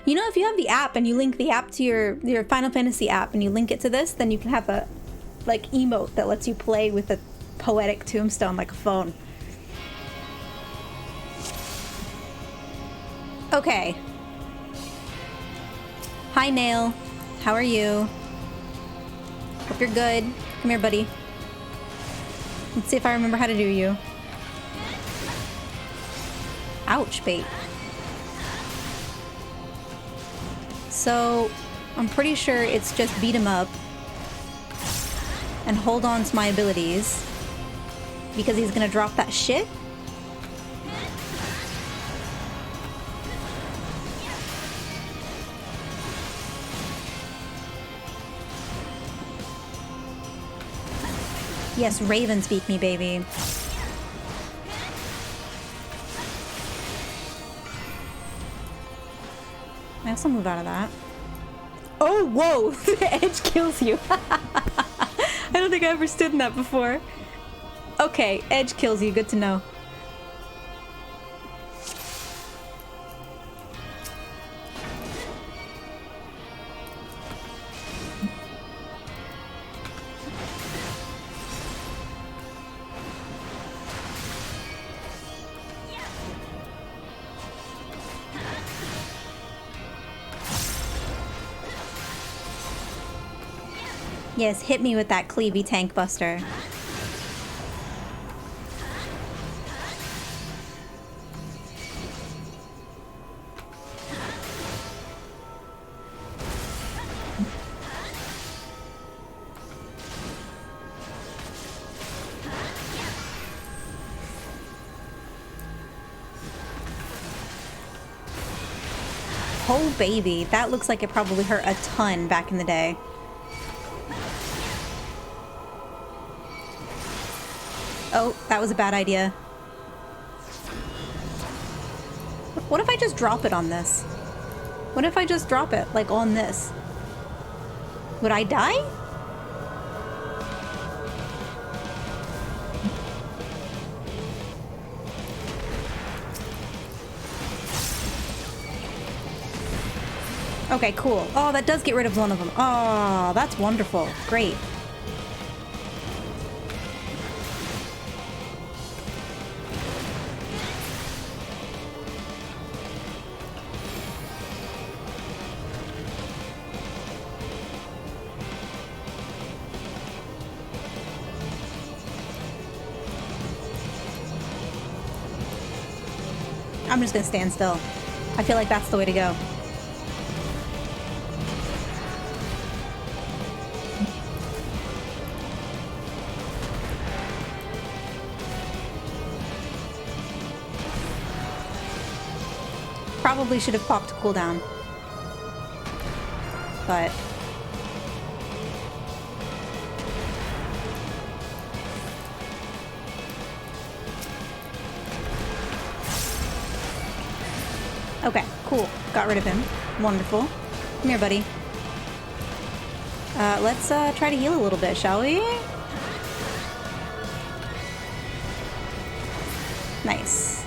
You know, if you have the app and you link the app to your Final Fantasy app and you link it to this, then you can have a, like, emote that lets you play with a poetic tombstone like a phone. Okay. Hi, Nail. How are you? Hope you're good. Come here, buddy. Let's see if I remember how to do you. Ouch, bait. So, I'm pretty sure it's just beat him up and hold on to my abilities because he's gonna drop that shit. Yes, Raven speak me, baby. I also move out of that. Oh, whoa! The edge kills you. I don't think I ever stood in that before. Okay, edge kills you. Good to know. Yes, hit me with that cleavy tank buster. Oh baby, that looks like it probably hurt a ton back in the day. Oh, that was a bad idea. What if I just drop it on this? What if I just drop it, like, on this? Would I die? Okay, cool. Oh, that does get rid of one of them. Oh, that's wonderful. Great. I'm just gonna stand still. I feel like that's the way to go. Probably should have popped a cooldown. But... okay, cool. Got rid of him. Wonderful. Come here, buddy. Let's try to heal a little bit, shall we? Nice.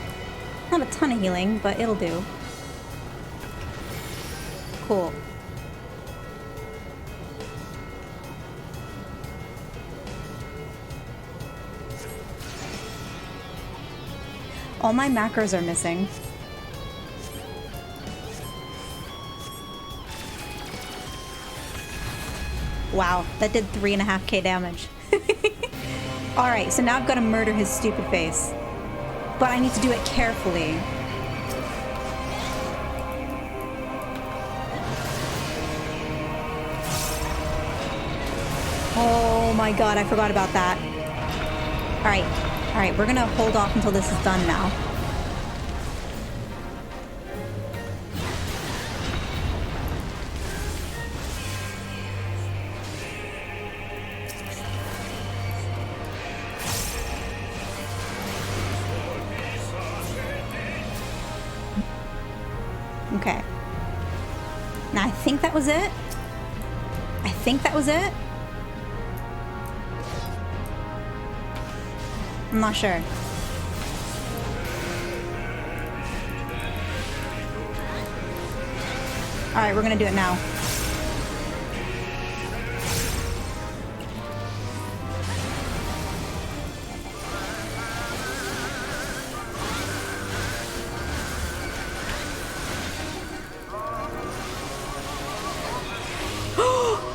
Not a ton of healing, but it'll do. Cool. All my macros are missing. Wow, that did 3.5k damage. Alright, so now I've got to murder his stupid face. But I need to do it carefully. Oh my god, I forgot about that. Alright, we're gonna hold off until this is done now. Okay. Now I think that was it. I think that was it. I'm not sure. Alright, we're gonna do it now.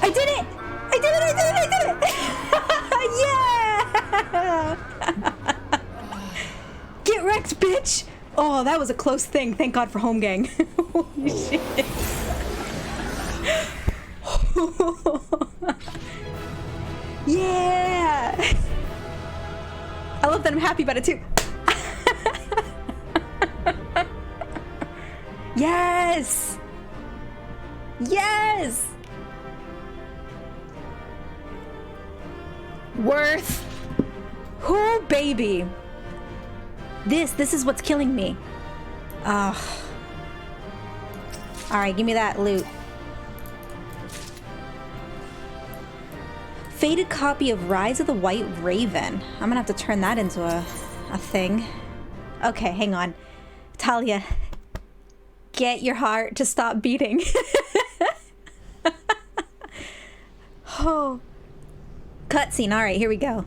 I did it! I did it! I did it! I did it! Yeah! Get wrecked, bitch! Oh, that was a close thing. Thank God for home gang. Holy shit. Yeah! I love that I'm happy about it too. Yes! Yes! Worth. Whoo, baby. This is what's killing me. Ugh. Alright, give me that loot. Faded copy of Rise of the White Raven. I'm gonna have to turn that into a thing. Okay, hang on. Talia, get your heart to stop beating. Oh. Cutscene. Alright, here we go.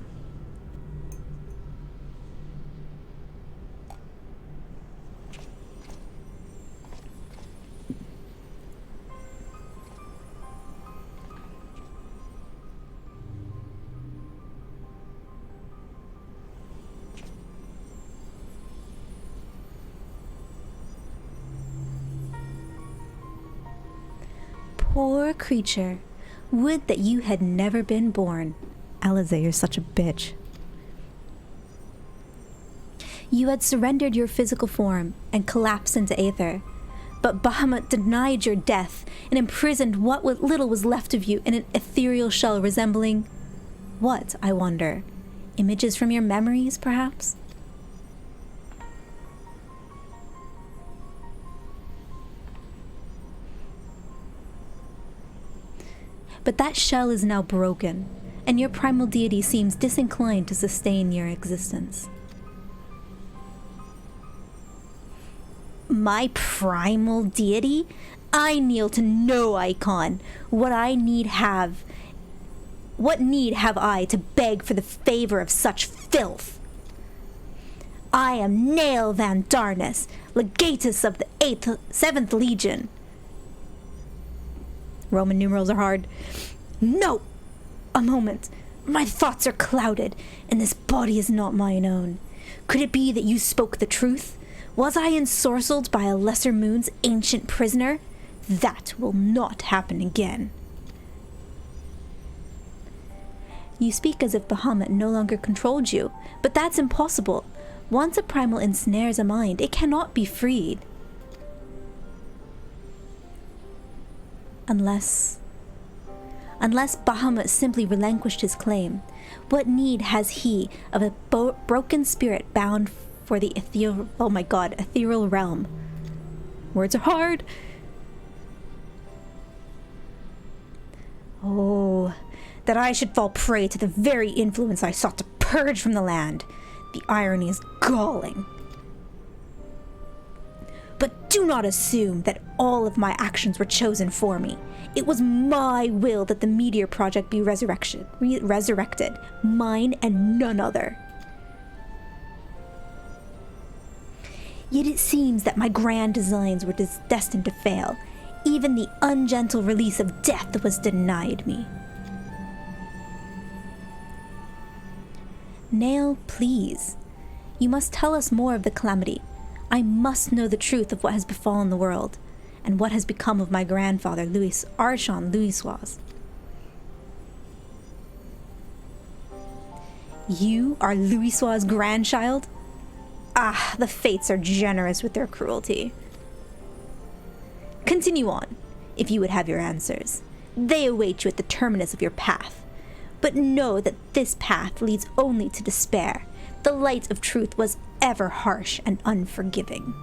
Poor creature. Would that you had never been born. Alize, you're such a bitch. You had surrendered your physical form and collapsed into aether. But Bahamut denied your death and imprisoned what little was left of you in an ethereal shell resembling... what, I wonder? Images from your memories, perhaps? But that shell is now broken, and your primal deity seems disinclined to sustain your existence. My primal deity? I kneel to no icon. What need have I to beg for the favor of such filth? I am Nail Van Darnus, legatus of the 7th Legion. Roman numerals are hard. No! A moment. My thoughts are clouded, and this body is not mine own. Could it be that you spoke the truth? Was I ensorcelled by a lesser moon's ancient prisoner? That will not happen again. You speak as if Bahamut no longer controlled you, but that's impossible. Once a primal ensnares a mind, it cannot be freed. Unless Bahamut simply relinquished his claim, what need has he of a broken spirit bound for the ethereal realm? Words are hard. Oh, that I should fall prey to the very influence I sought to purge from the land. The irony is galling. But do not assume that all of my actions were chosen for me. It was my will that the Meteor Project be resurrected. Mine and none other. Yet it seems that my grand designs were destined to fail. Even the ungentle release of death was denied me. Nail, please. You must tell us more of the calamity. I must know the truth of what has befallen the world, and what has become of my grandfather, Archon Louisoise. You are Louisoise's grandchild? Ah, the fates are generous with their cruelty. Continue on, if you would have your answers. They await you at the terminus of your path. But know that this path leads only to despair. The light of truth was ever harsh and unforgiving.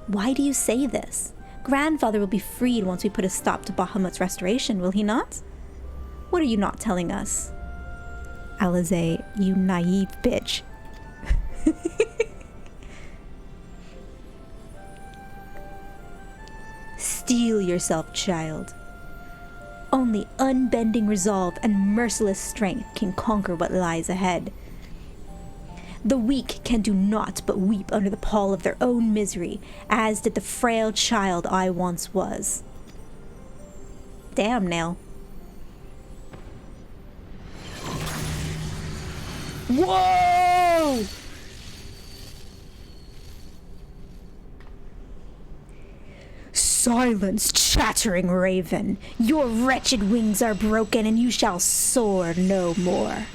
Why do you say this? Grandfather will be freed once we put a stop to Bahamut's restoration, will he not? What are you not telling us? Alize, you naive bitch. Steel yourself, child. Only unbending resolve and merciless strength can conquer what lies ahead. The weak can do naught but weep under the pall of their own misery, as did the frail child I once was. Damn, Nail. Whoa! Silence, chattering raven. Your wretched wings are broken, and you shall soar no more.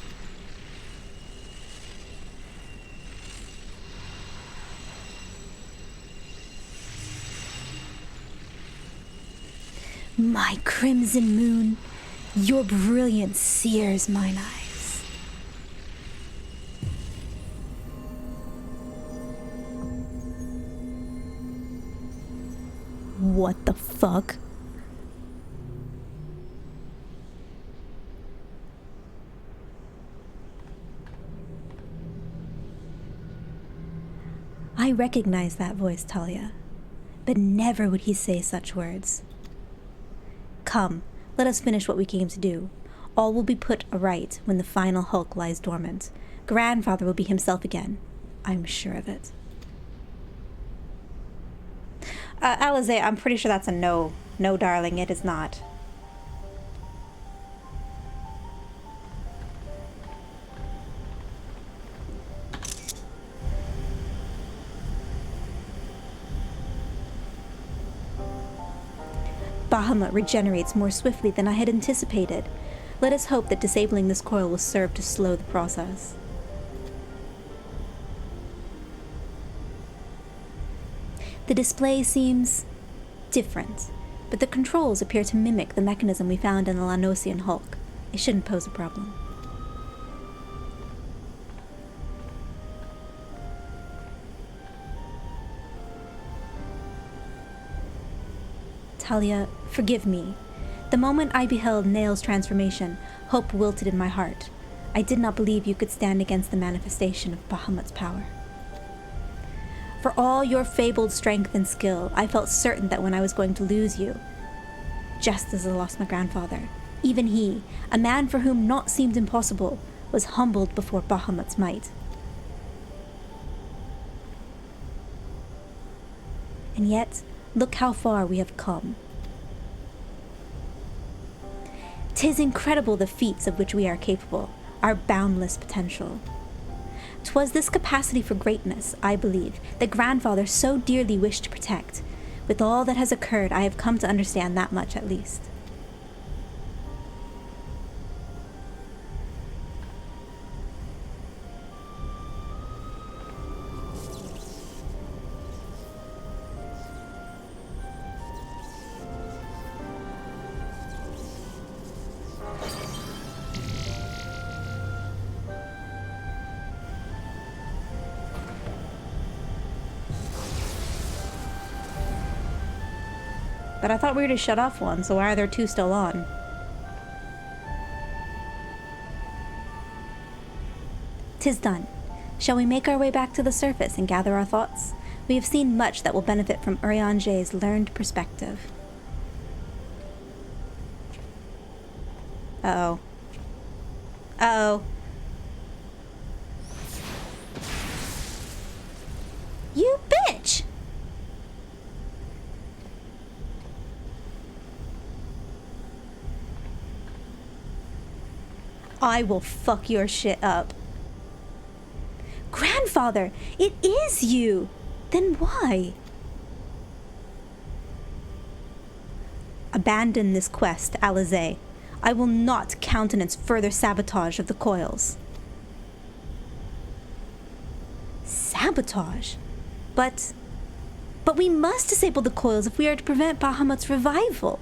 My crimson moon, your brilliance sears mine eyes. What the fuck? I recognize that voice, Talia, but never would he say such words. Come, let us finish what we came to do. All will be put aright when the final hulk lies dormant. Grandfather will be himself again. I'm sure of it. Alize, I'm pretty sure that's a no. No, darling, it is not. Bahamut regenerates more swiftly than I had anticipated. Let us hope that disabling this coil will serve to slow the process. The display seems different, but the controls appear to mimic the mechanism we found in the Lanosian Hulk. It shouldn't pose a problem. Talia, forgive me. The moment I beheld Nail's transformation, hope wilted in my heart. I did not believe you could stand against the manifestation of Bahamut's power. For all your fabled strength and skill, I felt certain that when I was going to lose you, just as I lost my grandfather, even he, a man for whom naught seemed impossible, was humbled before Bahamut's might. And yet, look how far we have come. 'Tis incredible the feats of which we are capable, our boundless potential. 'Twas this capacity for greatness, I believe, that grandfather so dearly wished to protect. With all that has occurred, I have come to understand that much at least. But I thought we were to shut off one, so why are there two still on? "'Tis done. Shall we make our way back to the surface and gather our thoughts? We have seen much that will benefit from Urianger's learned perspective." Uh-oh. Uh-oh. You bitch! I will fuck your shit up. Grandfather, it is you! Then why? Abandon this quest, Alize. I will not countenance further sabotage of the coils. Sabotage? But we must disable the coils if we are to prevent Bahamut's revival.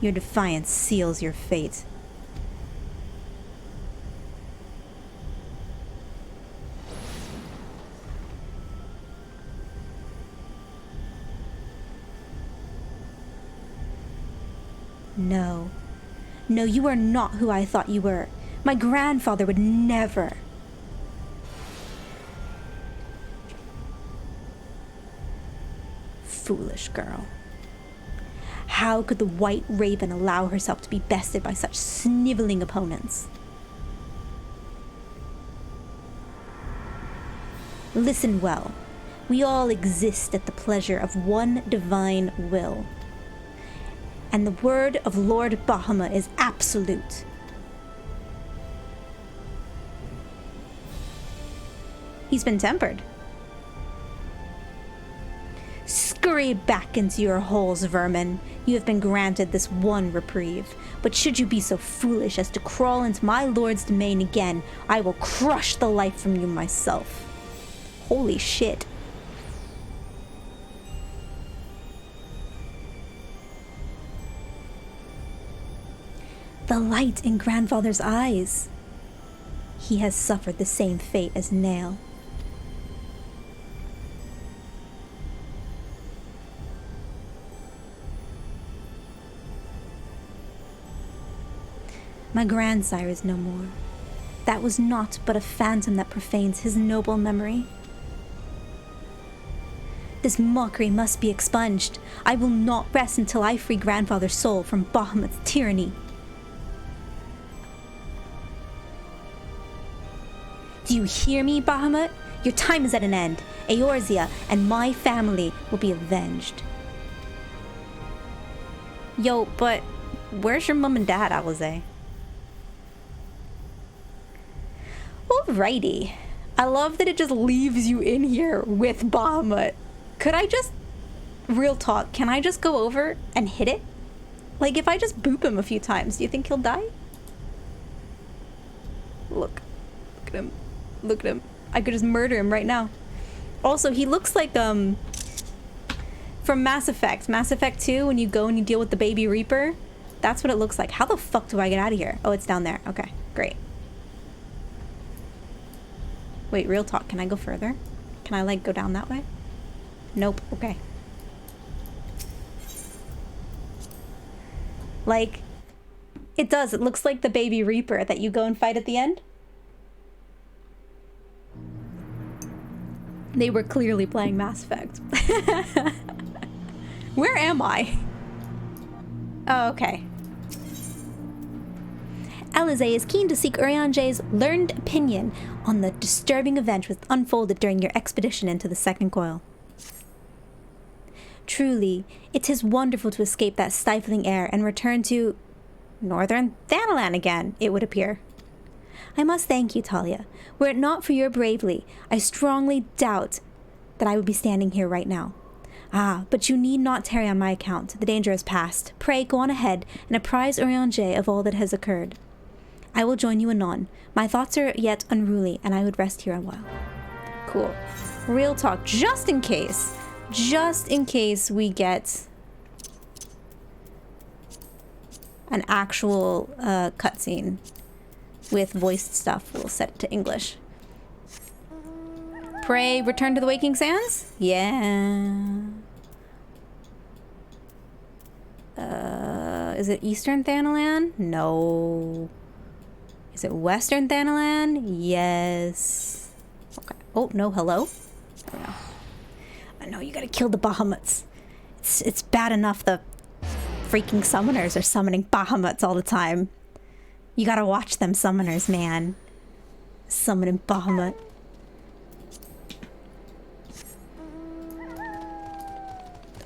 Your defiance seals your fate. No. No, you are not who I thought you were. My grandfather would never. foolish girl. How could the White Raven allow herself to be bested by such sniveling opponents? Listen well. We all exist at the pleasure of one divine will. And the word of Lord Bahamut is absolute. He's been tempered. Scurry back into your holes, vermin. You have been granted this one reprieve. But should you be so foolish as to crawl into my lord's domain again, I will crush the life from you myself. Holy shit. The light in grandfather's eyes. He has suffered the same fate as Nail. My grandsire is no more. That was naught but a phantom that profanes his noble memory. This mockery must be expunged. I will not rest until I free grandfather's soul from Bahamut's tyranny. Do you hear me, Bahamut? Your time is at an end. Eorzea and my family will be avenged. Yo, but where's your mom and dad, Alize? Alrighty. I love that it just leaves you in here with Bahamut. Could I just... Real talk, can I just go over and hit it? Like, if I just boop him a few times, do you think he'll die? Look. Look at him. Look at him. I could just murder him right now. Also, he looks like, from Mass Effect. Mass Effect 2, when you go and you deal with the Baby Reaper. That's what it looks like. How the fuck do I get out of here? Oh, it's down there. Okay, great. Wait, real talk. Can I go further? Can I, like, go down that way? Nope. Okay. Like, it does. It looks like the Baby Reaper that you go and fight at the end. They were clearly playing Mass Effect. Where am I? Oh, okay. Alize is keen to seek Urianger's learned opinion on the disturbing event which unfolded during your expedition into the second coil. Truly, it is wonderful to escape that stifling air and return to northern Thanalan again, it would appear. I must thank you, Talia. Were it not for your bravery, I strongly doubt that I would be standing here right now. Ah, but you need not tarry on my account. The danger is past. Pray, go on ahead and apprise Urianger of all that has occurred. I will join you anon. My thoughts are yet unruly, and I would rest here a while. Cool. Real talk, just in case we get an actual cutscene with voiced stuff, we'll set it to English. Pray, return to the Waking Sands? Yeah. Is it Eastern Thanalan? No. Is it Western Thanalan? Yes. Okay. Oh, no, hello? There we go. I know, you gotta kill the Bahamuts. It's bad enough the freaking summoners are summoning Bahamuts all the time. You gotta watch them summoners, man. Summoning Bahamut.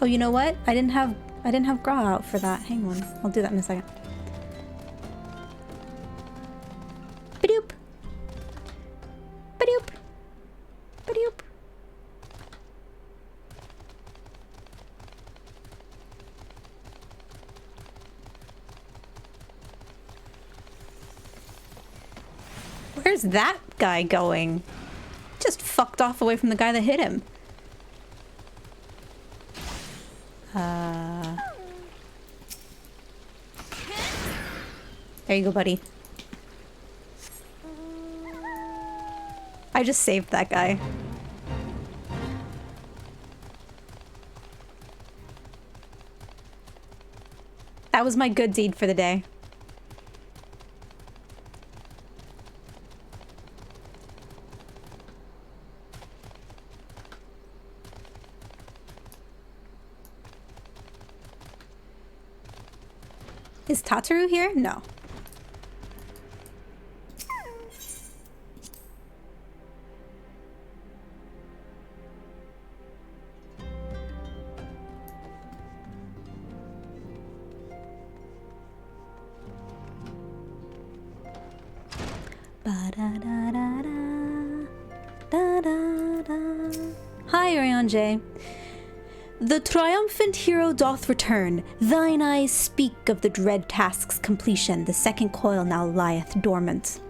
Oh, you know what? I didn't have Gra out for that. Hang on. I'll do that in a second. Ba-doop. Ba-doop. Ba-doop. Where's that guy going? Just fucked off away from the guy that hit him. There you go, buddy. I just saved that guy. That was my good deed for the day. Is Tataru here? No. Hi, Orion. The triumphant hero doth return. Thine eyes speak of the dread task's completion. The second coil now lieth dormant.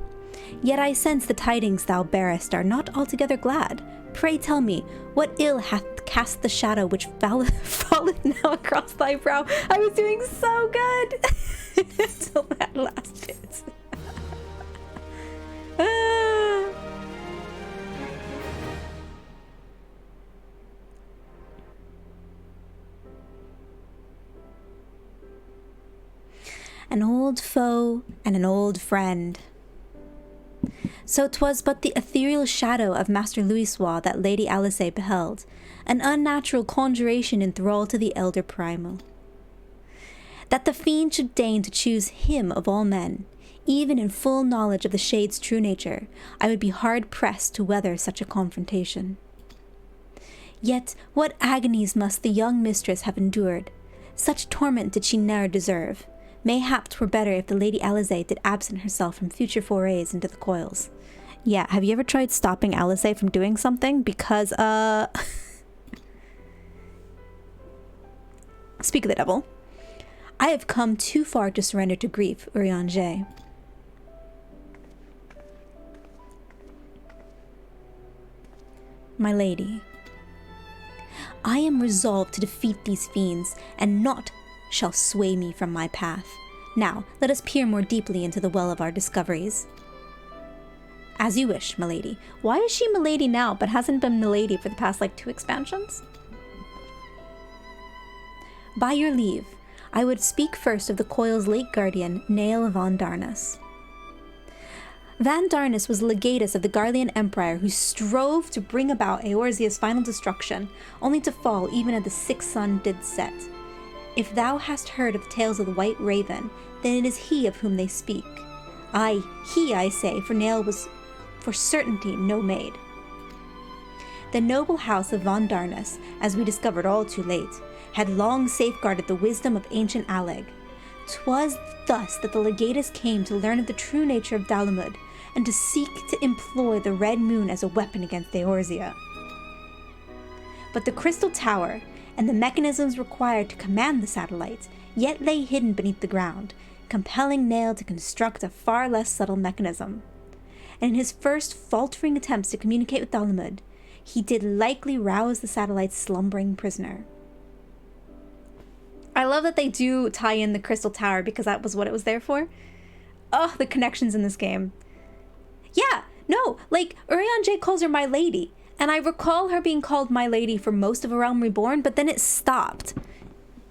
Yet I sense the tidings thou bearest are not altogether glad. Pray tell me, what ill hath cast the shadow which falleth now across thy brow? I was doing so good until that last bit. An old foe and an old friend. So 'twas but the ethereal shadow of Master Louisoix that Lady Alice beheld, an unnatural conjuration in thrall to the elder primal. That the fiend should deign to choose him of all men, even in full knowledge of the shade's true nature, I would be hard-pressed to weather such a confrontation. Yet what agonies must the young mistress have endured! Such torment did she ne'er deserve. Mayhap 'twere better if the Lady Alice did absent herself from future forays into the coils. Yeah, have you ever tried stopping Alice from doing something? Because, Speak of the devil. I have come too far to surrender to grief, Urianger. My lady, I am resolved to defeat these fiends, and naught shall sway me from my path. Now, let us peer more deeply into the well of our discoveries. As you wish, milady. Why is she milady now, but hasn't been milady for the past, 2 expansions? By your leave, I would speak first of the coil's late guardian, Nael von Darnus. Van Darnus was legatus of the Garlean Empire who strove to bring about Eorzea's final destruction, only to fall even as the sixth sun did set. If thou hast heard of the tales of the White Raven, then it is he of whom they speak. Aye, he, I say, for Nael was for certainty no maid. The noble house of Von Darnus, as we discovered all too late, had long safeguarded the wisdom of ancient Alleg. 'Twas thus that the legatus came to learn of the true nature of Dalamud, and to seek to employ the red moon as a weapon against Eorzea. But the crystal tower, and the mechanisms required to command the satellite, yet lay hidden beneath the ground, compelling Nael to construct a far less subtle mechanism. And in his first faltering attempts to communicate with Dalamud, he did likely rouse the satellite's slumbering prisoner. I love that they do tie in the crystal tower because that was what it was there for. Oh, the connections in this game. Yeah, no, Urianger calls her my lady, and I recall her being called my lady for most of A Realm Reborn, but then it stopped.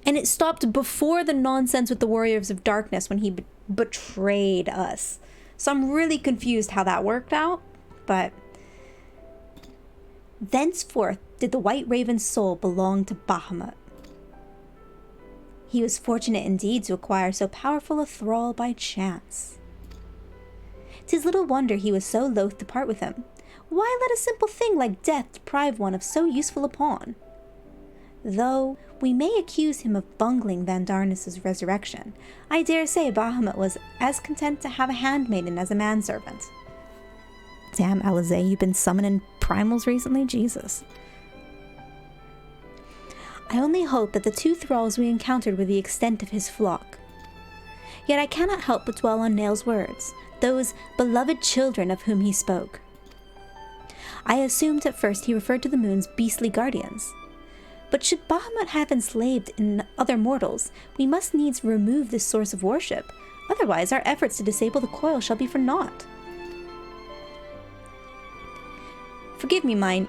And it stopped before the nonsense with the Warriors of Darkness when he betrayed us. So I'm really confused how that worked out, but... Thenceforth did the White Raven's soul belong to Bahamut. He was fortunate indeed to acquire so powerful a thrall by chance. 'Tis little wonder he was so loath to part with him. Why let a simple thing like death deprive one of so useful a pawn? Though we may accuse him of bungling Van Darnus's resurrection, I dare say Bahamut was as content to have a handmaiden as a manservant. Damn, Alize, you've been summoning primals recently? Jesus. I only hope that the 2 thralls we encountered were the extent of his flock. Yet I cannot help but dwell on Nael's words, those beloved children of whom he spoke. I assumed at first he referred to the moon's beastly guardians. But should Bahamut have enslaved in other mortals, we must needs remove this source of worship. Otherwise, our efforts to disable the coil shall be for naught. Forgive me mine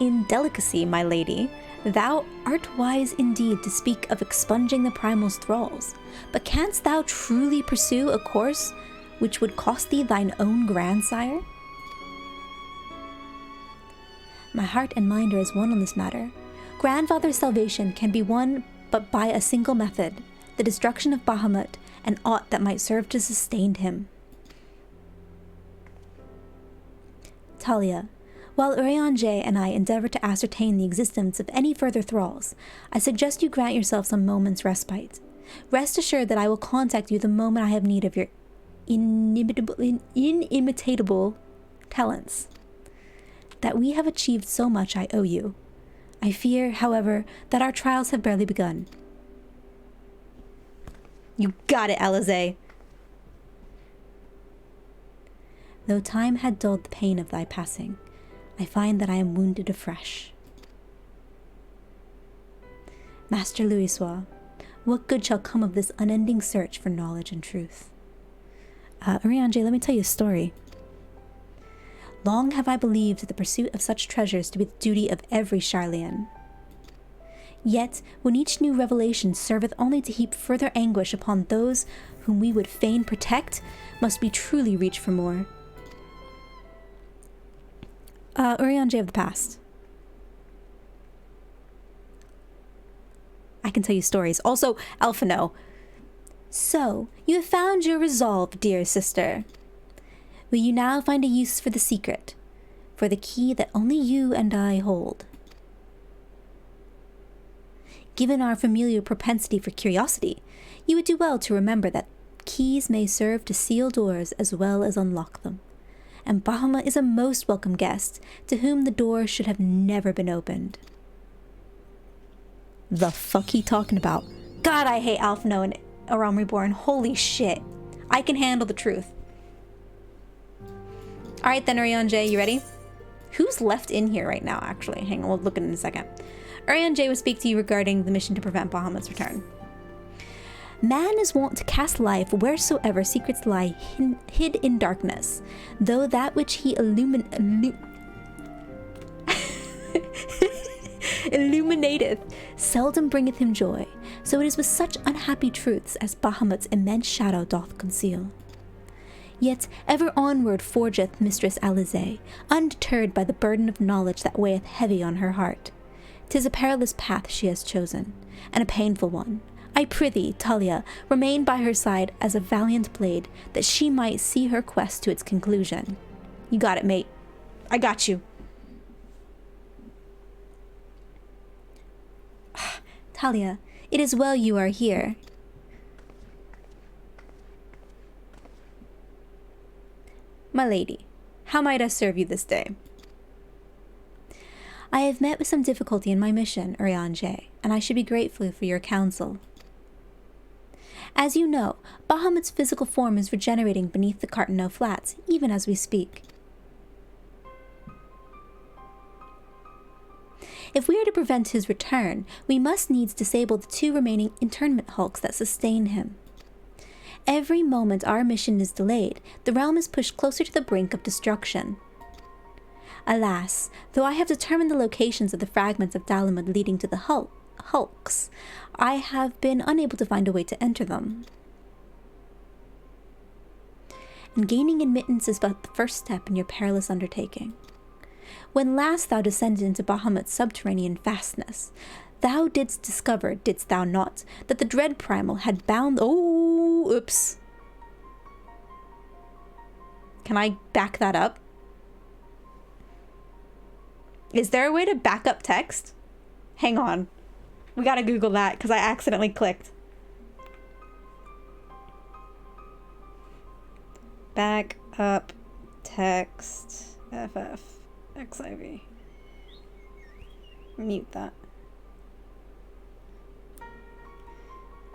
indelicacy, my lady. Thou art wise indeed to speak of expunging the primal's thralls, but canst thou truly pursue a course which would cost thee thine own grandsire? My heart and mind are as one on this matter. Grandfather's salvation can be won but by a single method, the destruction of Bahamut and aught that might serve to sustain him. Talia, while Urianger and I endeavor to ascertain the existence of any further thralls, I suggest you grant yourself some moments' respite. Rest assured that I will contact you the moment I have need of your inimitable talents. That we have achieved so much I owe you. I fear, however, that our trials have barely begun. You got it, Alize. Though time had dulled the pain of thy passing, I find that I am wounded afresh. Master Louisoix, what good shall come of this unending search for knowledge and truth? Urianger, let me tell you a story. Long have I believed the pursuit of such treasures to be the duty of every Sharlayan. Yet, when each new revelation serveth only to heap further anguish upon those whom we would fain protect, must we truly reach for more. Urianger of the past. I can tell you stories. Also, Alphino. So, you have found your resolve, dear sister. Will you now find a use for the secret, for the key that only you and I hold? Given our familiar propensity for curiosity, you would do well to remember that keys may serve to seal doors as well as unlock them, and Bahamut is a most welcome guest, to whom the door should have never been opened. The fuck he talking about? God, I hate Alphino and Aram Reborn. Holy shit. I can handle the truth. Alright then, Urianger, you ready? Who's left in here right now, actually? Hang on, we'll look at it in a second. Urianger will speak to you regarding the mission to prevent Bahamut's return. Man is wont to cast life wheresoever secrets lie hid in darkness, though that which he illuminateth seldom bringeth him joy, so it is with such unhappy truths as Bahamut's immense shadow doth conceal. Yet ever onward forgeth Mistress Alize, undeterred by the burden of knowledge that weigheth heavy on her heart. 'Tis a perilous path she has chosen, and a painful one. I prithee, Talia, remain by her side as a valiant blade, that she might see her quest to its conclusion. You got it, mate. I got you. Talia, it is well you are here. My lady, how might I serve you this day? I have met with some difficulty in my mission, Urianger, and I should be grateful for your counsel. As you know, Bahamut's physical form is regenerating beneath the Cartano Flats, even as we speak. If we are to prevent his return, we must needs disable the 2 remaining internment hulks that sustain him. Every moment our mission is delayed, the realm is pushed closer to the brink of destruction. Alas, though I have determined the locations of the fragments of Dalamud leading to the hulks, I have been unable to find a way to enter them. And gaining admittance is but the first step in your perilous undertaking. When last thou descended into Bahamut's subterranean fastness, thou didst discover, didst thou not, that the dread primal had bound— oh, oops. Can I back that up? Is there a way to back up text? Hang on. We gotta Google that, because I accidentally clicked. Back up text. FFXIV. Mute that.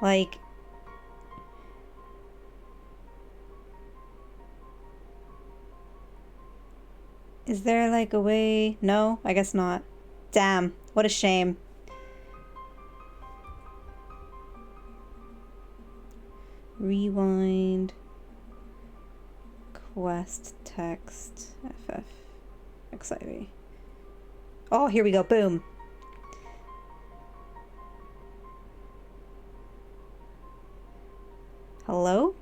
Like, is there like a way? No, I guess not. Damn, what a shame. Rewind. Quest text. FFXIV. Oh, here we go. Boom. Hello?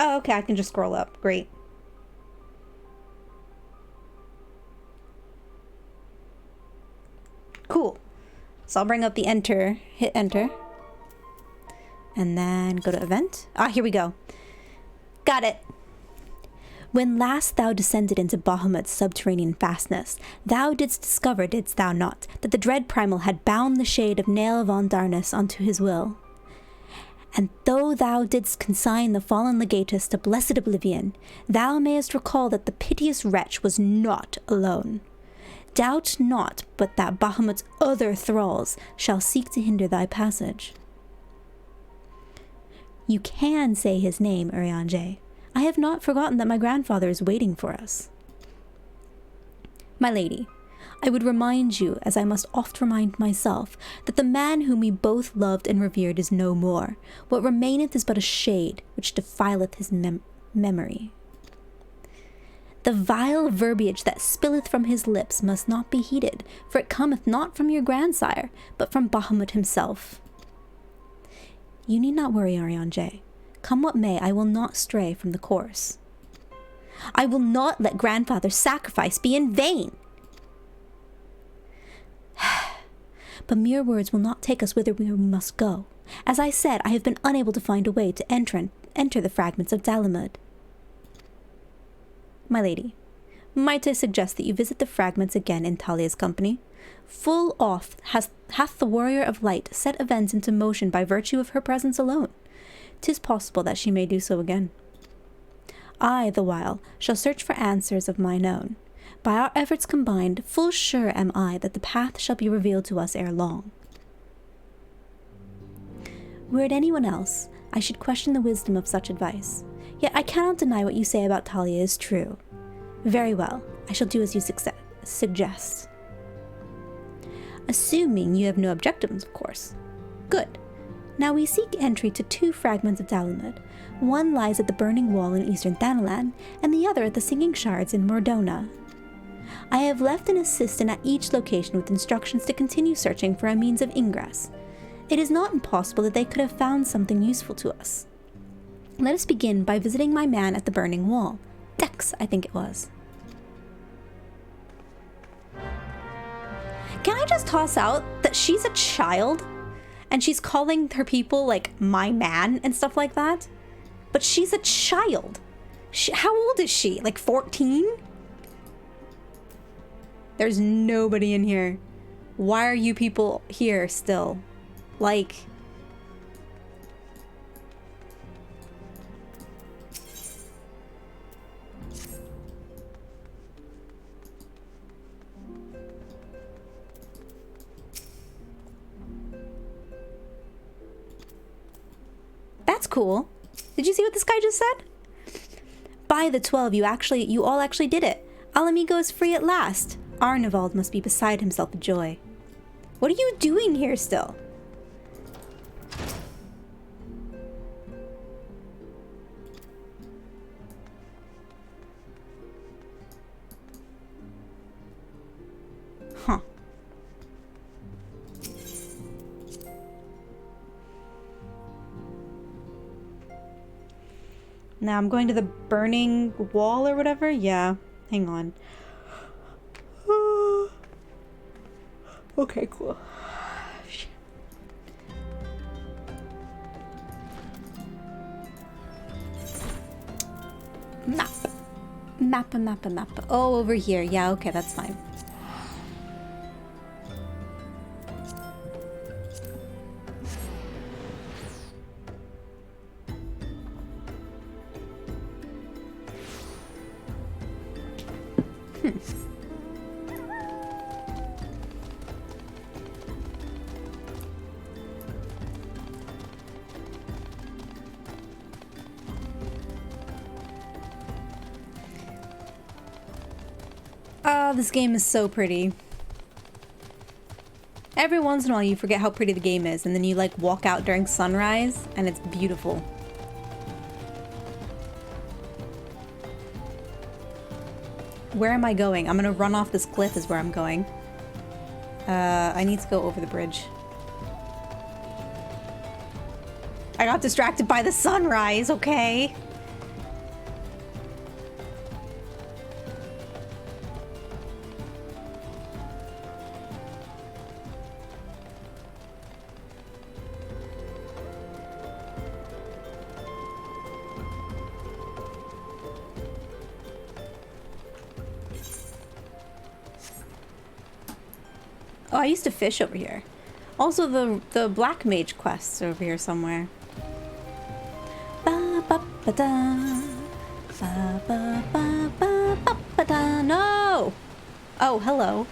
Oh, okay, I can just scroll up. Great. Cool. So I'll bring up the enter, hit enter. And then go to event. Ah, here we go. Got it. When last thou descended into Bahamut's subterranean fastness, thou didst discover, didst thou not, that the dread primal had bound the shade of Nail von Darnus unto his will. And though thou didst consign the fallen legatus to blessed oblivion, thou mayest recall that the piteous wretch was not alone. Doubt not but that Bahamut's other thralls shall seek to hinder thy passage. You can say his name, Urianger. I have not forgotten that my grandfather is waiting for us. My lady, I would remind you, as I must oft remind myself, that the man whom we both loved and revered is no more. What remaineth is but a shade, which defileth his memory. The vile verbiage that spilleth from his lips must not be heeded, for it cometh not from your grandsire, but from Bahamut himself. You need not worry, Urianger. Come what may, I will not stray from the course. I will not let grandfather's sacrifice be in vain. But mere words will not take us whither we must go. As I said, I have been unable to find a way to enter the fragments of Dalamud. My lady, might I suggest that you visit the fragments again in Talia's company? Full oft hath the warrior of light set events into motion by virtue of her presence alone. 'Tis possible that she may do so again. I, the while, shall search for answers of mine own. By our efforts combined, full sure am I that the path shall be revealed to us ere long. Were it anyone else, I should question the wisdom of such advice. Yet I cannot deny what you say about Talia is true. Very well, I shall do as you suggest. Assuming you have no objections, of course. Good. Now we seek entry to 2 fragments of Dalamud. One lies at the Burning Wall in eastern Thanalan, and the other at the Singing Shards in Mordona. I have left an assistant at each location with instructions to continue searching for a means of ingress. It is not impossible that they could have found something useful to us. Let us begin by visiting my man at the Burning Wall. Dex, I think it was. Can I just toss out that she's a child? And she's calling her people, like, my man and stuff like that? But she's a child. How old is she? Like 14? There's nobody in here. Why are you people here still? Like... That's cool. Did you see what this guy just said? By the 12, you all actually did it. Alamigo is free at last. Arnivald must be beside himself with joy. What are you doing here still? Huh. Now I'm going to the Burning Wall or whatever? Yeah, hang on. Okay, cool. Map. Oh, over here. Yeah, okay, that's fine. Oh, this game is so pretty. Every once in a while you forget how pretty the game is, and then you like walk out during sunrise and it's beautiful. Where am I going? I'm gonna run off this cliff is where I'm going. I need to go over the bridge. I got distracted by the sunrise, okay? Oh, I used to fish over here. Also, the black mage quests are over here somewhere. Ba ba ba da. Ba ba ba ba ba ba da. No! Oh, hello.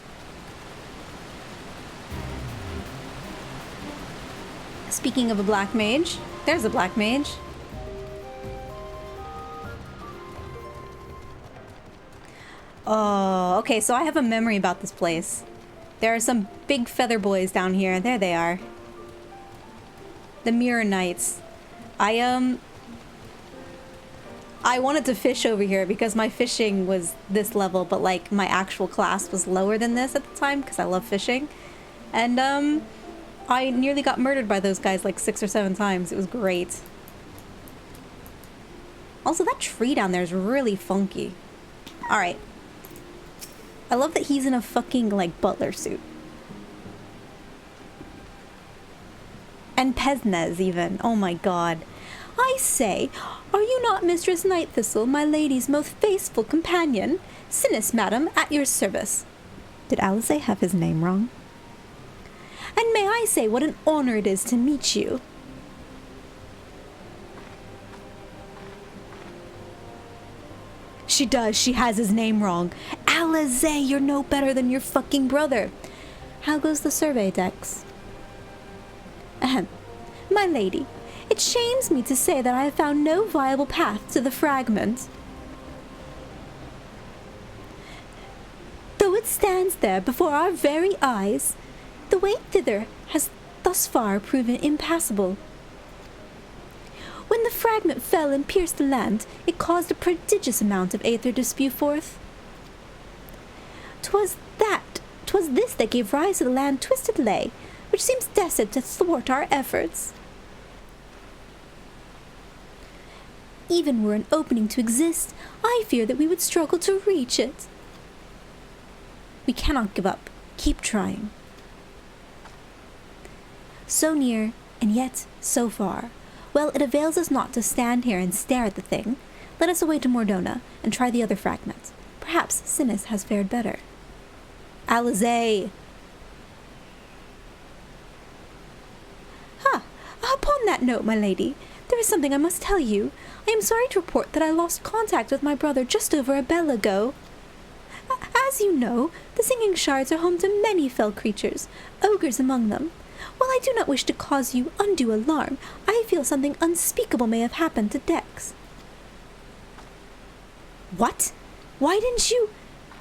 Speaking of a black mage, there's a black mage. Oh, okay, so I have a memory about this place. There are some big feather boys down here. There they are. The Mirror Knights. I wanted to fish over here because my fishing was this level, but like my actual class was lower than this at the time because I love fishing. And I nearly got murdered by those guys like 6 or 7 times. It was great. Also, that tree down there is really funky. Alright. I love that he's in a fucking, like, butler suit. And Pesnez, even. Oh my god. I say, are you not Mistress Night Thistle, my lady's most faithful companion? Sinis, madam, at your service. Did Alisaie have his name wrong? And may I say what an honor it is to meet you? She does. She has his name wrong. Alisaie, you're no better than your fucking brother. How goes the survey, Dex? Ahem. My lady, it shames me to say that I have found no viable path to the fragment. Though it stands there before our very eyes, the way thither has thus far proven impassable. When the fragment fell and pierced the land, it caused a prodigious amount of aether to spew forth. 'Twas this that gave rise to the land twisted lay, which seems destined to thwart our efforts. Even were an opening to exist, I fear that we would struggle to reach it. We cannot give up. Keep trying. So near, and yet so far. Well, it avails us not to stand here and stare at the thing. Let us away to Mordona and try the other fragment. Perhaps Sinis has fared better. Alisaie! Upon that note, my lady, there is something I must tell you. I am sorry to report that I lost contact with my brother just over a bell ago. As you know, the Singing Shards are home to many fell creatures, ogres among them. While I do not wish to cause you undue alarm, I feel something unspeakable may have happened to Dex. What? Why didn't you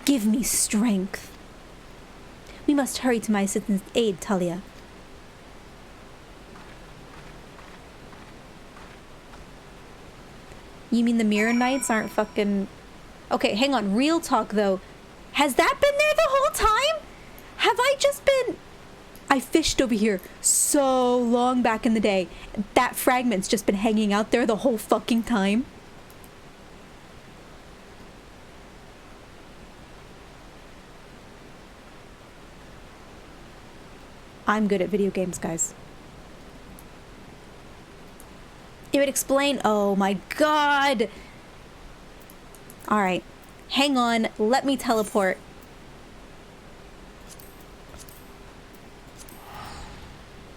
give me strength? We must hurry to my assistant's aid, Talia. You mean the Mirror Knights aren't fucking... Okay, hang on. Real talk, though. Has that been there the whole time? Have I just been... I fished over here so long back in the day. That fragment's just been hanging out there the whole fucking time. I'm good at video games, guys. It would explain... Oh my god! Alright. Hang on. Let me teleport.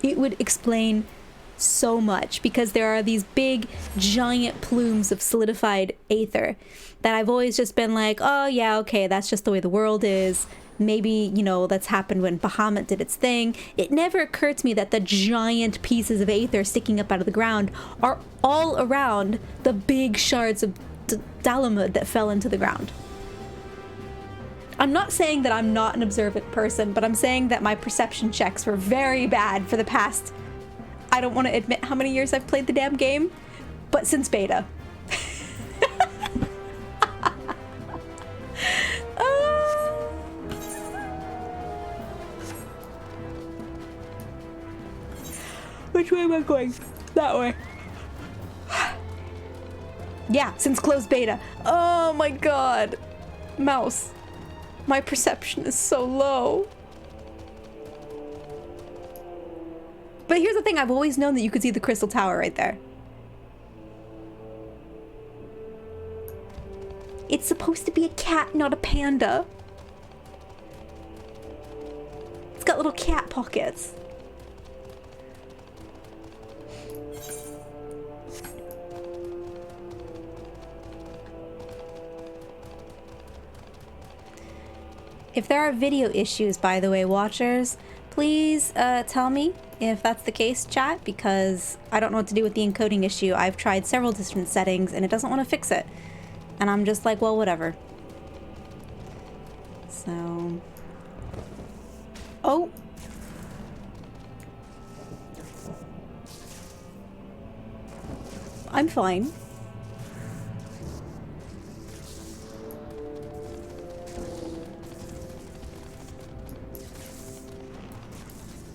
It would explain so much, because there are these big, giant plumes of solidified aether that I've always just been like, oh yeah, okay, that's just the way the world is. Maybe, you know, that's happened when Bahamut did its thing. It never occurred to me that the giant pieces of aether sticking up out of the ground are all around the big shards of Dalamud that fell into the ground. I'm not saying that I'm not an observant person, but I'm saying that my perception checks were very bad for the past... I don't want to admit how many years I've played the damn game, but since beta. Which way am I going? That way. Yeah, since closed beta. Oh my god. Mouse. My perception is so low. But here's the thing, I've always known that you could see the crystal tower right there. It's supposed to be a cat, not a panda. It's got little cat pockets. If there are video issues, by the way, watchers, please tell me if that's the case, chat, because I don't know what to do with the encoding issue. I've tried several different settings and it doesn't want to fix it. And I'm just like, well, whatever. So... Oh! I'm fine.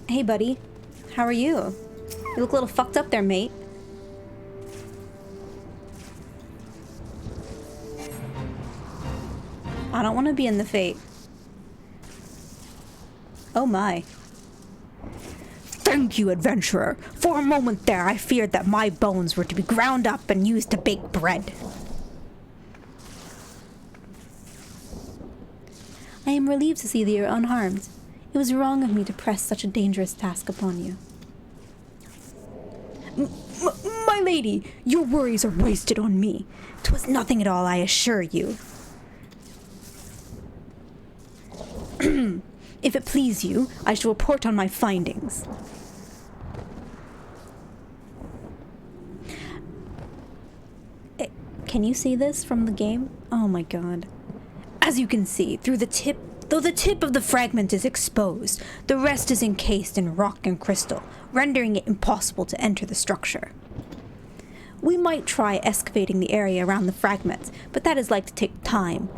Hey, buddy. How are you? You look a little fucked up there, mate. I don't want to be in the fate. Oh my. Thank you, adventurer. For a moment there, I feared that my bones were to be ground up and used to bake bread. I am relieved to see that you are unharmed. It was wrong of me to press such a dangerous task upon you. My lady, your worries are wasted on me. 'Twas nothing at all, I assure you. If it please you, I shall report on my findings. Can you see this from the game? Oh my god. As you can see, though the tip of the fragment is exposed, the rest is encased in rock and crystal, rendering it impossible to enter the structure. We might try excavating the area around the fragment, but that is like to take time,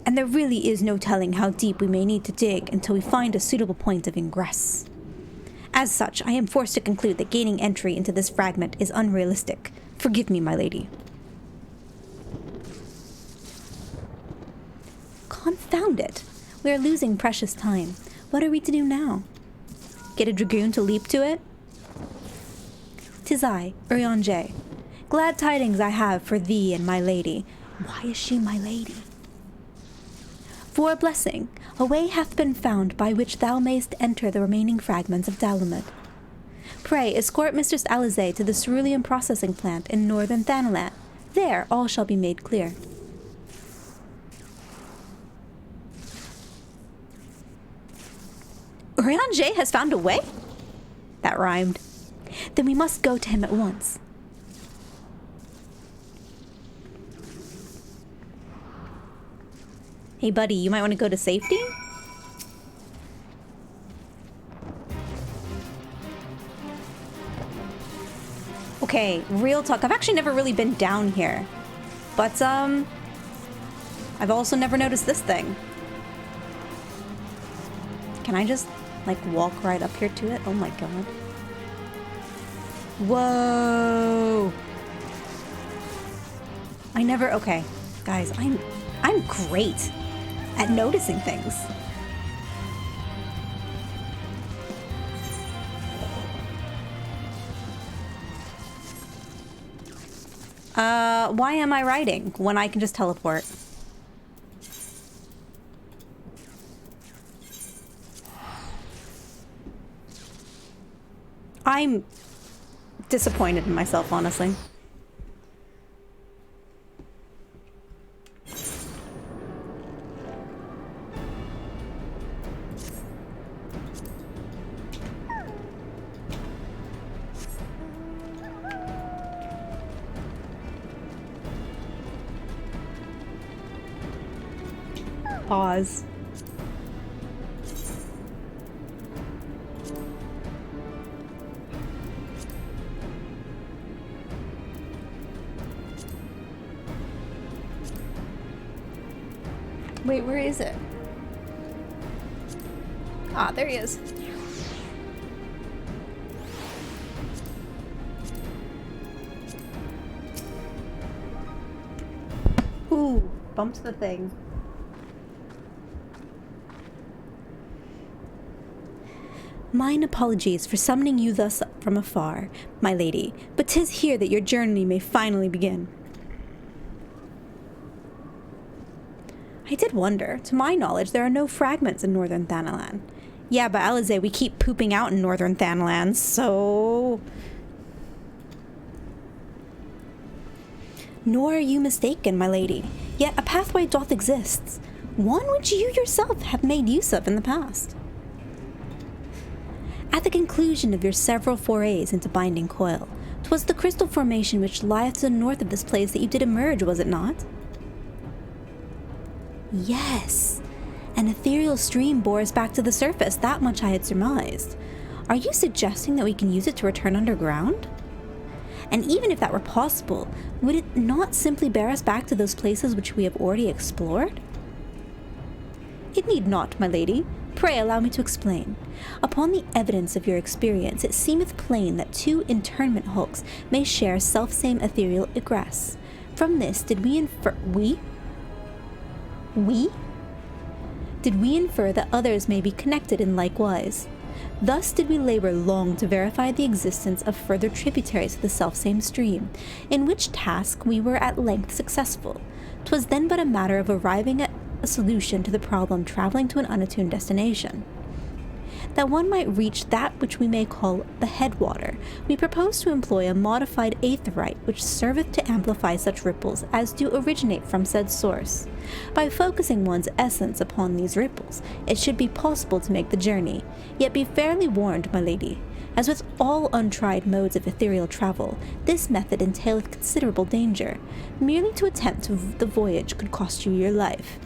and there really is no telling how deep we may need to dig until we find a suitable point of ingress. As such, I am forced to conclude that gaining entry into this fragment is unrealistic. Forgive me, my lady. Confound it! We are losing precious time. What are we to do now? Get a dragoon to leap to it? 'Tis I, Urianger. Glad tidings I have for thee and my lady. Why is she my lady? For a blessing, a way hath been found by which thou mayst enter the remaining fragments of Dalamud. Pray, escort Mistress Alize to the cerulean processing plant in northern Thanalan. There all shall be made clear. Urianger has found a way? That rhymed. Then we must go to him at once. Hey buddy, you might want to go to safety? Okay, real talk. I've actually never really been down here. But, I've also never noticed this thing. Can I just, like, walk right up here to it? Oh my god. Whoa! Okay. Guys, I'm great at noticing things. Why am I riding when I can just teleport? I'm disappointed in myself, honestly. Pause. Wait, where is it? Ah, there he is. Ooh, bumped the thing. Mine apologies for summoning you thus from afar, my lady, but 'tis here that your journey may finally begin. I did wonder. To my knowledge, there are no fragments in northern Thanalan. Yeah, but Alize, we keep pooping out in northern Thanlands, so... Nor are you mistaken, my lady. Yet a pathway doth exist, one which you yourself have made use of in the past. At the conclusion of your several forays into binding coil, 'twas the crystal formation which lieth to the north of this place that you did emerge, was it not? Yes. An ethereal stream bore us back to the surface, that much I had surmised. Are you suggesting that we can use it to return underground? And even if that were possible, would it not simply bear us back to those places which we have already explored? It need not, my lady. Pray allow me to explain. Upon the evidence of your experience, it seemeth plain that two internment hulks may share self-same ethereal egress. From this did we infer... Did we infer that others may be connected in like wise. Thus did we labor long to verify the existence of further tributaries of the selfsame stream, in which task we were at length successful. 'Twas then but a matter of arriving at a solution to the problem traveling to an unattuned destination. That one might reach that which we may call the headwater, we propose to employ a modified aetherite which serveth to amplify such ripples as do originate from said source. By focusing one's essence upon these ripples, it should be possible to make the journey. Yet be fairly warned, my lady, as with all untried modes of ethereal travel, this method entaileth considerable danger. Merely to attempt the voyage could cost you your life.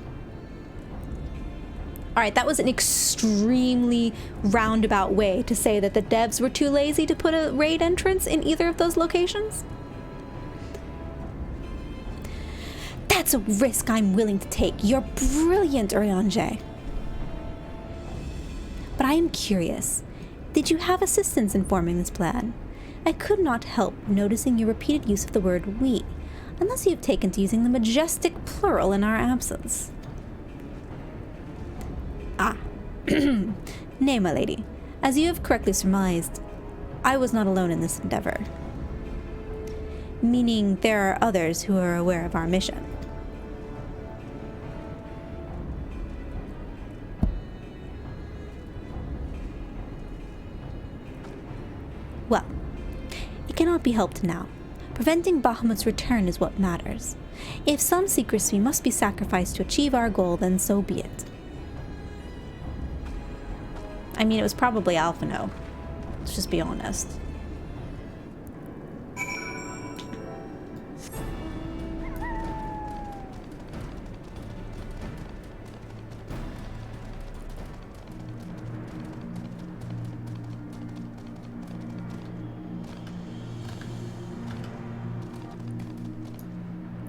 Alright, that was an extremely roundabout way to say that the devs were too lazy to put a raid entrance in either of those locations. That's a risk I'm willing to take. You're brilliant, Urianger. But I am curious. Did you have assistance in forming this plan? I could not help noticing your repeated use of the word we, unless you have taken to using the majestic plural in our absence. Ah. Nay, my lady. As you have correctly surmised, I was not alone in this endeavor. Meaning there are others who are aware of our mission. Well, it cannot be helped now. Preventing Bahamut's return is what matters. If some secrecy must be sacrificed to achieve our goal, then so be it. I mean, it was probably Alphino. Let's just be honest.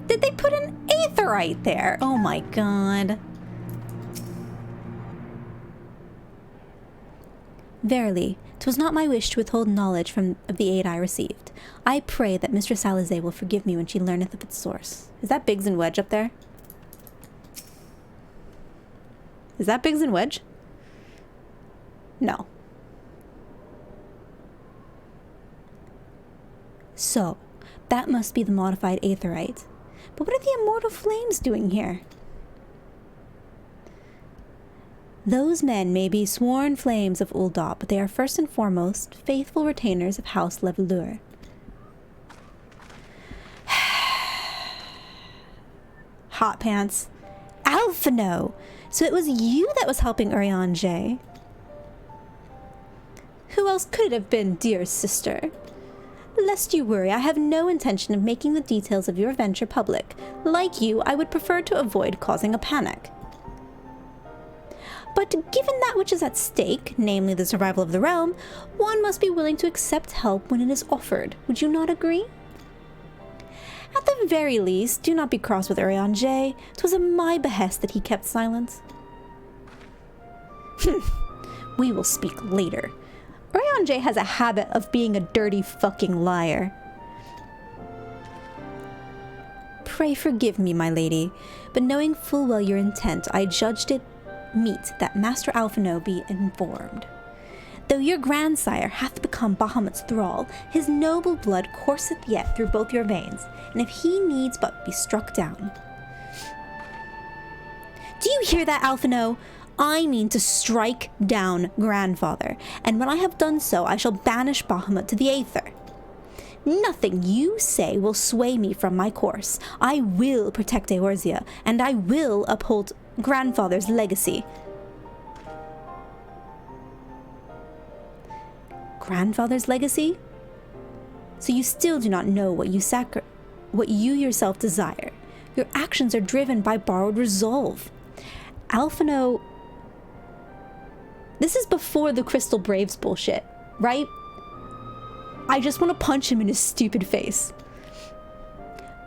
Did they put an aetherite there? Oh my god. Verily, 'twas not my wish to withhold knowledge of the aid I received. I pray that Mistress Alize will forgive me when she learneth of its source. Is that Biggs and Wedge up there? Is that Biggs and Wedge? No. So, that must be the modified aetherite. But what are the immortal flames doing here? Those men may be sworn flames of Uldop, but they are first and foremost faithful retainers of House Levelure. Hot pants. Alphino! So it was you that was helping Urianger. Who else could it have been, dear sister? Lest you worry, I have no intention of making the details of your venture public. Like you, I would prefer to avoid causing a panic. But given that which is at stake, namely the survival of the realm, one must be willing to accept help when it is offered. Would you not agree? At the very least, do not be cross with Urianger. 'Twas at my behest that he kept silence. We will speak later. Urianger has a habit of being a dirty fucking liar. Pray forgive me, my lady, but knowing full well your intent, I judged it meet that Master Alphino be informed. Though your grandsire hath become Bahamut's thrall, his noble blood courseth yet through both your veins, and if he needs but be struck down. Do you hear that, Alphino? I mean to strike down Grandfather, and when I have done so, I shall banish Bahamut to the Aether. Nothing you say will sway me from my course. I will protect Eorzea, and I will uphold Grandfather's legacy. Grandfather's legacy? So you still do not know what you yourself desire. Your actions are driven by borrowed resolve. Alphino... This is before the Crystal Braves bullshit, right? I just want to punch him in his stupid face.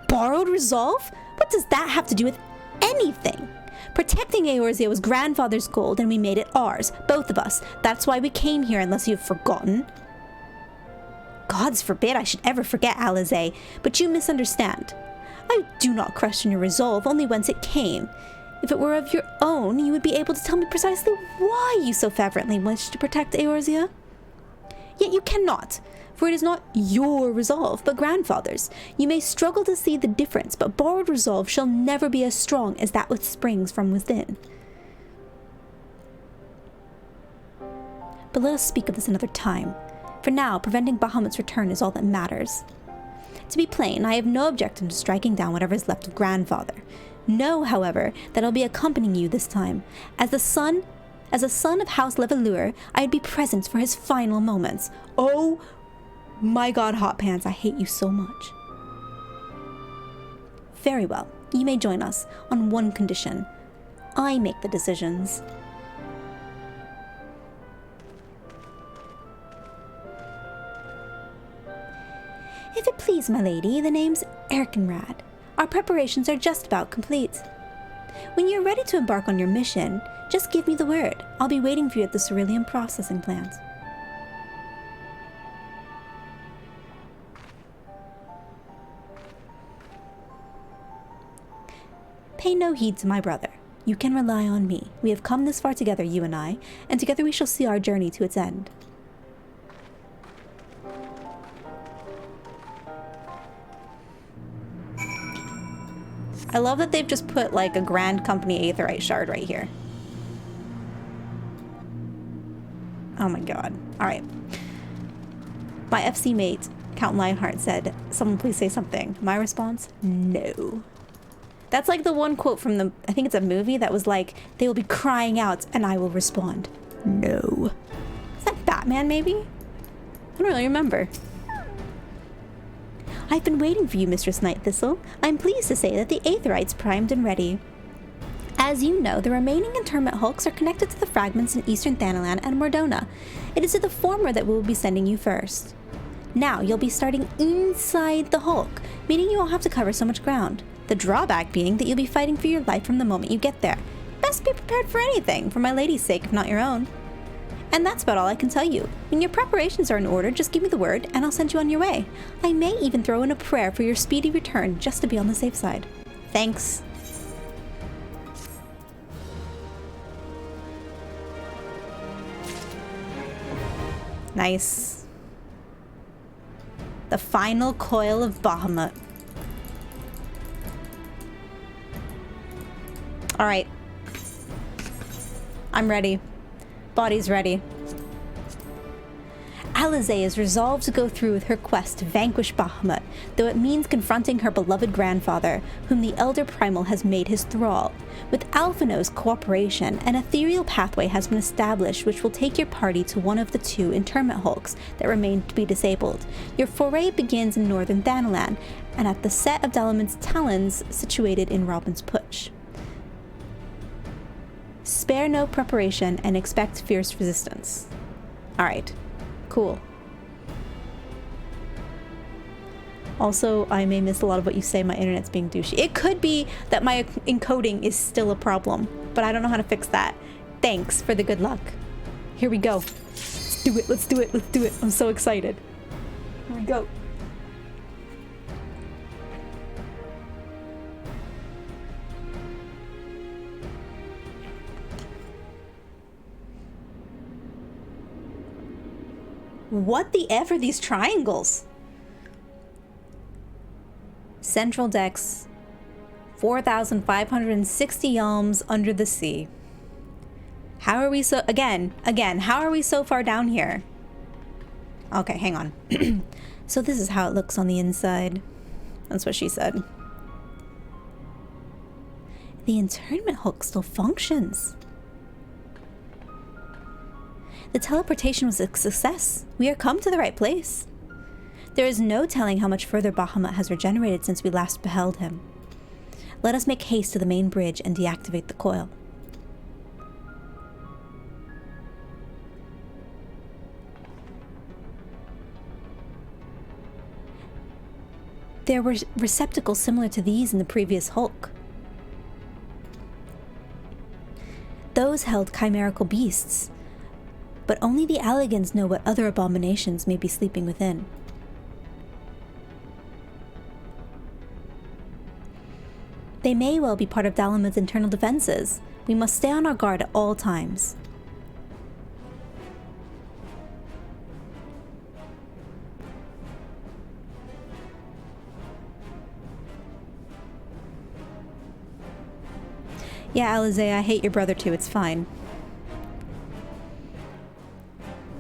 Borrowed resolve? What does that have to do with anything? Protecting Eorzea was Grandfather's goal, and we made it ours, both of us. That's why we came here, unless you've forgotten. Gods forbid I should ever forget, Alisaie, but you misunderstand. I do not question your resolve, only whence it came. If it were of your own, you would be able to tell me precisely why you so fervently wish to protect Eorzea. Yet you cannot, for it is not your resolve, but Grandfather's. You may struggle to see the difference, but borrowed resolve shall never be as strong as that which springs from within. But let us speak of this another time. For now, preventing Bahamut's return is all that matters. To be plain, I have no objection to striking down whatever is left of Grandfather. Know, however, that I'll be accompanying you this time. As a son of House Levalure, I'd be present for his final moments. Oh my god, Hot Pants, I hate you so much. Very well, you may join us, on one condition. I make the decisions. If it please, my lady, the name's Erkenrad. Our preparations are just about complete. When you're ready to embark on your mission, just give me the word. I'll be waiting for you at the cerulean processing plant. Pay no heed to my brother. You can rely on me. We have come this far together, you and I, and together we shall see our journey to its end. I love that they've just put like a Grand Company Aetherite shard right here. Oh my god. Alright. My FC mate, Count Lionheart, said, "Someone please say something." My response, no. That's like the one quote from the, I think it's a movie that was like, "They will be crying out and I will respond." No. Is that Batman maybe? I don't really remember. I've been waiting for you, Mistress Night Thistle. I'm pleased to say that the Aetherite's primed and ready. As you know, the remaining interment hulks are connected to the fragments in Eastern Thanalan and Mordona. It is to the former that we will be sending you first. Now, you'll be starting inside the hulk, meaning you won't have to cover so much ground. The drawback being that you'll be fighting for your life from the moment you get there. Best be prepared for anything, for my lady's sake, if not your own. And that's about all I can tell you. When your preparations are in order, just give me the word, and I'll send you on your way. I may even throw in a prayer for your speedy return, just to be on the safe side. Thanks. Nice. The final coil of Bahamut. Alright. I'm ready. Body's ready. Alisaie is resolved to go through with her quest to vanquish Bahamut, though it means confronting her beloved grandfather, whom the Elder Primal has made his thrall. With Alphino's cooperation, an ethereal pathway has been established which will take your party to one of the two interment hulks that remain to be disabled. Your foray begins in northern Thanalan, and at the set of Dalaman's talons situated in Robin's Putsch. Spare no preparation and expect fierce resistance. Alright. Cool. Also, I may miss a lot of what you say. My internet's being douchey. It could be that my encoding is still a problem, but I don't know how to fix that. Thanks for the good luck. Here we go. Let's do it. Let's do it. Let's do it. I'm so excited. Here we go. What the F are these triangles? Central decks, 4,560 yalms under the sea. How are we so... Again, how are we so far down here? Okay, hang on. So this is how it looks on the inside. That's what she said. The internment hook still functions. The teleportation was a success. We are come to the right place. There is no telling how much further Bahamut has regenerated since we last beheld him. Let us make haste to the main bridge and deactivate the coil. There were receptacles similar to these in the previous Hulk. Those held chimerical beasts, but only the Alligans know what other abominations may be sleeping within. They may well be part of Dalamud's internal defenses. We must stay on our guard at all times. Yeah, Alizé, I hate your brother too, it's fine.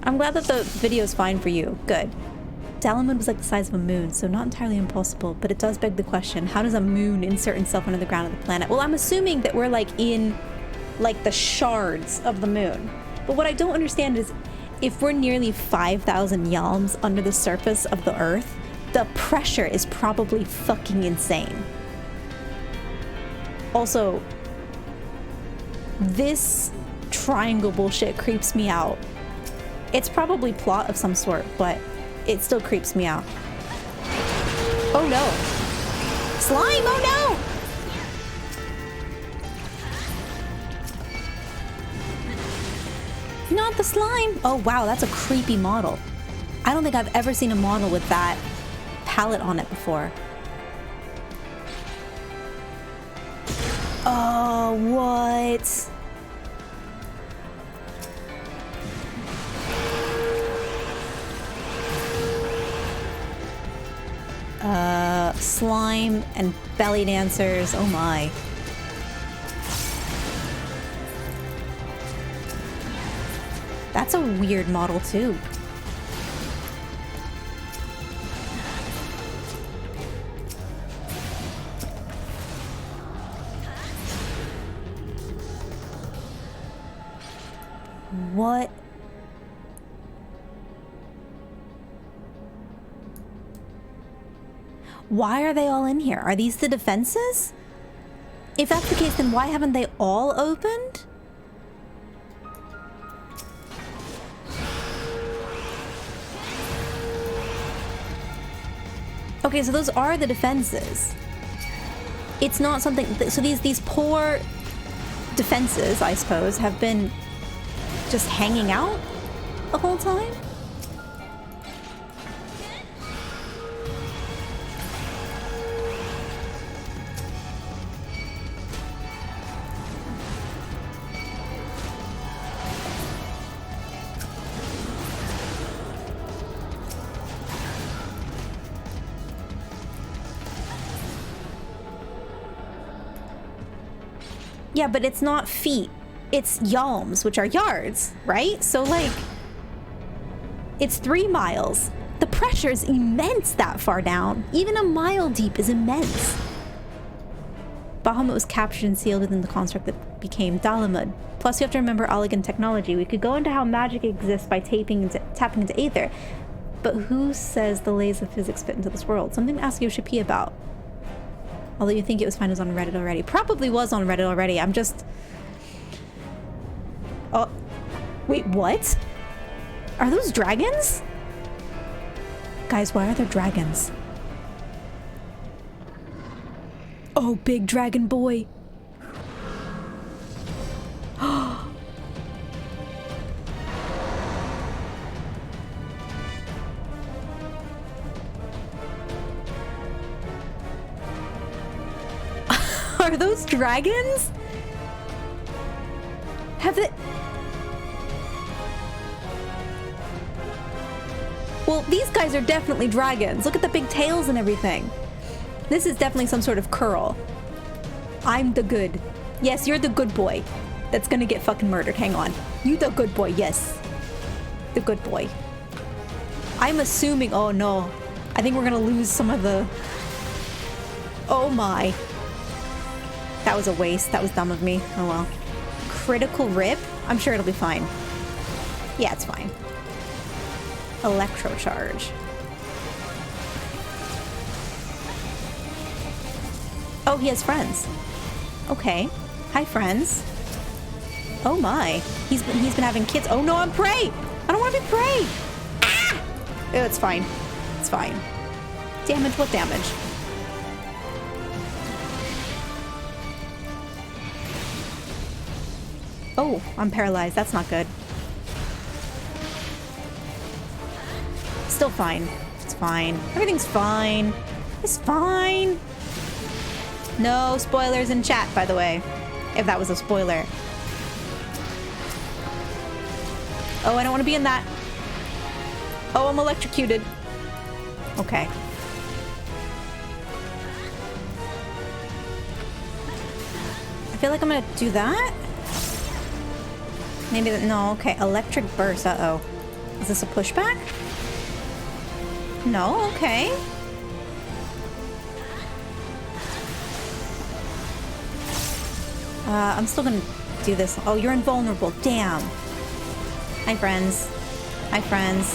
I'm glad that the video's fine for you. Good. Dalamud was like the size of a moon, so not entirely impossible, but it does beg the question, how does a moon insert itself under the ground of the planet? Well, I'm assuming that we're like in like the shards of the moon. But what I don't understand is if we're nearly 5,000 yalms under the surface of the Earth, the pressure is probably fucking insane. Also, this triangle bullshit creeps me out. It's probably plot of some sort, but it still creeps me out. Oh no! Slime! Oh no! Not the slime! Oh wow, that's a creepy model. I don't think I've ever seen a model with that palette on it before. Oh, what? Slime and belly dancers. Oh my. That's a weird model too. What? Why are they all in here? Are these the defenses? If that's the case, then why haven't they all opened? Okay, so those are the defenses. It's not something... So these poor defenses, I suppose, have been just hanging out the whole time? Yeah, but it's not feet. It's yalms, which are yards, right? So, like, it's 3 miles. The pressure is immense that far down. Even a mile deep is immense. Bahamut was captured and sealed within the construct that became Dalamud. Plus, you have to remember Alligan technology. We could go into how magic exists by tapping into Aether. But who says the lays of physics fit into this world? Something to ask Yoshi P about. Although you think it was fine, it was on Reddit already. Probably was on Reddit already. I'm just... Oh. Wait, what? Are those dragons? Guys, why are there dragons? Oh, big dragon boy. Are those dragons? Have they... Well, these guys are definitely dragons. Look at the big tails and everything. This is definitely some sort of curl. I'm the good. Yes, you're the good boy. that's gonna get fucking murdered. Hang on. You the good boy, yes. The good boy. I'm assuming, oh no. I think we're gonna lose some of the... Oh my. That was a waste. That was dumb of me. Oh well. Critical rip? I'm sure it'll be fine. Yeah, it's fine. Electrocharge. Oh, he has friends. Okay. Hi, friends. Oh my. He's been having kids. Oh no, I'm prey! I don't want to be prey! Ah! Oh, it's fine. It's fine. Damage? What damage? Oh, I'm paralyzed. That's not good. Still fine. It's fine. Everything's fine. It's fine. No spoilers in chat, by the way. If that was a spoiler. Oh, I don't want to be in that. Oh, I'm electrocuted. Okay. I feel like I'm gonna do that. Maybe that, no, okay. Electric burst, uh-oh. Is this a pushback? No, okay. I'm still gonna do this. Oh, you're invulnerable. Damn. Hi, friends. Hi, friends.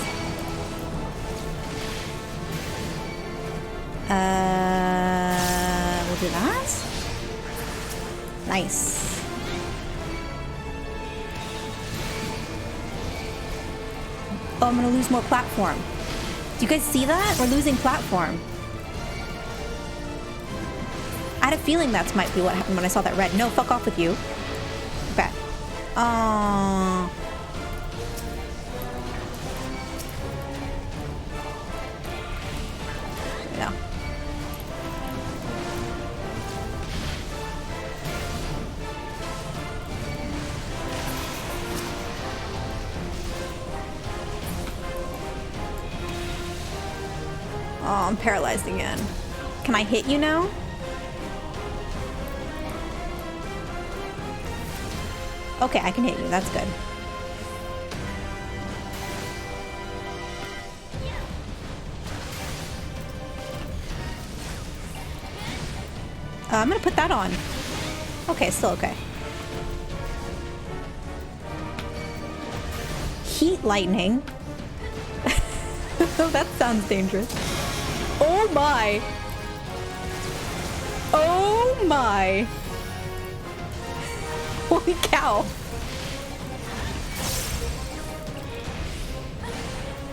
We'll do that. Nice. Oh, I'm gonna lose more platform. Do you guys see that? We're losing platform. I had a feeling that's might be what happened when I saw that red. No, fuck off with you. Okay. Oh. Yeah. Oh, I'm paralyzed again. Can I hit you now? Okay, I can hit you. That's good. I'm gonna put that on. Okay, still okay. Heat lightning. That sounds dangerous. Oh my! Oh my! Holy cow!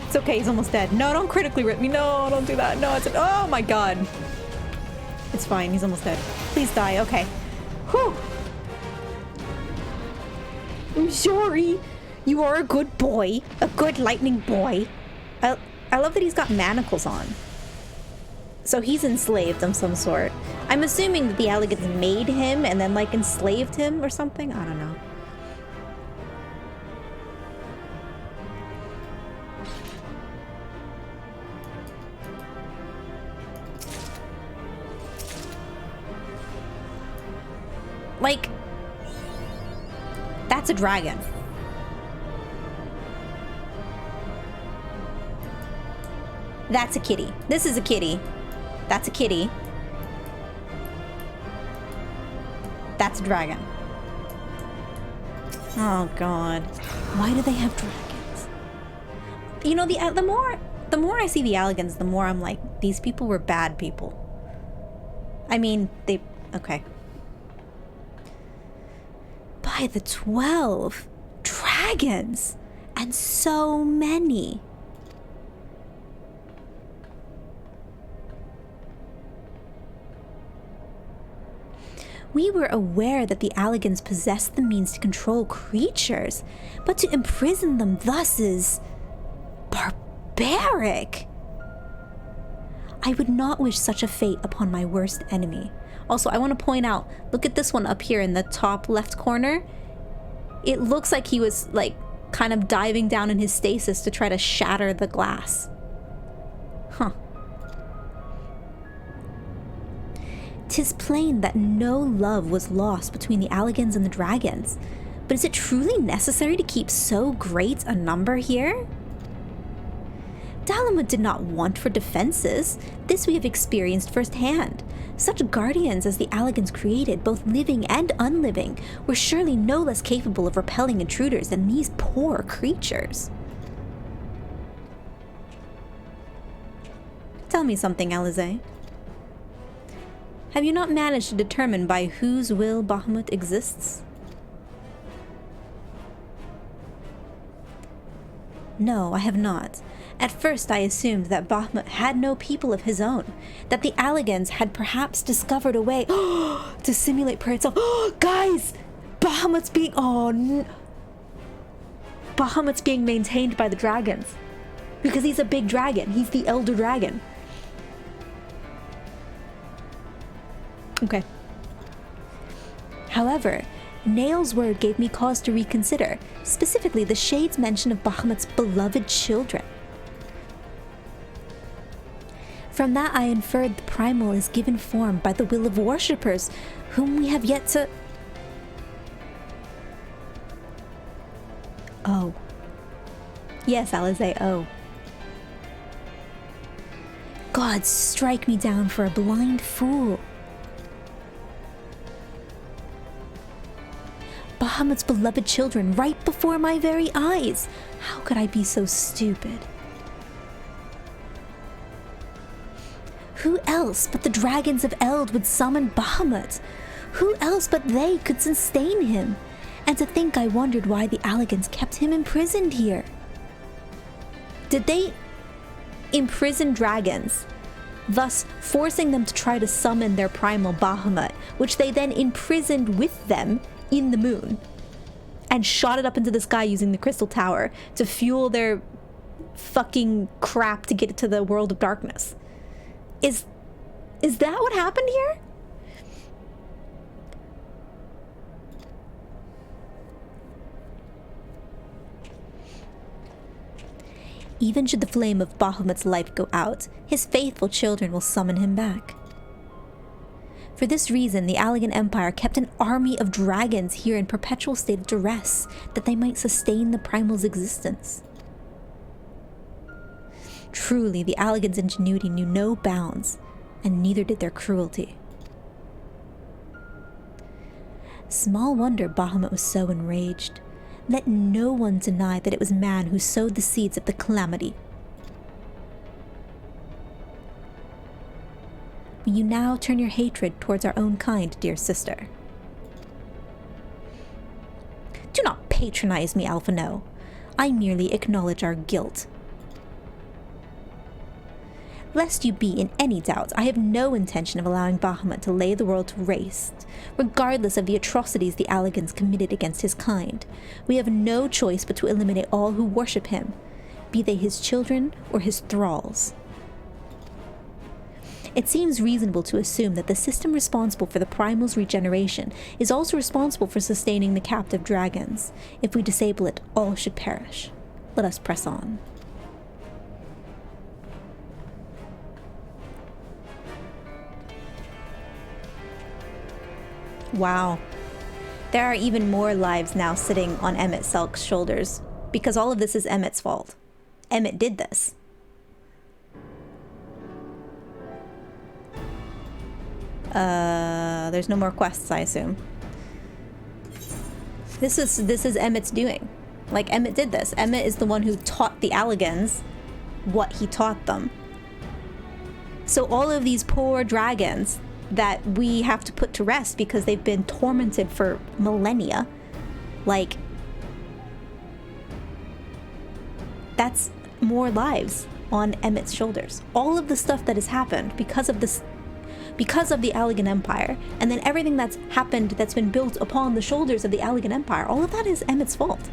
It's okay, he's almost dead. No, don't critically rip me. No, don't do that. No, it's... Oh my god. It's fine, he's almost dead. Please die. Okay. Whew. I'm sorry. You are a good boy. A good lightning boy. I love that he's got manacles on. So he's enslaved of some sort. I'm assuming that the Elegants made him and then, like, enslaved him or something? I don't know. Like, that's a dragon. That's a kitty. This is a kitty. That's a kitty. That's a dragon. Oh god. Why do they have dragons? You know, the more I see the Elegants, the more I'm like, these people were bad people. I mean, they... Okay. By the 12 dragons! And so many. We were aware that the Elegants possessed the means to control creatures, but to imprison them thus is... barbaric. I would not wish such a fate upon my worst enemy. Also, I want to point out, look at this one up here in the top left corner. It looks like he was, like, kind of diving down in his stasis to try to shatter the glass. Huh. 'Tis plain that no love was lost between the Elegants and the dragons, But is it truly necessary to keep so great a number here? Bahamut did not want for defenses. This we have experienced firsthand. Such guardians as the Alligans created, both living and unliving, were surely no less capable of repelling intruders than these poor creatures. Tell me something, Alize. Have you not managed to determine by whose will Bahamut exists? No, I have not. At first I assumed that Bahamut had no people of his own, that the Alligans had perhaps discovered a way to simulate prayer itself. Guys! Bahamut's being... Bahamut's being maintained by the dragons. Because he's a big dragon. He's the elder dragon. Okay. However, Nail's word gave me cause to reconsider, specifically the Shade's mention of Bahamut's beloved children. From that I inferred the primal is given form by the will of worshippers, whom we have yet to... Oh. Yes, Alize, oh. God, strike me down for a blind fool. Bahamut's beloved children right before my very eyes. How could I be so stupid? Who else but the dragons of Eld would summon Bahamut? Who else but they could sustain him? And to think I wondered why the Alligans kept him imprisoned here. Did they imprison dragons, thus forcing them to try to summon their primal Bahamut, which they then imprisoned with them in the moon and shot it up into the sky using the crystal tower to fuel their fucking crap to get it to the world of darkness? Is that what happened here? Even should the flame of Bahamut's life go out, his faithful children will summon him back. For this reason, the Alligan Empire kept an army of dragons here in perpetual state of duress, that they might sustain the primal's existence. Truly, the Alligan's ingenuity knew no bounds, and neither did their cruelty. Small wonder Bahamut was so enraged. Let no one deny that it was man who sowed the seeds of the calamity. Will you now turn your hatred towards our own kind, dear sister? Do not patronize me, Alphino. I merely acknowledge our guilt. Lest you be in any doubt, I have no intention of allowing Bahamut to lay the world to waste, regardless of the atrocities the Alligans committed against his kind. We have no choice but to eliminate all who worship him, be they his children or his thralls. It seems reasonable to assume that the system responsible for the primal's regeneration is also responsible for sustaining the captive dragons. If we disable it, all should perish. Let us press on. Wow. There are even more lives now sitting on Emmett Selk's shoulders, because all of this is Emmett's fault. Emmett did this. There's no more quests, I assume. This is Emmett's doing. Like, Emmett did this. Emmett is the one who taught the Alligans what he taught them. So all of these poor dragons that we have to put to rest because they've been tormented for millennia, like, that's more lives on Emmett's shoulders. All of the stuff that has happened because of this, because of the Alligan Empire, and then everything that's happened that's been built upon the shoulders of the Alligan Empire, all of that is Emmett's fault.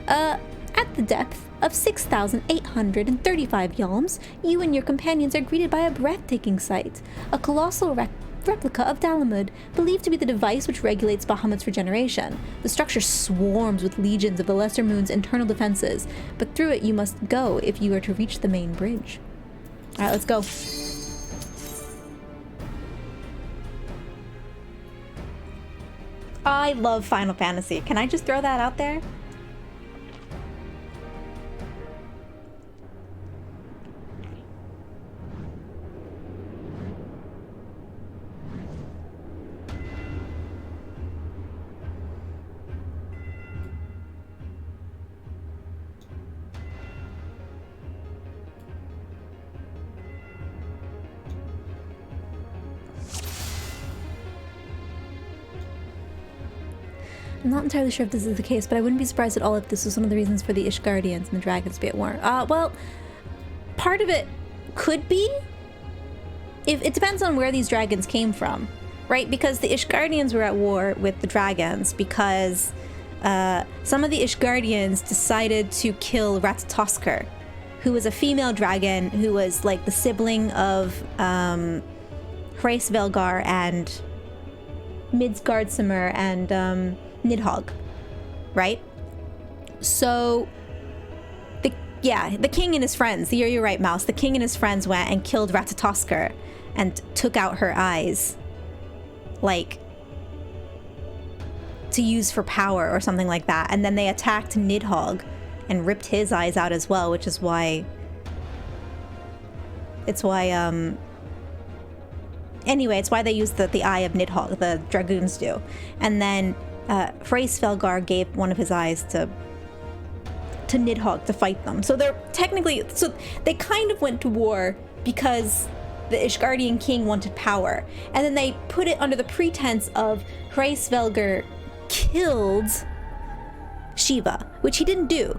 At the depth of 6,835 yalms, you and your companions are greeted by a breathtaking sight. A colossal replica of Dalamud, believed to be the device which regulates Bahamut's regeneration. The structure swarms with legions of the Lesser Moon's internal defenses, but through it you must go if you are to reach the main bridge. Alright, let's go. I love Final Fantasy. Can I just throw that out there? I'm not entirely sure if this is the case, but I wouldn't be surprised at all if this was one of the reasons for the Ishgardians and the dragons to be at war. Well, part of it could be. If it depends on where these dragons came from, right? Because the Ishgardians were at war with the dragons because some of the Ishgardians decided to kill Ratatoskr, who was a female dragon who was like the sibling of Hraesvelgar and Midgardsormr and Nidhogg, right? So, the king and his friends, you're right, Mouse, the king and his friends went and killed Ratatoskr and took out her eyes, like, to use for power or something like that. And then they attacked Nidhogg and ripped his eyes out as well, which is why... Anyway, it's why they use the eye of Nidhogg, the dragoons do. And then Hraesvelgar gave one of his eyes to Nidhogg to fight them. So they're technically... So they kind of went to war because the Ishgardian king wanted power. And then they put it under the pretense of Hraesvelgar killed Shiva, which he didn't do.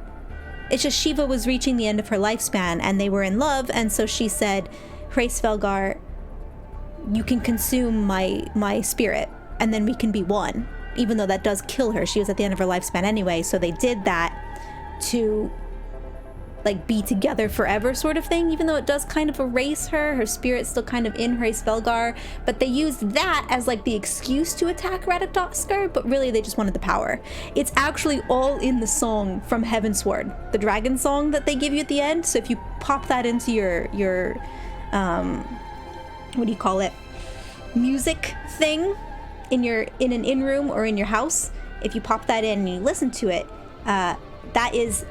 It's just Shiva was reaching the end of her lifespan and they were in love, and so she said, Hraesvelgar, you can consume my spirit and then we can be one. Even though that does kill her, she was at the end of her lifespan anyway, so they did that to like be together forever sort of thing, even though it does kind of erase her spirit's still kind of in Hraesvelgar, but they used that as like the excuse to attack Ratatoskr, but really they just wanted the power. It's actually all in the song from Heavensward, the dragon song that they give you at the end. So if you pop that into your what do you call it, music thing in an in-room or in your house, if you pop that in and you listen to it, that is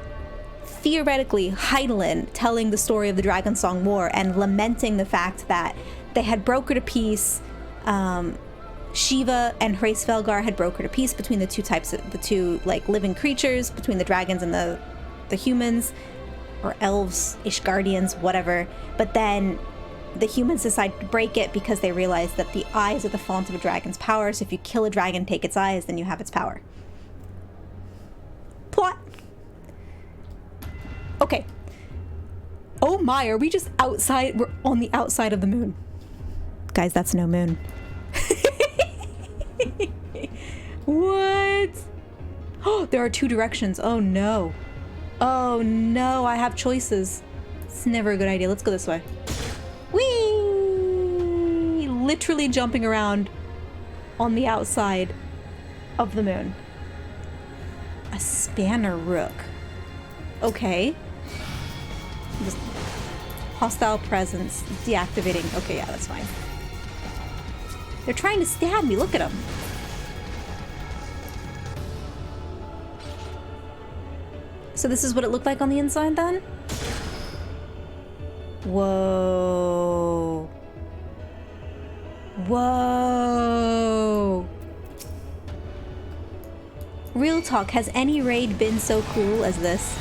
theoretically Hydaelyn telling the story of the Dragon Song War and lamenting the fact that they had brokered a peace. Shiva and Hraesvelgar had brokered a peace between the two like living creatures, between the dragons and the humans, or elves, Ishgardians, whatever. But then the humans decided to break it because they realized that the eyes are the font of a dragon's power. So if you kill a dragon, take its eyes, then you have its power. Plot. Okay. Oh my, are we just outside? We're on the outside of the moon. Guys, that's no moon. What? Oh, there are two directions. Oh no. Oh no, I have choices. It's never a good idea. Let's go this way. Whee! Literally jumping around on the outside of the moon. A spanner rook. Okay. Just hostile presence deactivating. Okay, yeah, that's fine. They're trying to stab me. Look at them. So this is what it looked like on the inside then? Whoa. Whoa. Real talk, has any raid been so cool as this?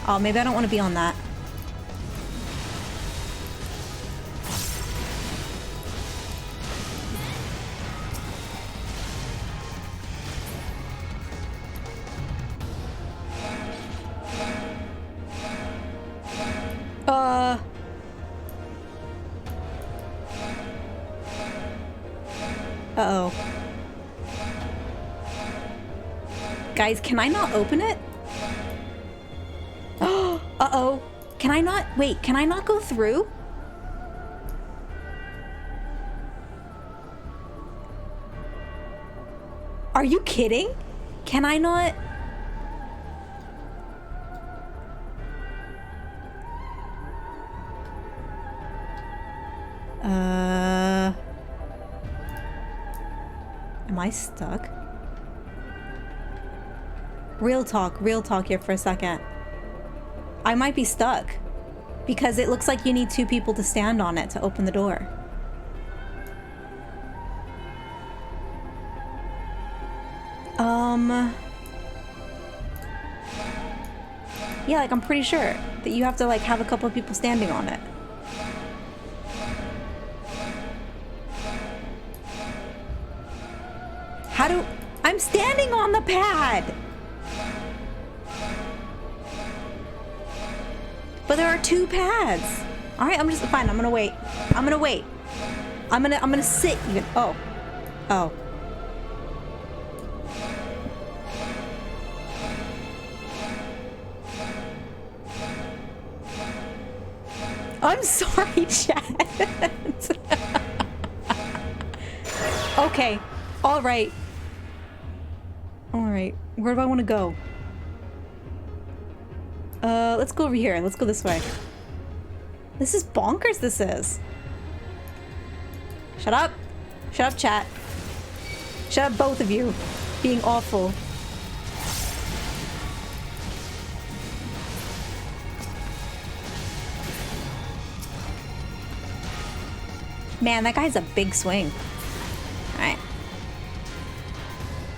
Oh, maybe I don't want to be on that. Uh-oh. Guys, can I not open it? Uh-oh. Can I not? Wait, can I not go through? Are you kidding? Can I not? Am I stuck? Real talk here for a second. I might be stuck. Because it looks like you need 2 people to stand on it to open the door. Yeah, like I'm pretty sure that you have to like have a couple of people standing on it. How do... I'm standing on the pad! But there are 2 pads. Alright, I'm just... Fine, I'm gonna wait. I'm gonna wait. I'm gonna sit even... Oh. Oh. I'm sorry, chat. Okay. Alright. Alright. Where do I want to go? Let's go over here. Let's go this way. This is bonkers, this is. Shut up. Shut up, chat. Shut up, both of you. Being awful. Man, that guy's a big swing. Alright.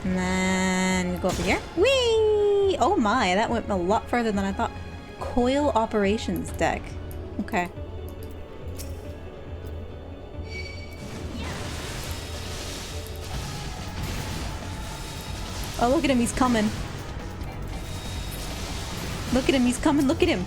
And then we go over here. Whee! Oh my, that went a lot further than I thought. Coil operations deck. Okay. Oh, look at him, he's coming. Look at him, he's coming, look at him.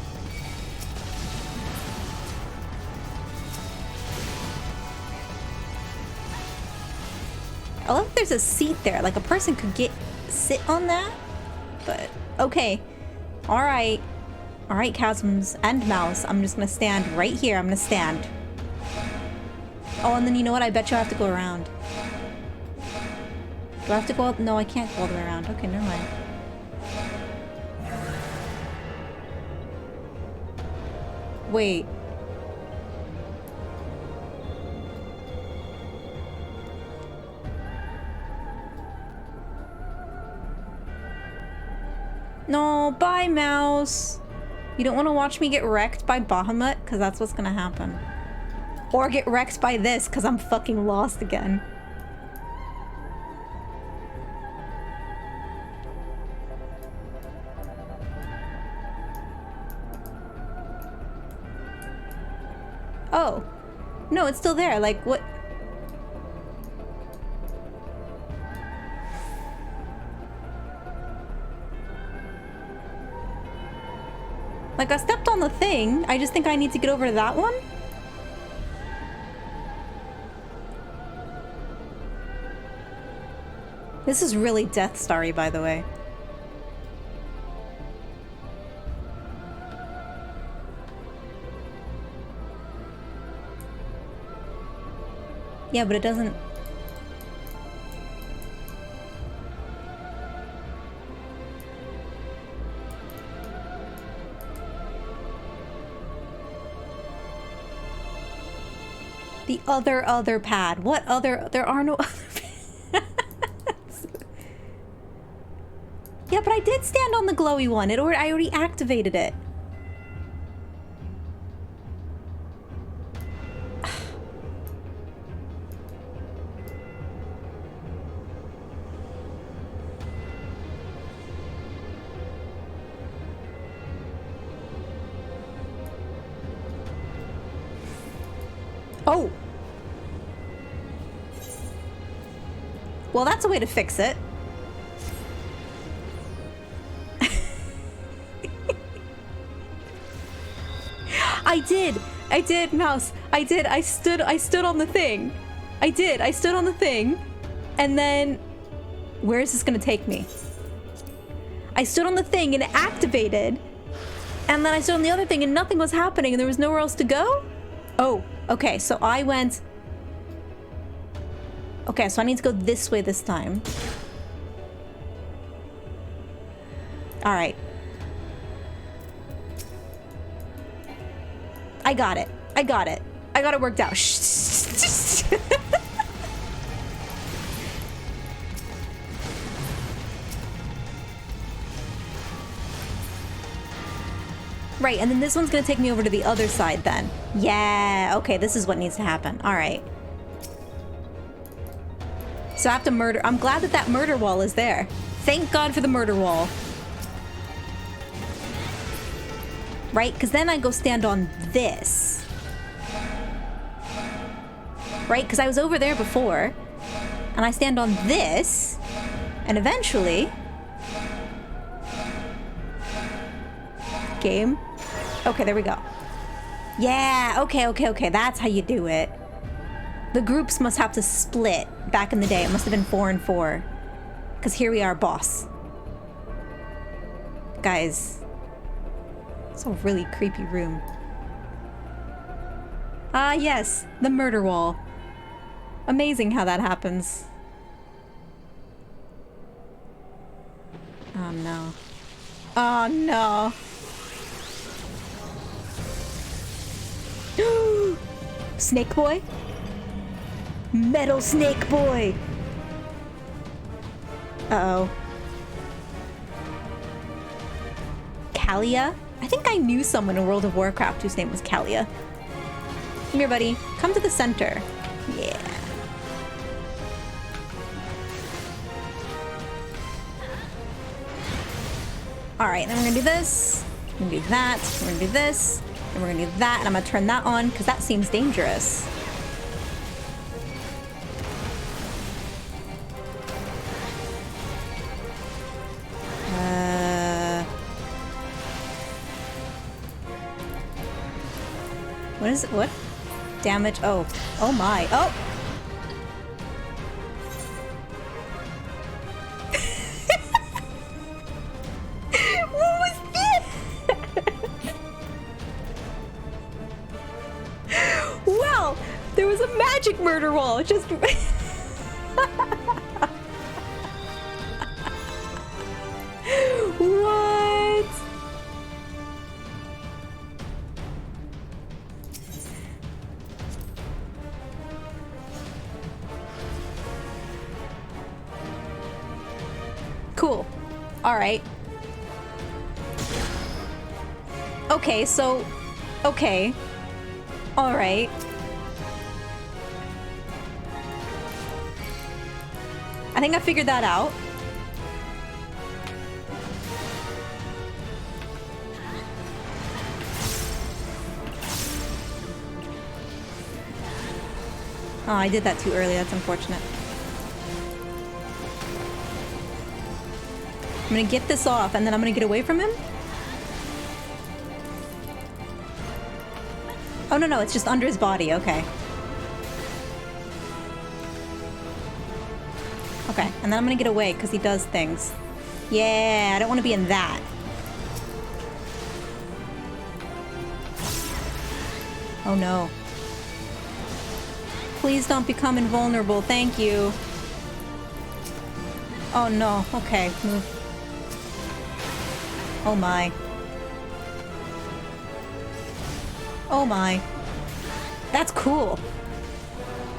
I love that there's a seat there, like a person could sit on that, but okay. Alright. Alright, Chasms and Mouse, I'm just gonna stand right here, I'm gonna stand. Oh, and then you know what, I bet you I have to go around. Do I have to go up? No, I can't go all the way around. Okay, never mind. Wait. No, bye, Mouse. You don't want to watch me get wrecked by Bahamut? Because that's what's gonna happen. Or get wrecked by this, because I'm fucking lost again. Oh. No, it's still there. Like, what? Like, I stepped on the thing. I just think I need to get over to that one. This is really Death Starry, by the way. Yeah, but it doesn't... The other pad. What other... There are no other pads. Yeah, but I did stand on the glowy one. I already activated it. Oh! Well, that's a way to fix it. I did, Mouse. I did. I stood on the thing. I stood on the thing. And then... Where is this gonna take me? I stood on the thing and it activated. And then I stood on the other thing and nothing was happening and there was nowhere else to go? Oh. Okay, so I went... Okay, so I need to go this way this time. Alright. I got it. I got it. I got it worked out. Right, and then this one's gonna take me over to the other side then. Yeah, okay, this is what needs to happen. All right. So I have to murder. I'm glad that that murder wall is there. Thank God for the murder wall. Right, because then I go stand on this. Right, because I was over there before. And I stand on this. And eventually... Game. Okay, there we go. Yeah, okay. That's how you do it. The groups must have to split back in the day. It must have been 4 and 4. Because here we are, boss. Guys. It's a really creepy room. Ah, yes. The murder wall. Amazing how that happens. Oh, no. Oh, no. Snake boy? Metal snake boy! Uh-oh. Kalia? I think I knew someone in World of Warcraft whose name was Kalia. Come here, buddy. Come to the center. Yeah. Alright, then we're gonna do this. We're gonna do that. We're gonna do this. And we're gonna do that. And I'm gonna turn that on because that seems dangerous. What is it? What? Damage. Oh. Oh my. Oh! What was this? Well, there was a magic murder wall. It just... What? Cool. All right. Okay, so... Okay. All right. I think I figured that out. Oh, I did that too early. That's unfortunate. I'm gonna get this off, and then I'm gonna get away from him? Oh, no, it's just under his body. Okay. Okay, and then I'm gonna get away, because he does things. Yeah, I don't want to be in that. Oh, no. Please don't become invulnerable. Thank you. Oh, no. Okay, move. Oh, my. Oh my. That's cool.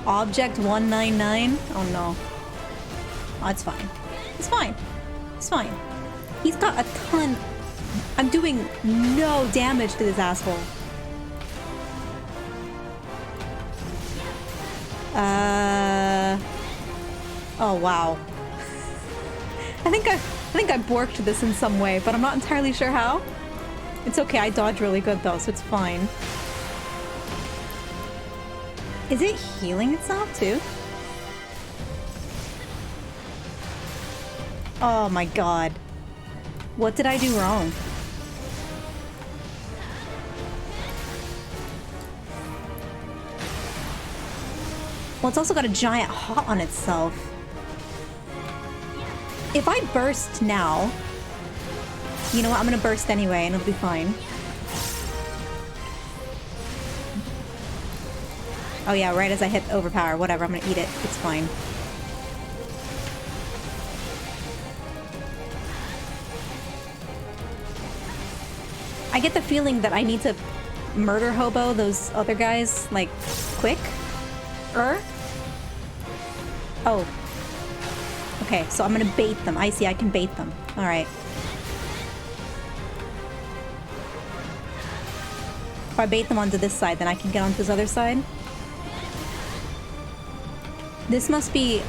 Object 199? Oh no. Oh, it's fine. It's fine. It's fine. He's got a ton. I'm doing no damage to this asshole. Oh wow. I think I borked this in some way, but I'm not entirely sure how. It's okay, I dodge really good though, so it's fine. Is it healing itself too? Oh my god. What did I do wrong? Well, it's also got a giant hot on itself. If I burst now... You know what? I'm gonna burst anyway, and it'll be fine. Oh yeah, right as I hit overpower. Whatever, I'm gonna eat it. It's fine. I get the feeling that I need to murder hobo those other guys, like, quick. Oh. Okay, so I'm gonna bait them. I see, I can bait them. Alright. I bait them onto this side, then I can get onto this other side. This must be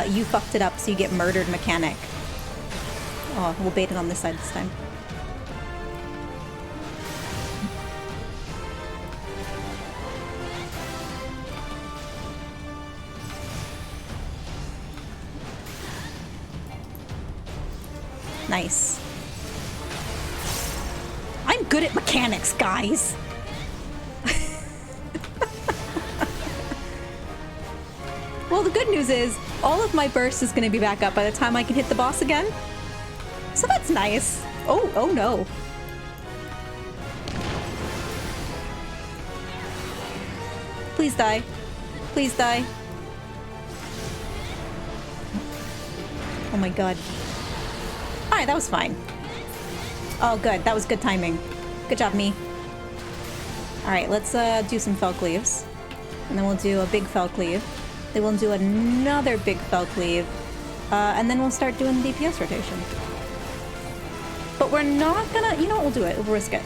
you fucked it up so you get murdered mechanic. Oh, we'll bait it on this side this time. Nice. I'm good at mechanics, guys. Well, the good news is all of my burst is going to be back up by the time I can hit the boss again. So that's nice. Oh no. Please die. Please die. Oh my god. Alright, that was fine. Oh, good. That was good timing. Good job, me. Alright, let's do some fell cleaves. And then we'll do a big fell cleave. Then we'll do another big fell cleave. And then we'll start doing DPS rotation. But we're not gonna... You know what? We'll do it. We'll risk it.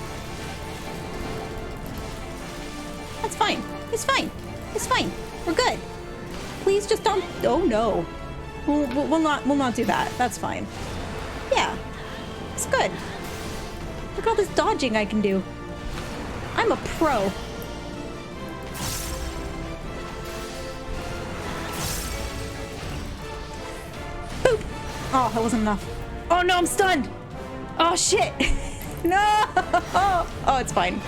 That's fine. It's fine. It's fine. We're good. Please just don't... Oh, no. We'll not do that. That's fine. Yeah. It's good. Look at all this dodging I can do. I'm a pro. Boop. Oh, that wasn't enough. Oh no, I'm stunned. Oh shit. No. Oh, it's fine.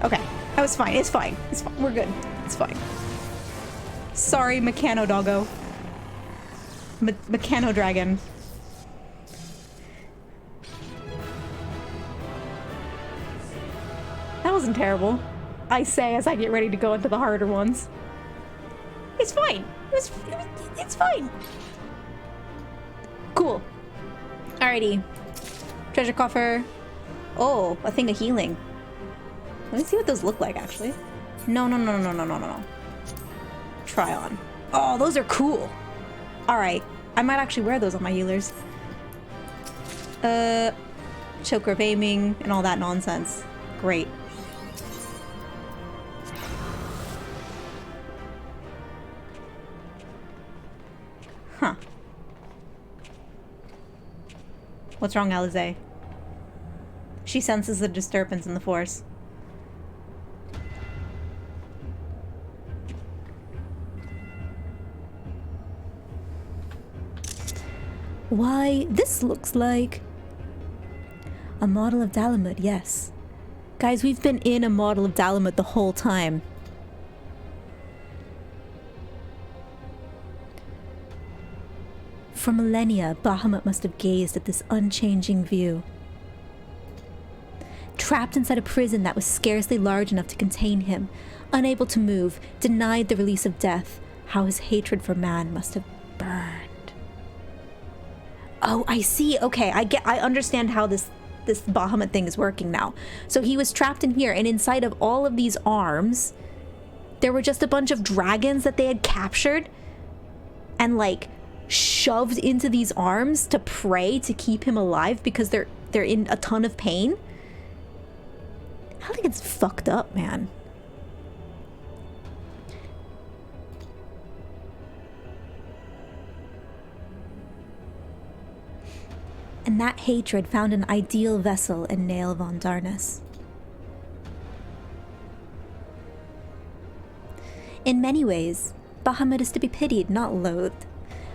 Okay. That was fine. It's fine. It's fine. We're good. It's fine. Sorry, Mechano Doggo. Mechano Dragon. That wasn't terrible. I say as I get ready to go into the harder ones. It's fine. It's fine. Cool. Alrighty. Treasure coffer. Oh, a thing of healing. Let me see what those look like, actually. No. Try on. Oh, those are cool. Alright. I might actually wear those on my healers. Choke grip aiming and all that nonsense. Great. Huh. What's wrong, Alize? She senses a disturbance in the force. Why, this looks like a model of Bahamut, yes. Guys, we've been in a model of Bahamut the whole time. For millennia, Bahamut must have gazed at this unchanging view. Trapped inside a prison that was scarcely large enough to contain him, unable to move, denied the release of death, how his hatred for man must have burned. Oh, I see. Okay, I understand how this Bahamut thing is working now. So he was trapped in here, and inside of all of these arms, there were just a bunch of dragons that they had captured and like shoved into these arms to prey to keep him alive because they're in a ton of pain. I think it's fucked up, man. And that hatred found an ideal vessel in Nail von Darnus. In many ways, Bahamut is to be pitied, not loathed.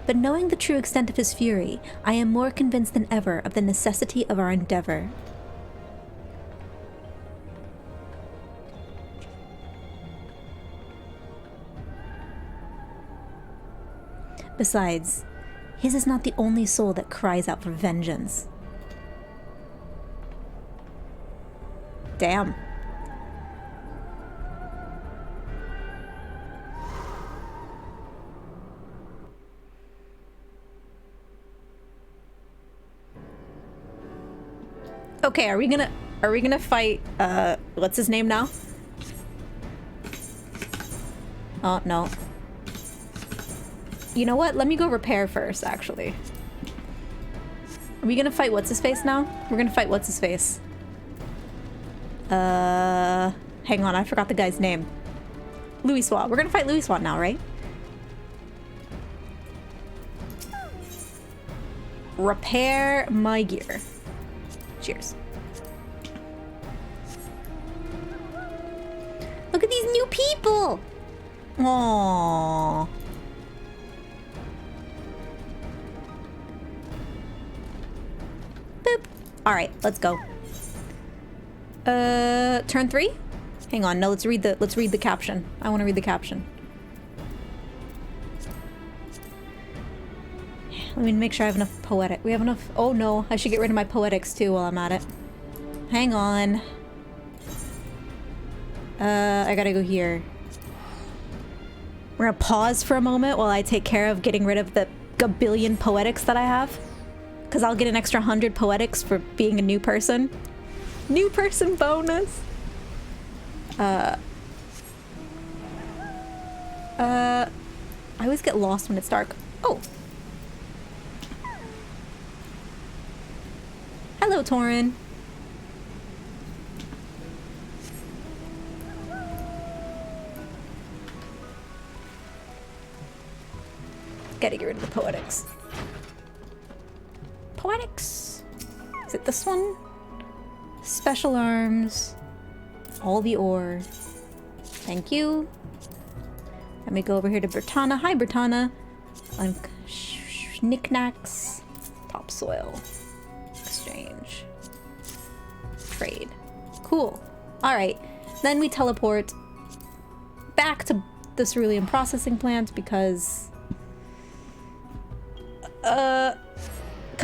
But knowing the true extent of his fury, I am more convinced than ever of the necessity of our endeavor. Besides, his is not the only soul that cries out for vengeance. Damn. Okay, are we gonna fight what's his name now? Oh no. You know what? Let me go repair first, actually. Are we gonna fight what's-his-face now? We're gonna fight what's-his-face. Hang on, I forgot the guy's name. Louis Swa. We're gonna fight Louis Swa now, right? Repair my gear. Cheers. Look at these new people! Aww. Boop. Alright, let's go. Turn 3? Hang on, no, let's read the caption. I want to read the caption. Let me make sure I have enough poetic. We have enough. Oh no, I should get rid of my poetics too while I'm at it. Hang on. I gotta go here. We're gonna pause for a moment while I take care of getting rid of the gabillion poetics that I have. Because I'll get an extra 100 poetics for being a new person. New person bonus! I always get lost when it's dark. Oh! Hello, Torin. Gotta get rid of the poetics. Poetics! Is it this one? Special arms. All the ore. Thank you. Let me go over here to Bertana. Hi, Bertana. Knickknacks. Topsoil. Exchange. Trade. Cool. Alright. Then we teleport back to the cerulean processing plant because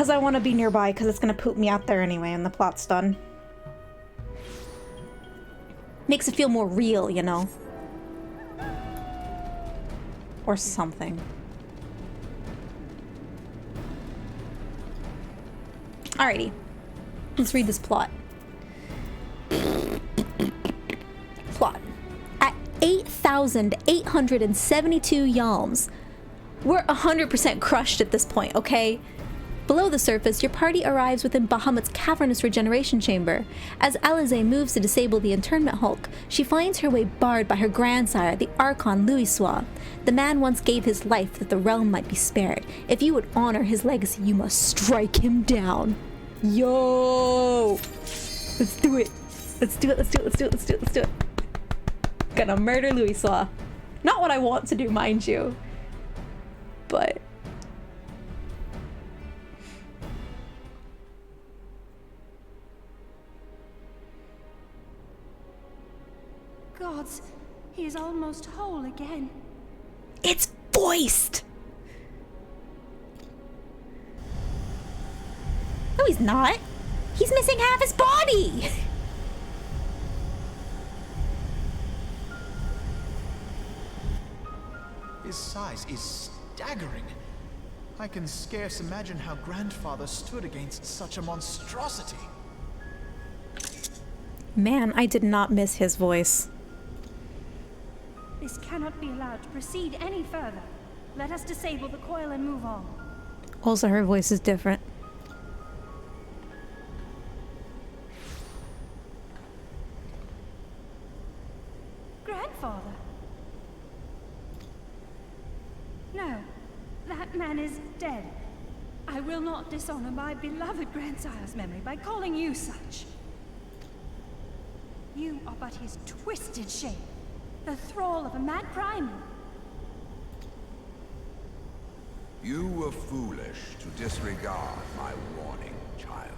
I want to be nearby because it's going to poop me out there anyway and the plot's done. Makes it feel more real, you know? Or something. Alrighty. Let's read this plot. Plot. At 8,872 yalms. We're 100% crushed at this point, okay? Below the surface, your party arrives within Bahamut's cavernous regeneration chamber. As Alize moves to disable the internment hulk, she finds her way barred by her grandsire, the Archon Louis Swa. The man once gave his life that the realm might be spared. If you would honor his legacy, you must strike him down. Yo! Let's do it. Let's do it, let's do it, let's do it, let's do it, let's do it. Gonna murder Louis Swa. Not what I want to do, mind you. But... Gods, he is almost whole again. It's voiced! No, he's not. He's missing half his body. His size is staggering. I can scarce imagine how Grandfather stood against such a monstrosity. Man, I did not miss his voice. This cannot be allowed to proceed any further. Let us disable the coil and move on. Also, her voice is different. Grandfather? No, that man is dead. I will not dishonor my beloved grandsire's memory by calling you such. You are but his twisted shape, the thrall of a mad primal. You were foolish to disregard my warning, child.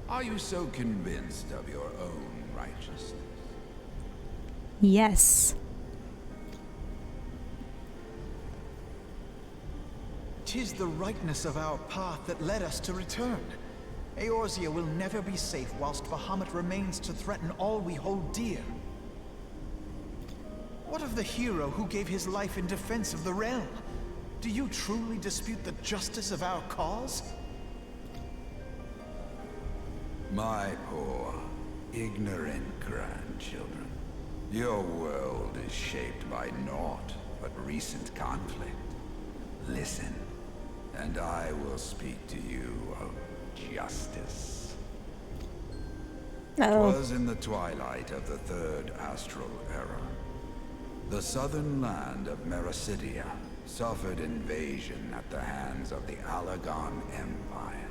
Are you so convinced of your own righteousness? Yes. 'Tis the rightness of our path that led us to return. Eorzea will never be safe whilst Bahamut remains to threaten all we hold dear. What of the hero who gave his life in defense of the realm? Do you truly dispute the justice of our cause? My poor, ignorant grandchildren. Your world is shaped by naught but recent conflict. Listen, and I will speak to you of justice. Oh. 'Twas in the twilight of the third astral era. The southern land of Mericidia suffered invasion at the hands of the Alagon Empire.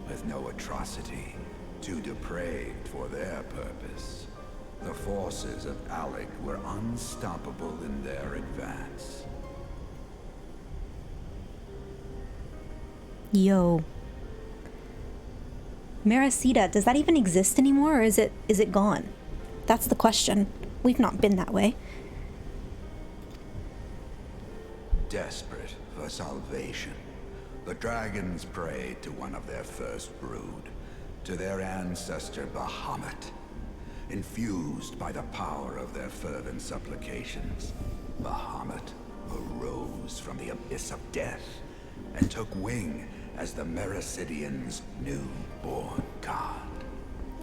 With no atrocity too depraved for their purpose, the forces of Alec were unstoppable in their advance. Yo. Mericida, does that even exist anymore, or is it gone? That's the question. We've not been that way. Desperate for salvation, the dragons prayed to one of their first brood, to their ancestor Bahamut. Infused by the power of their fervent supplications, Bahamut arose from the abyss of death and took wing as the Mericidians' newborn god.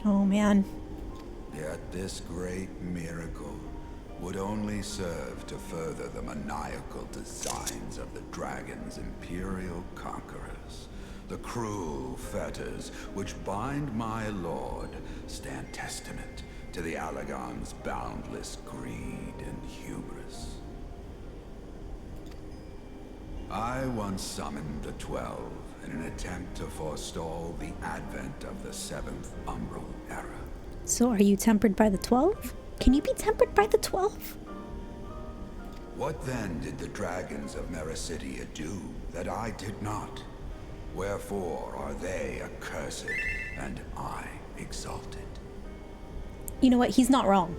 Oh man. Yet this great miracle would only serve to further the maniacal designs of the dragon's imperial conquerors. The cruel fetters which bind my lord stand testament to the Alagon's boundless greed and hubris. I once summoned the 12 in an attempt to forestall the advent of the 7th Umbral Era. So are you tempered by the 12? Can you be tempered by the 12? What then did the dragons of Mericidia do that I did not? Wherefore are they accursed and I exalted? You know what? He's not wrong.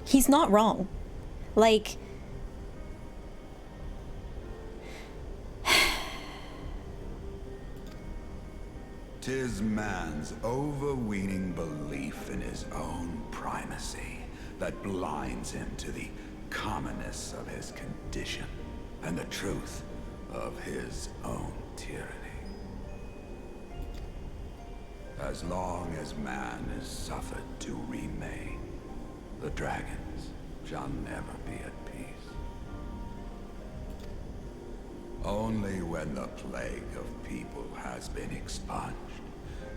He's not wrong. Like... Tis man's overweening belief in his own primacy that blinds him to the commonness of his condition and the truth of his own tyranny. As long as man is suffered to remain, the dragons shall never be at peace. Only when the plague of people has been expunged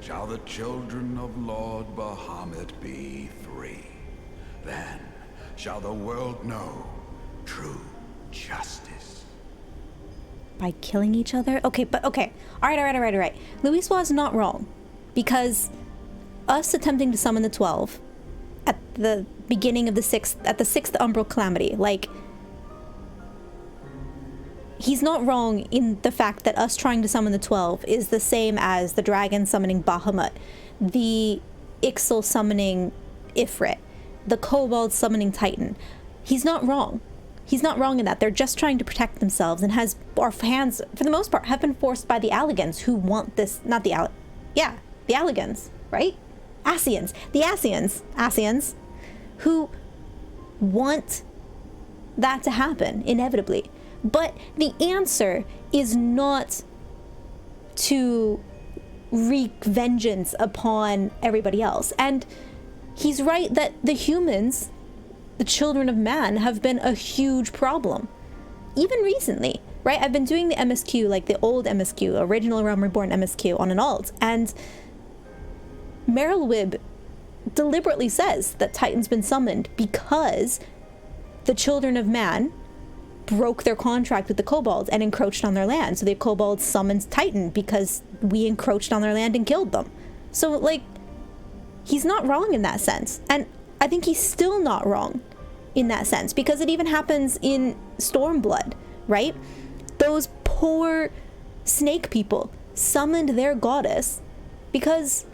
shall the children of Lord Bahamut be free. Then shall the world know true justice. By killing each other? Okay, but okay. Alright. Luis was not wrong. Because us attempting to summon the 12 at the beginning of the 6th Umbral Calamity, like, he's not wrong in the fact that us trying to summon the 12 is the same as the dragon summoning Bahamut, the Ixal summoning Ifrit, the Kobold summoning Titan. He's not wrong. He's not wrong in that. They're just trying to protect themselves and our hands, for the most part, have been forced by the Alligans who want this, not the the Alligans, right? Asians. The Asians, who want that to happen, inevitably. But the answer is not to wreak vengeance upon everybody else. And he's right that the humans, the children of man, have been a huge problem. Even recently, right? I've been doing the MSQ, like the old MSQ, Original Realm Reborn MSQ on an alt, and Meryl Wibb deliberately says that Titan's been summoned because the children of man broke their contract with the kobolds and encroached on their land. So the kobolds summoned Titan because we encroached on their land and killed them. So, like, he's not wrong in that sense. And I think he's still not wrong in that sense, because it even happens in Stormblood, right? Those poor snake people summoned their goddess because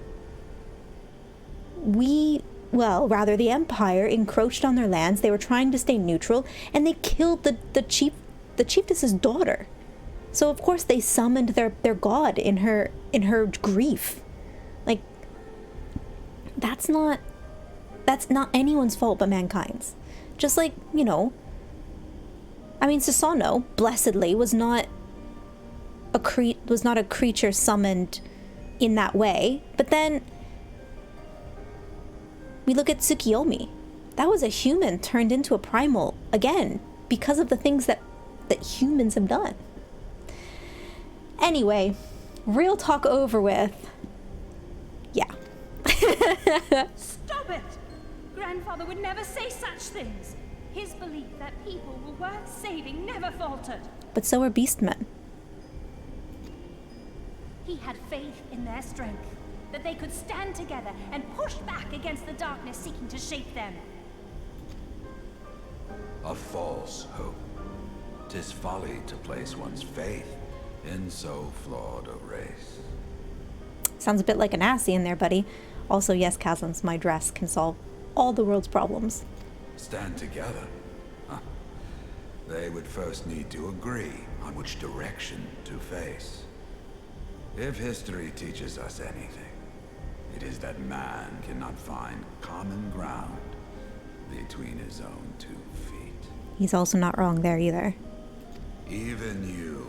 the Empire encroached on their lands. They were trying to stay neutral, and they killed the chiefess's daughter. So of course they summoned their god in her grief. Like, that's not anyone's fault but mankind's. Just like, you know, I mean, Susano, blessedly, was not a creature summoned in that way. But then we look at Tsukiyomi. That was a human turned into a primal, again, because of the things that humans have done. Anyway, real talk over with. Stop it! Grandfather would never say such things. His belief that people were worth saving never faltered. But so are beastmen. He had faith in their strength, that they could stand together and push back against the darkness seeking to shape them. A false hope. 'Tis folly to place one's faith in so flawed a race. Sounds a bit like an assy in there, buddy. Also, yes, chasms, my dress can solve all the world's problems. Stand together? Huh. They would first need to agree on which direction to face. If history teaches us anything, it is that man cannot find common ground between his own 2 feet. He's also not wrong there either. Even you,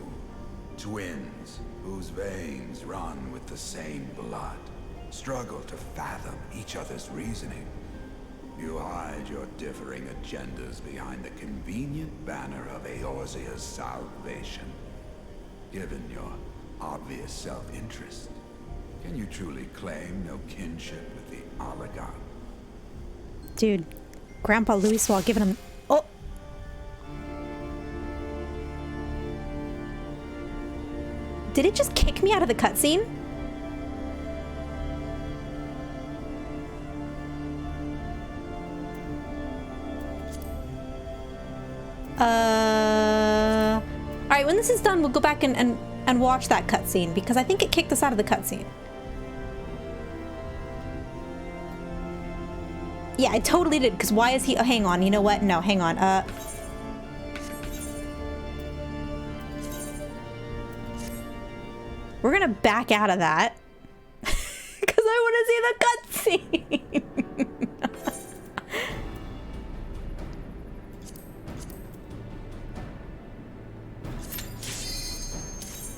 twins whose veins run with the same blood, struggle to fathom each other's reasoning. You hide your differing agendas behind the convenient banner of Eorzea's salvation. Given your obvious self-interest, can you truly claim no kinship with the oligarch? Dude, Grandpa Louis Swall giving him... Oh! Did it just kick me out of the cutscene? Alright, when this is done, we'll go back and watch that cutscene, because I think it kicked us out of the cutscene. Yeah, it totally did, because why is he... Oh, hang on, you know what? No, hang on. We're gonna back out of that. Because I want to see the cutscene.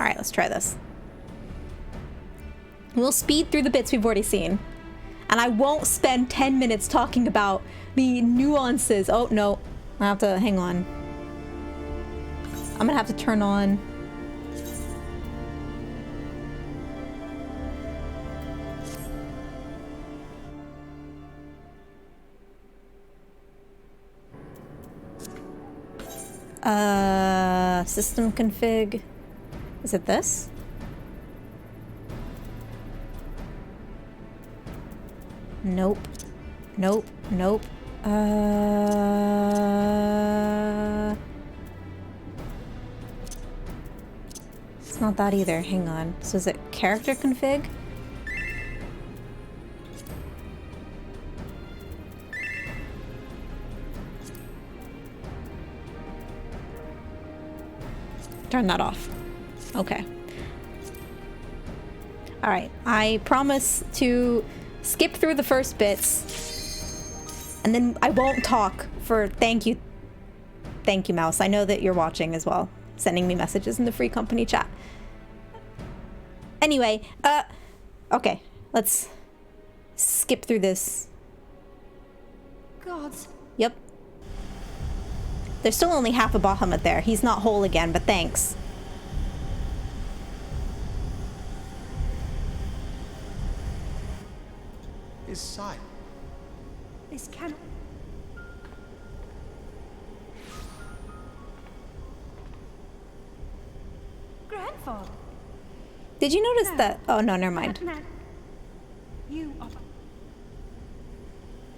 Alright, let's try this. We'll speed through the bits we've already seen. And I won't spend 10 minutes talking about the nuances. Oh, no. I have to... Hang on. I'm gonna have to turn on... System config. Is it this? Nope. Nope. Nope. It's not that either. Hang on. So is it character config? Turn that off. Okay. Alright. I promise to skip through the first bits. And then I won't talk for thank you. Thank you, Mouse. I know that you're watching as well. Sending me messages in the free company chat. Anyway, okay. Let's skip through this. Gods. Yep. There's still only half a Bahamut there. He's not whole again, but thanks. His sight. This cannot... Grandfather. Did you notice that? Oh, no, never mind. That man. You are...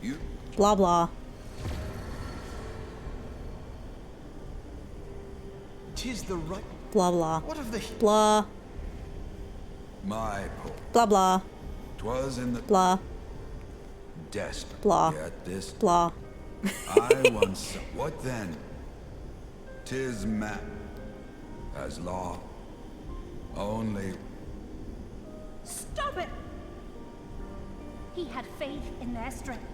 You? Blah, blah. Tis the right... Blah, blah. What of the... Blah. My poor. Blah, blah. 'Twas in the Blah. desperate. Blah. Yet this Blah. I once. What then? 'Tis man. As law. Only. Stop it! He had faith in their strength.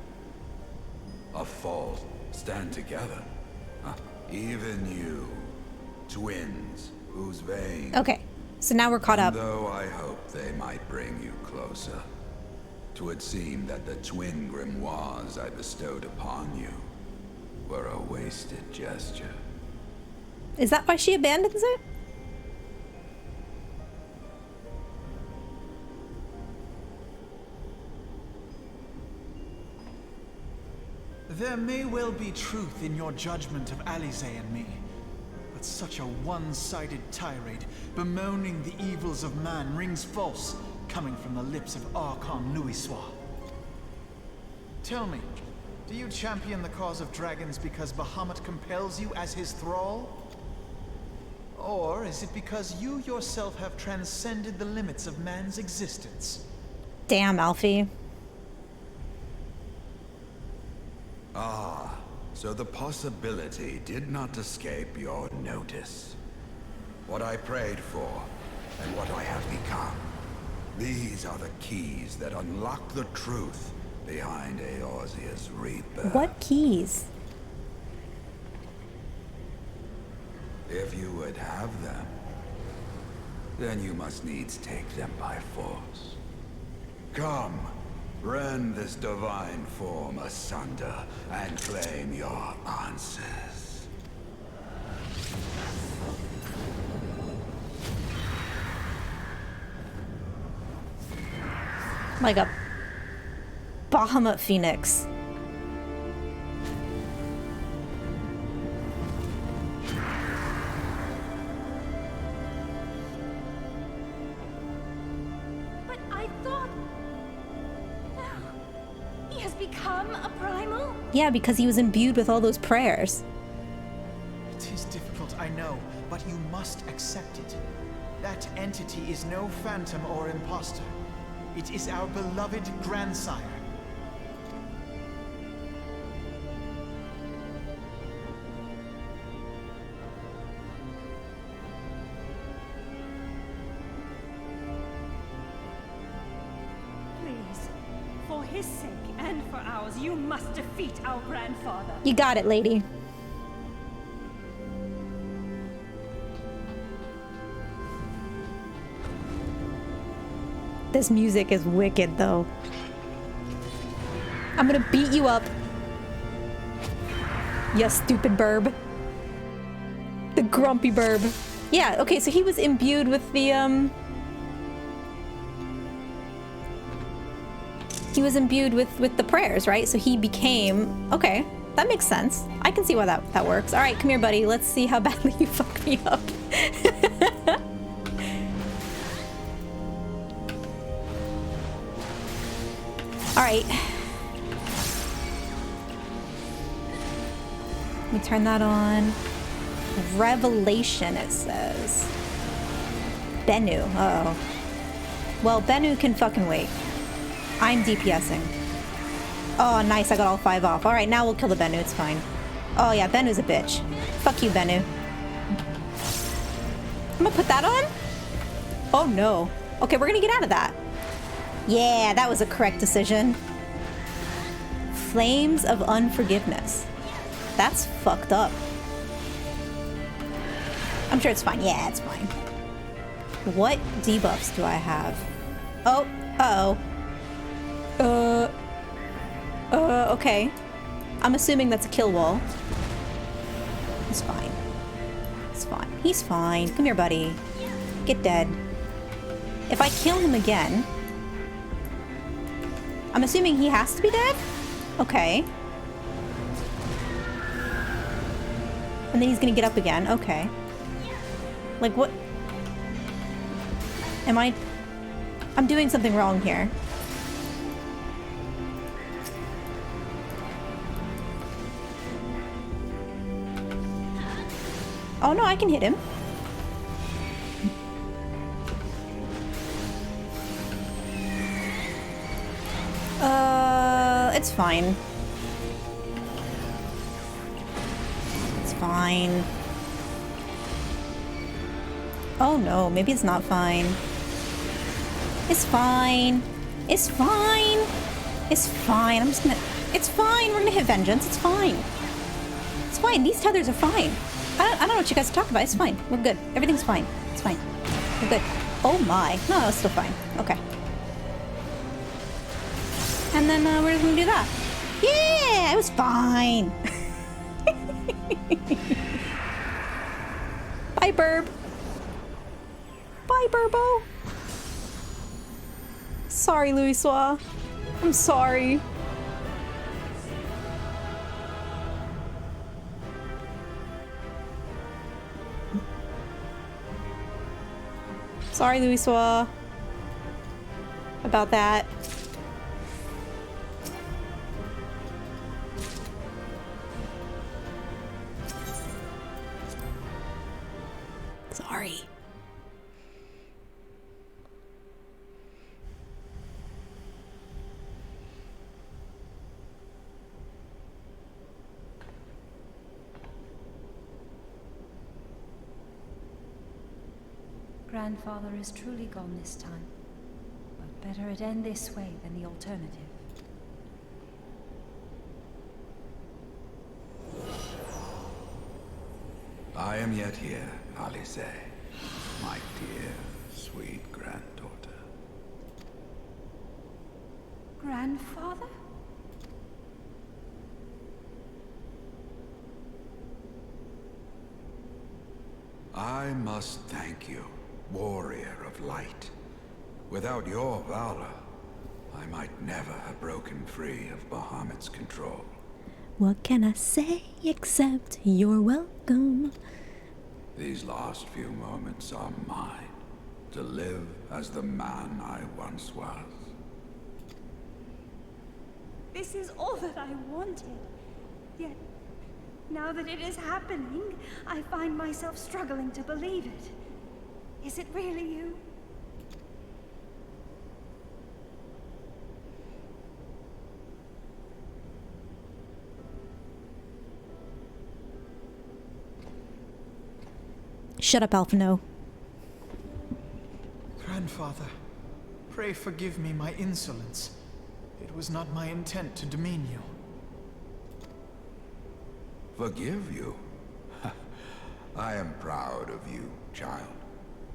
A fault. Stand together. Huh. Even you. Twins. Whose veins. Okay. So now we're caught up. Though I hope they might bring you closer. 'Twould seem that the twin grimoires I bestowed upon you were a wasted gesture. Is that why she abandons it? There may well be truth in your judgment of Alize and me, but such a one-sided tirade bemoaning the evils of man rings false, coming from the lips of Archon Louisoix. Tell me, do you champion the cause of dragons because Bahamut compels you as his thrall? Or is it because you yourself have transcended the limits of man's existence? Damn, Alfie. Ah, so the possibility did not escape your notice. What I prayed for, and what I have become. These are the keys that unlock the truth behind Eorzea's rebirth. What keys? If you would have them, then you must needs take them by force. Come, rend this divine form asunder and claim your answers. Like a Bahamut Phoenix. But I thought... No. He has become a primal? Yeah, because he was imbued with all those prayers. It is difficult, I know, but you must accept it. That entity is no phantom or imposter. It is our beloved grandsire. Please, for his sake and for ours, you must defeat our grandfather. You got it, lady. This music is wicked, though. I'm gonna beat you up. You stupid burb. The grumpy burb. Yeah, okay, so he was imbued with the, He was imbued with the prayers, right? So he became... Okay, that makes sense. I can see why that works. All right, come here, buddy. Let's see how badly you fuck me up. All right. Let me turn that on. Revelation, it says. Bennu. Uh-oh. Well, Bennu can fucking wait. I'm DPSing. Oh, nice. I got all 5 off. All right, now we'll kill the Bennu. It's fine. Oh, yeah. Bennu's a bitch. Fuck you, Bennu. I'm gonna put that on? Oh, no. Okay, we're gonna get out of that. Yeah, that was a correct decision. Flames of Unforgiveness. That's fucked up. I'm sure it's fine. Yeah, it's fine. What debuffs do I have? Oh, uh-oh. Okay. I'm assuming that's a kill wall. He's fine. He's fine. He's fine. Come here, buddy. Get dead. If I kill him again... I'm assuming he has to be dead? Okay. And then he's gonna get up again. Okay. Like, what? Am I... I'm doing something wrong here. Oh no, I can hit him. It's fine. It's fine. Oh no, maybe it's not fine. It's fine. It's fine. It's fine. I'm just gonna... It's fine. We're gonna hit Vengeance. It's fine. It's fine. These tethers are fine. I don't know what you guys are talking about. It's fine. We're good. Everything's fine. It's fine. We're good. Oh my. No, it's still fine. Okay. And then we're just gonna do that. Yeah, it was fine. Bye, Burb. Bye, Burbo. Sorry, Louisoix. I'm sorry. Sorry, Louisoix, about that. Sorry. Grandfather is truly gone this time. But better it end this way than the alternative. I am yet here, Alice, my dear, sweet granddaughter. Grandfather? I must thank you, warrior of light. Without your valor, I might never have broken free of Bahamut's control. What can I say except you're welcome? These last few moments are mine, to live as the man I once was. This is all that I wanted. Yet, now that it is happening, I find myself struggling to believe it. Is it really you? Shut up, Alphino. Grandfather, pray forgive me my insolence. It was not my intent to demean you. Forgive you? I am proud of you, child.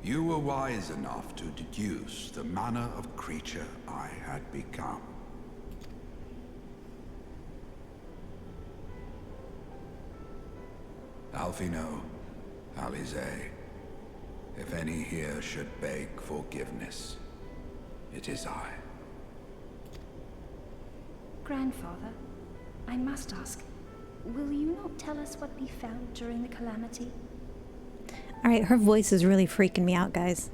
You were wise enough to deduce the manner of creature I had become. Alphino, Alice, if any here should beg forgiveness, it is I. Grandfather, I must ask, will you not tell us what befell during the calamity? Alright, her voice is really freaking me out, guys.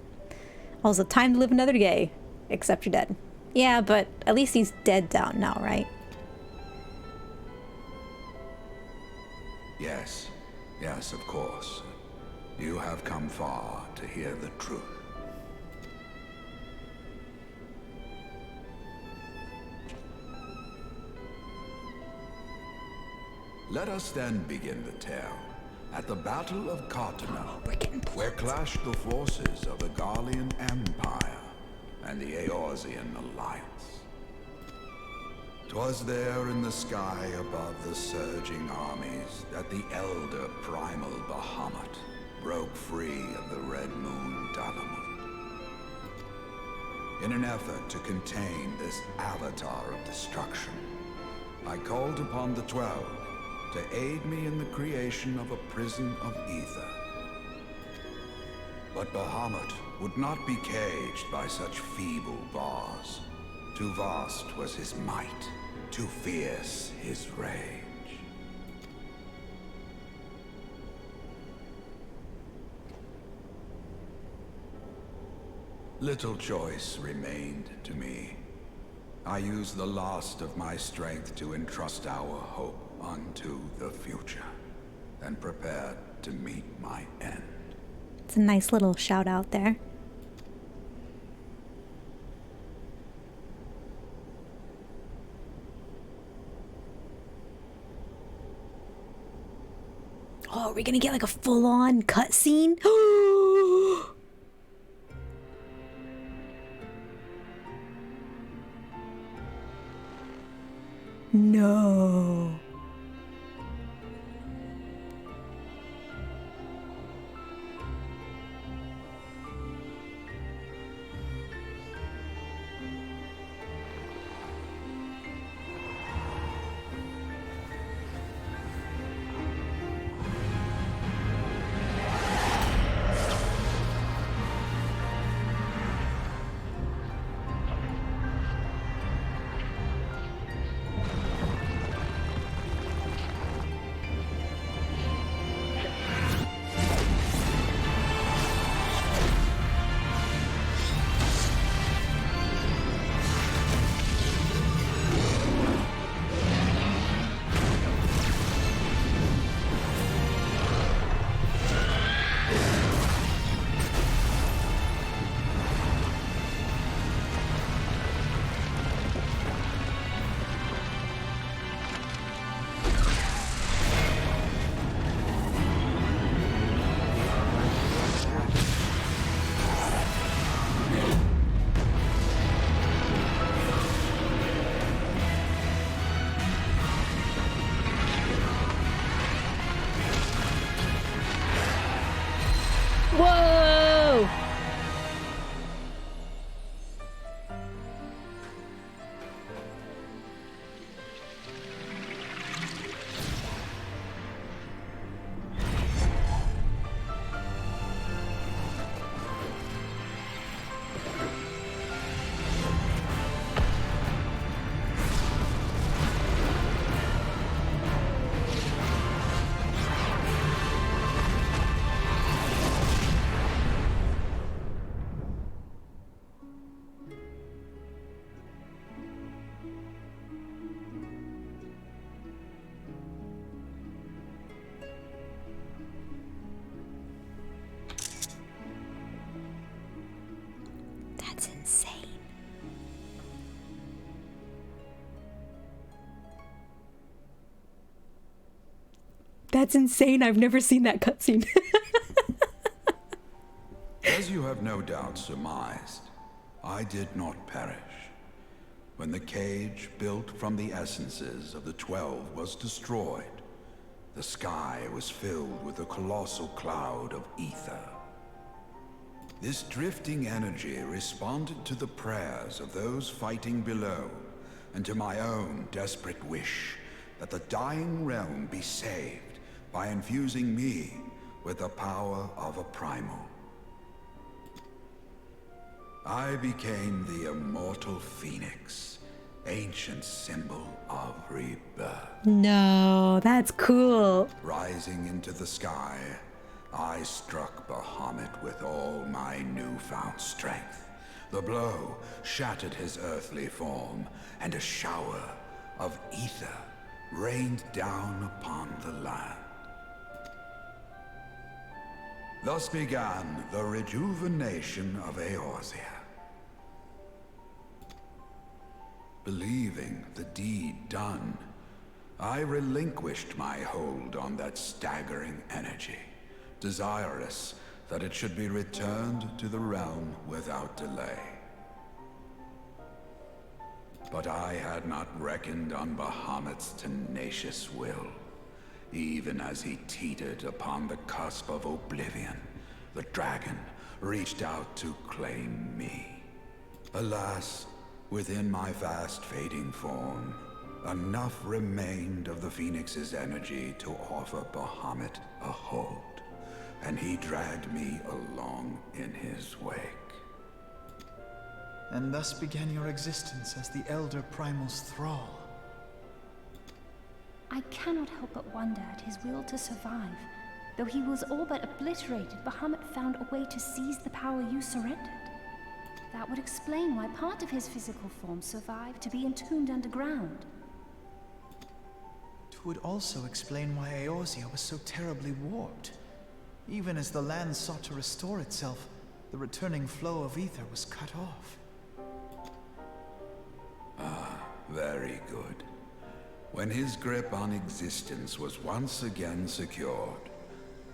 Also, time to live another day. Except you're dead. Yeah, but at least he's dead down now, right? Yes, yes, of course. You have come far to hear the truth. Let us then begin the tale at the Battle of Cartana, where clashed the forces of the Garlean Empire and the Eorzean Alliance. 'Twas there in the sky above the surging armies that the elder primal Bahamut broke free of the Red Moon Bahamut. In an effort to contain this avatar of destruction, I called upon the 12 to aid me in the creation of a prison of ether. But Bahamut would not be caged by such feeble bars. Too vast was his might, too fierce his rage. Little choice remained to me. I used the last of my strength to entrust our hope unto the future, and prepared to meet my end. It's a nice little shout out there. Oh, are we gonna get like a full-on cutscene? No. That's insane. I've never seen that cutscene. As you have no doubt surmised, I did not perish. When the cage built from the essences of the 12 was destroyed, the sky was filled with a colossal cloud of ether. This drifting energy responded to the prayers of those fighting below, and to my own desperate wish that the dying realm be saved by infusing me with the power of a primal. I became the immortal phoenix, ancient symbol of rebirth. No, that's cool. Rising into the sky, I struck Bahamut with all my newfound strength. The blow shattered his earthly form, and a shower of ether rained down upon the land. Thus began the rejuvenation of Eorzea. Believing the deed done, I relinquished my hold on that staggering energy, desirous that it should be returned to the realm without delay. But I had not reckoned on Bahamut's tenacious will. Even as he teetered upon the cusp of oblivion, the dragon reached out to claim me. Alas, within my fast fading form, enough remained of the Phoenix's energy to offer Bahamut a hold, and he dragged me along in his wake. And thus began your existence as the Elder Primal's thrall. I cannot help but wonder at his will to survive. Though he was all but obliterated, Bahamut found a way to seize the power you surrendered. That would explain why part of his physical form survived to be entombed underground. It would also explain why Eorzea was so terribly warped. Even as the land sought to restore itself, the returning flow of ether was cut off. Very good. When his grip on existence was once again secured,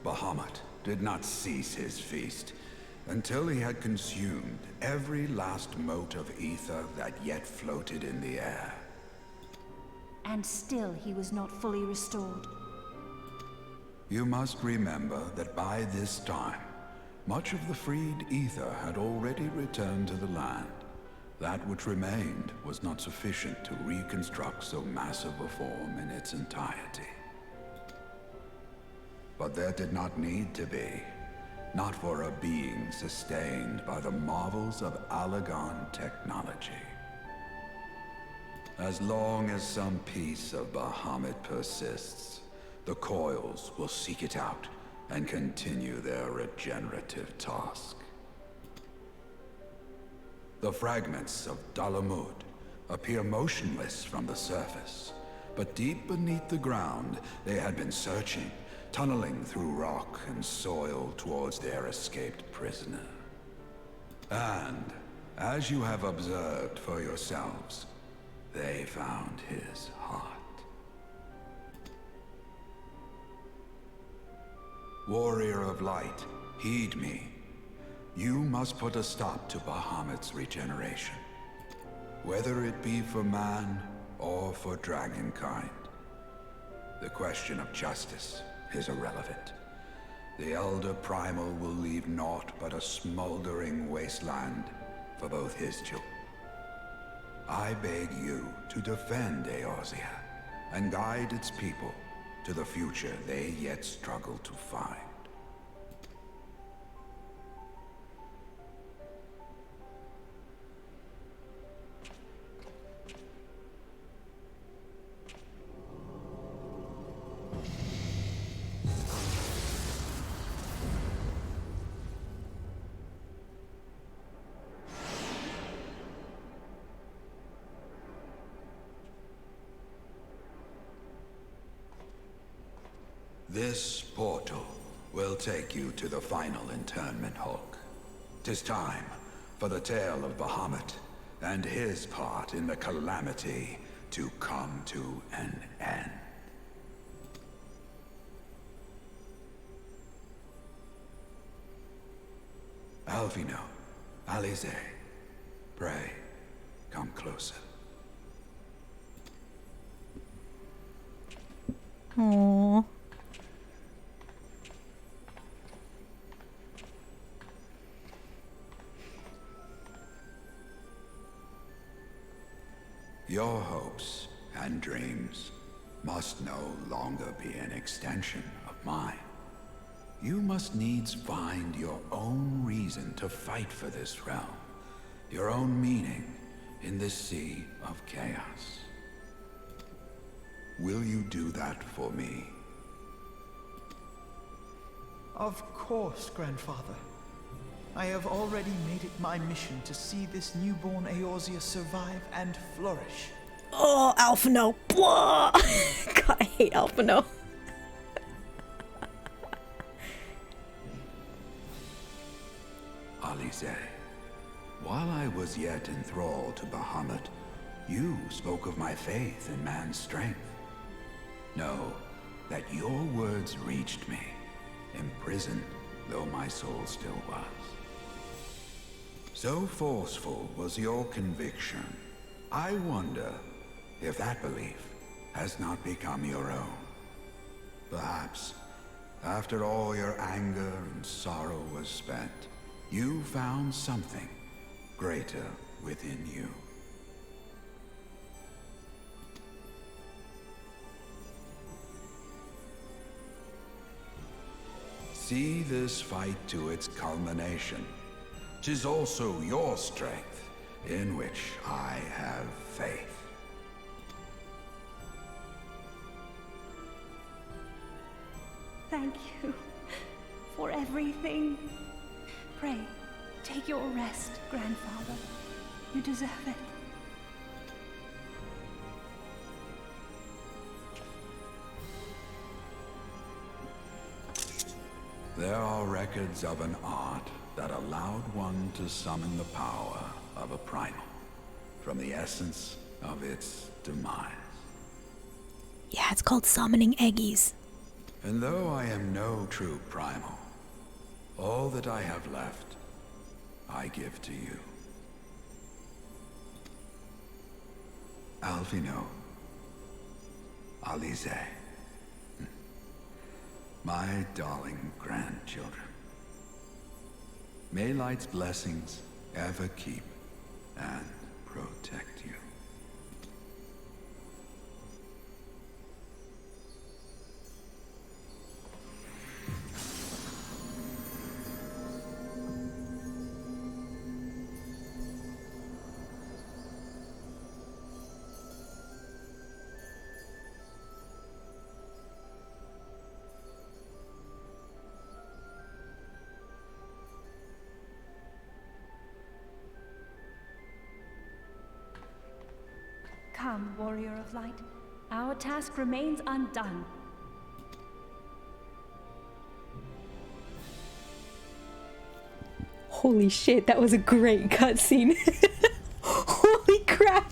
Bahamut did not cease his feast until he had consumed every last mote of ether that yet floated in the air. And still he was not fully restored. You must remember that by this time, much of the freed ether had already returned to the land. That which remained was not sufficient to reconstruct so massive a form in its entirety. But there did not need to be, not for a being sustained by the marvels of Allagan technology. As long as some piece of Bahamut persists, the Coils will seek it out and continue their regenerative task. The fragments of Bahamut appear motionless from the surface, but deep beneath the ground they had been searching, tunneling through rock and soil towards their escaped prisoner. And, as you have observed for yourselves, they found his heart. Warrior of Light, heed me. You must put a stop to Bahamut's regeneration, whether it be for man or for dragonkind. The question of justice is irrelevant. The Elder Primal will leave naught but a smoldering wasteland for both his children. I beg you to defend Eorzea and guide its people to the future they yet struggle to find. This portal will take you to the final internment hulk. 'Tis time for the tale of Bahamut and his part in the calamity to come to an end. Alvino, Alize, pray, come closer. Aww. Your hopes and dreams must no longer be an extension of mine. You must needs find your own reason to fight for this realm, your own meaning in this sea of chaos. Will you do that for me? Of course, Grandfather. I have already made it my mission to see this newborn Eorzea survive and flourish. Oh, Alphino. Blah! God, I hate Alphino. Alize, while I was yet enthralled to Bahamut, you spoke of my faith in man's strength. Know that your words reached me, imprisoned though my soul still was. So forceful was your conviction, I wonder if that belief has not become your own. Perhaps, after all your anger and sorrow was spent, you found something greater within you. See this fight to its culmination. 'Tis also your strength, in which I have faith. Thank you for everything. Pray, take your rest, Grandfather. You deserve it. There are records of an art that allowed one to summon the power of a primal from the essence of its demise. Yeah, it's called summoning eggies. And though I am no true primal, all that I have left, I give to you. Alvino, Alize, my darling grandchildren. May light's blessings ever keep and protect you. Come, Warrior of Light. Our task remains undone. Holy shit, that was a great cutscene. Holy crap.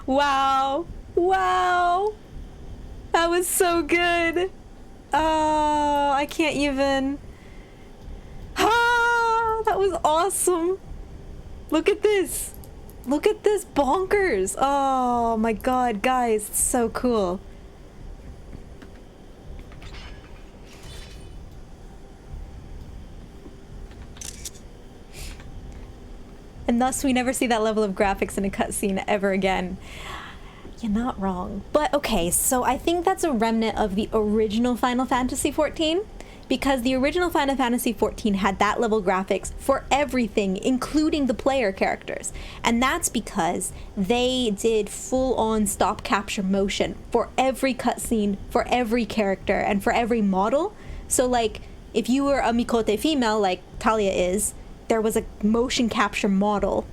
Wow. Wow. That was so good. Oh, I can't even. Ah, that was awesome. Look at this. Look at this bonkers. Oh my god, guys, it's so cool. And thus we never see that level of graphics in a cutscene ever again. You're not wrong. But okay, so I think that's a remnant of the original Final Fantasy XIV, because the original Final Fantasy XIV had that level graphics for everything, including the player characters. And that's because they did full-on stop capture motion for every cutscene, for every character, and for every model. So like, if you were a Mikote female like Talia is, there was a motion capture model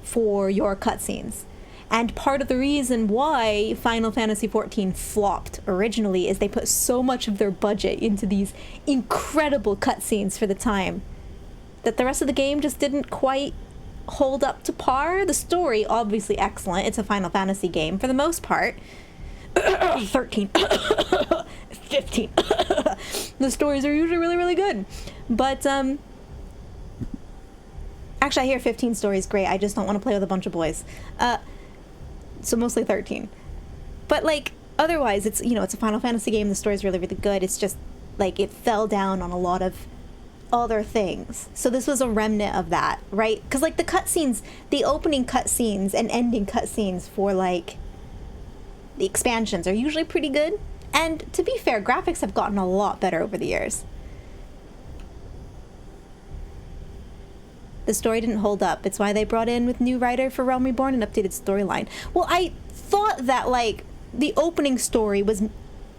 for your cutscenes. And part of the reason why Final Fantasy XIV flopped originally is they put so much of their budget into these incredible cutscenes for the time that the rest of the game just didn't quite hold up to par. The story, obviously excellent. It's a Final Fantasy game for the most part. 13. 15. The stories are usually really, really good. But, actually, I hear 15 stories great. I just don't want to play with a bunch of boys. So mostly 13. But, like, otherwise, it's, you know, it's a Final Fantasy game. The story's really, really good. It's just, like, it fell down on a lot of other things. So this was a remnant of that, right? Because, like, the cutscenes, the opening cutscenes and ending cutscenes for, like, the expansions are usually pretty good. And to be fair, graphics have gotten a lot better over the years. The story didn't hold up. It's why they brought in with new writer for Realm Reborn an updated storyline. Well, I thought that, like, the opening story was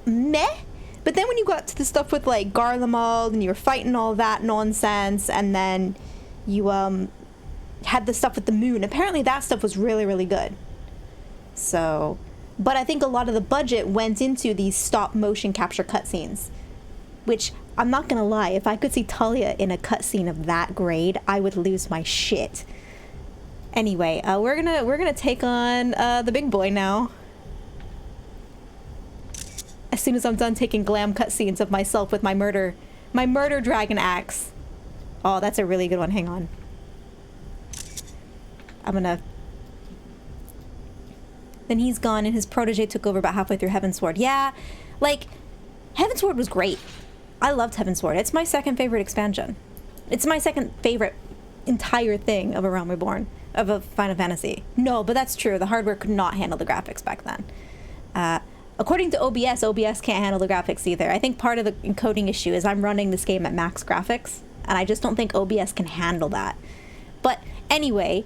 meh, but then when you got to the stuff with, like, Garlemald and you were fighting all that nonsense, and then you had the stuff with the moon, apparently that stuff was really, really good. So, but I think a lot of the budget went into these stop motion capture cutscenes, which, I'm not gonna lie, if I could see Talia in a cutscene of that grade, I would lose my shit. Anyway, we're gonna take on the big boy now. As soon as I'm done taking glam cutscenes of myself with my murder dragon axe. Oh, that's a really good one. Hang on. Then he's gone and his protege took over about halfway through Heavensward. Yeah, like, Heavensward was great. I loved Heavensward. It's my second favorite expansion. It's my second favorite entire thing of A Realm Reborn, of a Final Fantasy. No, but that's true. The hardware could not handle the graphics back then. According to OBS can't handle the graphics either. I think part of the encoding issue is I'm running this game at max graphics, and I just don't think OBS can handle that. But anyway,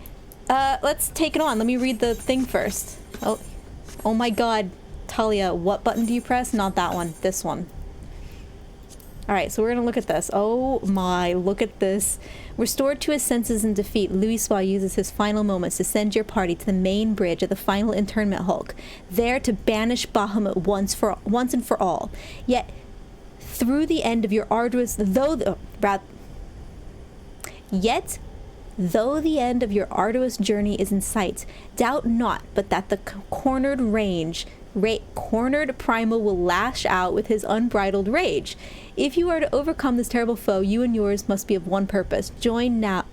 let's take it on. Let me read the thing first. Oh my god, Talia, what button do you press? Not that one, this one. Alright, so we're gonna look at this. Oh my, look at this. Restored to his senses in defeat, Louisoix uses his final moments to send your party to the main bridge of the final internment hulk, there to banish Bahamut once and for all. Yet, though the end of your arduous journey is in sight, doubt not but that the cornered primal will lash out with his unbridled rage. If you are to overcome this terrible foe, you and yours must be of one purpose. Join now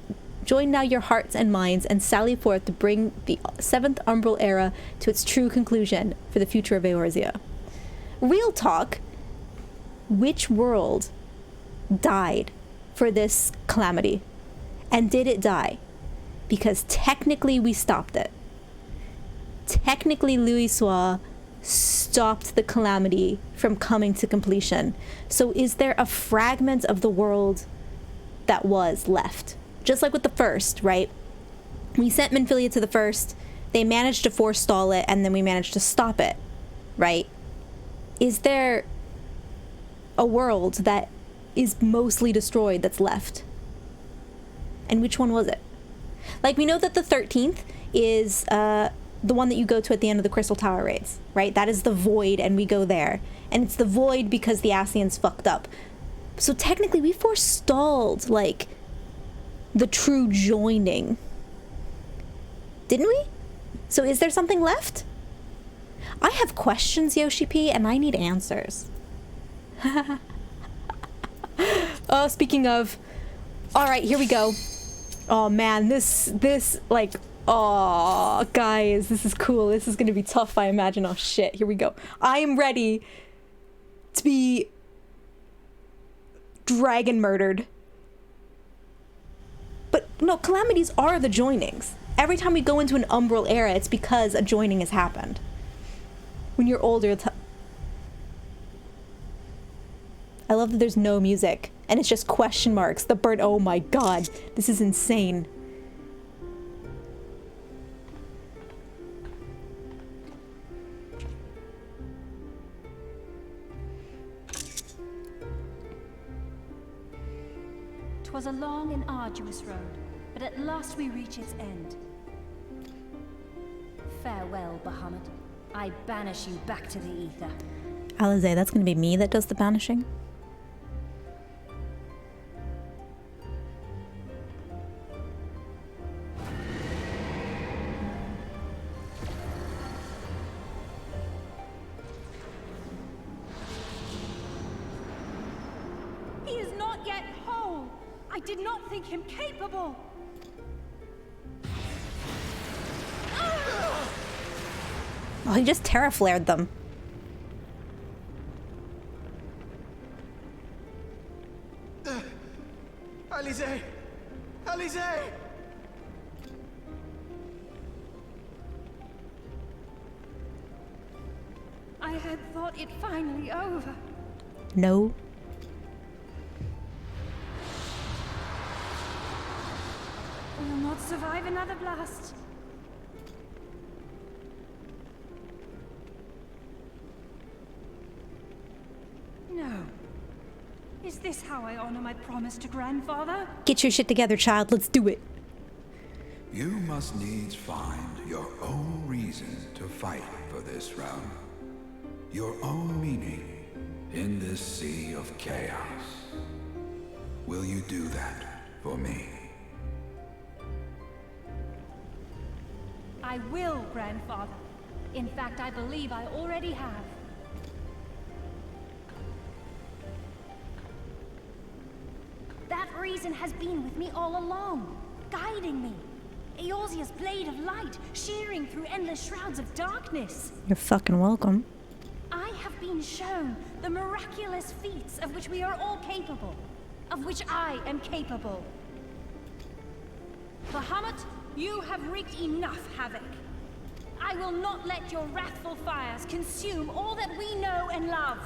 your hearts and minds and sally forth to bring the 7th Umbral Era to its true conclusion for the future of Eorzea. Real talk, which world died for this calamity? And did it die? Because technically we stopped it. Technically Louisoix stopped the calamity from coming to completion. So is there a fragment of the world that was left? Just like with the first, right? We sent Minfilia to the first, they managed to forestall it, and then we managed to stop it, right? Is there a world that is mostly destroyed that's left? And which one was it? Like, we know that the 13th is the one that you go to at the end of the Crystal Tower raids, right? That is the Void, and we go there. And it's the Void because the Ascians fucked up. So technically, we forestalled, like, the true joining. Didn't we? So is there something left? I have questions, Yoshi P, and I need answers. Oh, speaking of... Alright, here we go. Oh man, this, like... Oh, guys, this is cool. This is gonna be tough, I imagine. Oh shit, here we go. I am ready to be dragon murdered. But no, calamities are the joinings. Every time we go into an Umbral Era, it's because a joining has happened. When you're older, I love that there's no music, and it's just question marks. The bird, oh my god, this is insane. Was a long and arduous road, but at last we reach its end. Farewell, Bahamut. I banish you back to the ether. Alize, that's gonna be me that does the banishing? did not think him capable. Oh, he just terraflared them. Alize! Alize! I had thought it finally over. No. Will not survive another blast. No. Is this how I honor my promise to grandfather? Get your shit together, child. Let's do it. You must needs find your own reason to fight for this realm. Your own meaning in this sea of chaos. Will you do that for me? I will, grandfather. In fact, I believe I already have. That reason has been with me all along, guiding me. Eorzea's blade of light, shearing through endless shrouds of darkness. You're fucking welcome. I have been shown the miraculous feats of which we are all capable, of which I am capable. Bahamut, you have wreaked enough havoc. I will not let your wrathful fires consume all that we know and love.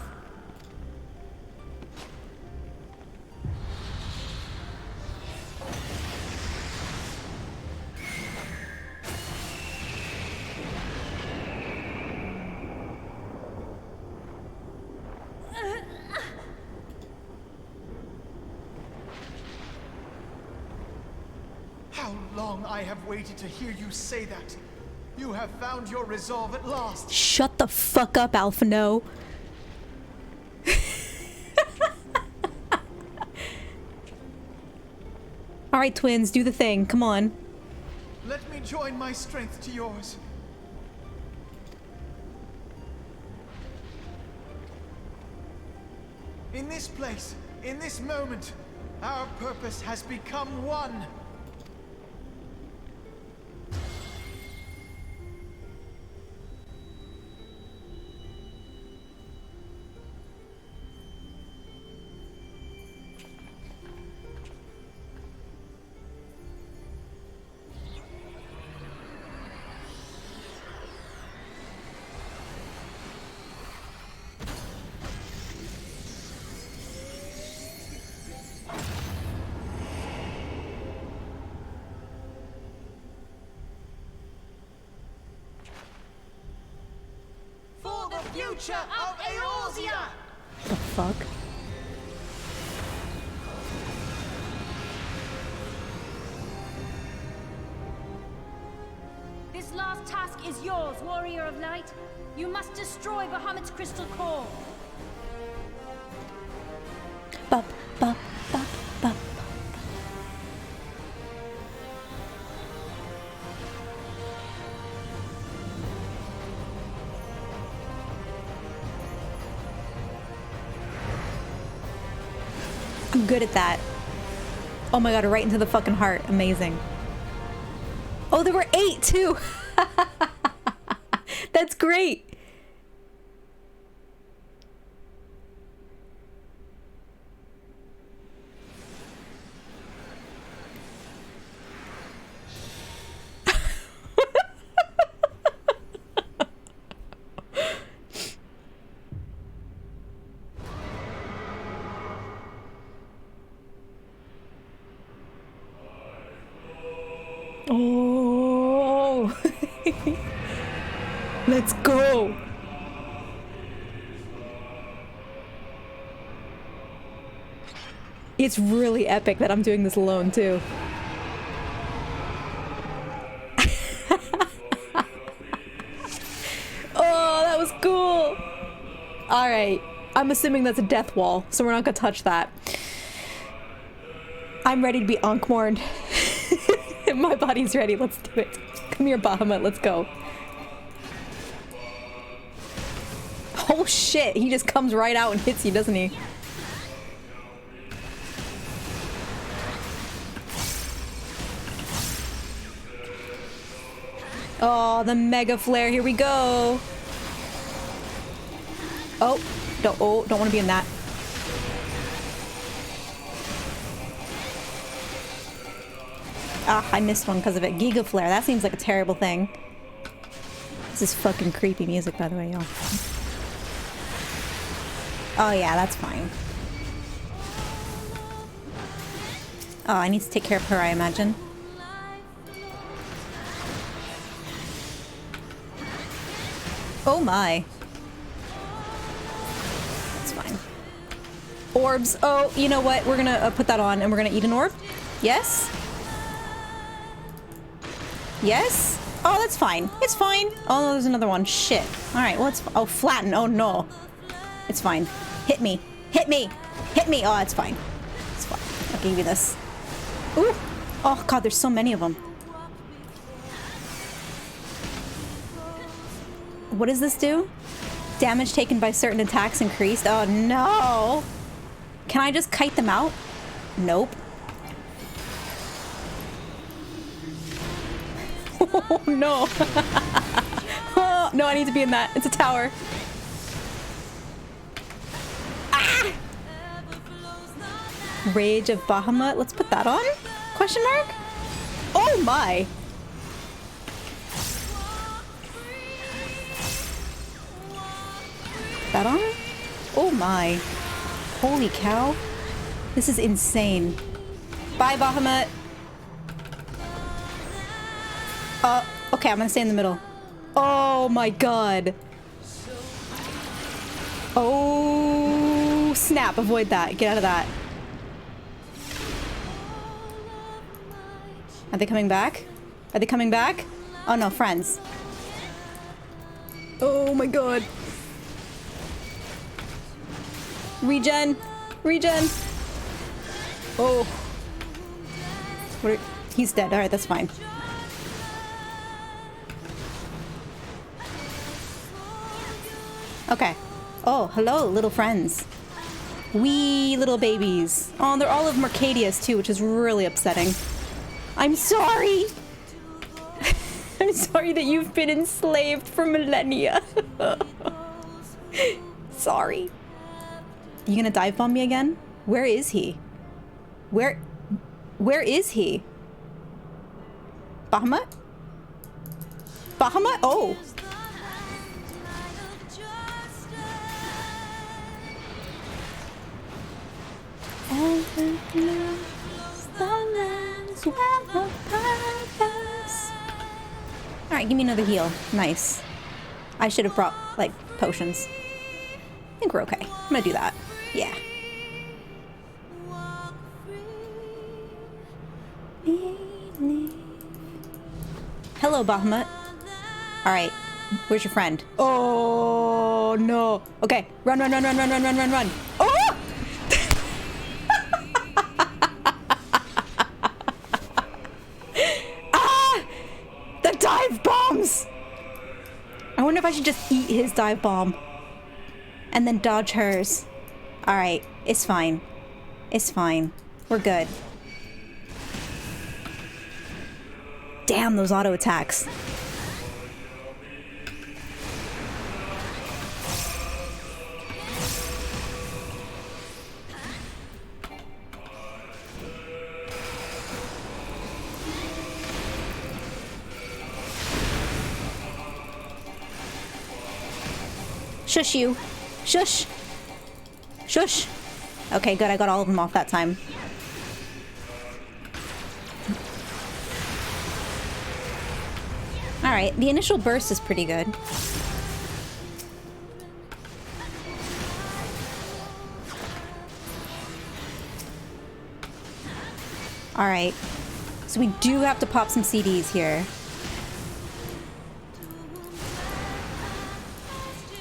How long I have waited to hear you say that. You have found your resolve at last. Shut the fuck up, Alphino. Alright, twins, do the thing. Come on. Let me join my strength to yours. In this place, in this moment, our purpose has become one. Future of Eorzea! The fuck? This last task is yours, Warrior of Light. You must destroy Bahamut's crystal core. Bop, bop, bop, bop. I'm good at that. Oh my god, right into the fucking heart. Amazing. Oh, there were 8 too. That's great. Oh. Let's go. It's really epic that I'm doing this alone too. Oh, that was cool. All right. I'm assuming that's a death wall, so we're not gonna touch that. I'm ready to be Ankh-Morned. My body's ready. Let's do it. Come here, Bahamut. Let's go. Oh shit, he just comes right out and hits you, doesn't he? Oh, the mega flare. Here we go. Oh, don't want to be in that. Ah, I missed one because of it. Giga flare. That seems like a terrible thing. This is fucking creepy music, by the way, y'all. Oh yeah, that's fine. Oh, I need to take care of her, I imagine. Oh my. That's fine. Orbs. Oh, you know what? We're gonna put that on and we're gonna eat an orb. Yes? Yes? Oh, that's fine. It's fine. Oh, no, there's another one. Shit. Alright, well, it's... Oh, flatten. Oh, no. It's fine. Hit me. Hit me. Hit me. Oh, it's fine. It's fine. I'll give you this. Ooh. Oh, God, there's so many of them. What does this do? Damage taken by certain attacks increased. Oh, no. Can I just kite them out? Nope. Oh, no. Oh, no, I need to be in that. It's a tower. Ah! Rage of Bahamut. Let's put that on? Question mark? Oh, my. That on? Oh, my. Holy cow. This is insane. Bye, Bahamut. Okay, I'm gonna stay in the middle. Oh my god. Oh, snap. Avoid that. Get out of that. Are they coming back? Are they coming back? Oh no, friends. Oh my god. Regen. Regen. Oh. He's dead. Alright, that's fine. Okay. Oh, hello, little friends. Wee little babies. Oh, they're all of Mercadius too, which is really upsetting. I'm sorry. I'm sorry that you've been enslaved for millennia. Sorry. You gonna dive bomb me again? Where is he? Where is he? Bahamut? Bahamut? Oh. Alright, give me another heal. Nice. I should have brought, like, potions. I think we're okay. I'm gonna do that. Yeah. Hello, Bahamut. Alright. Where's your friend? Oh, no. Okay. Run, run, run, run, run, run, run, run, run. Oh! Dive bombs! I wonder if I should just eat his dive bomb and then dodge hers. Alright, it's fine. It's fine. We're good. Damn, those auto attacks. Shush you. Shush. Shush. Okay, good. I got all of them off that time. Alright, the initial burst is pretty good. Alright. So we do have to pop some CDs here.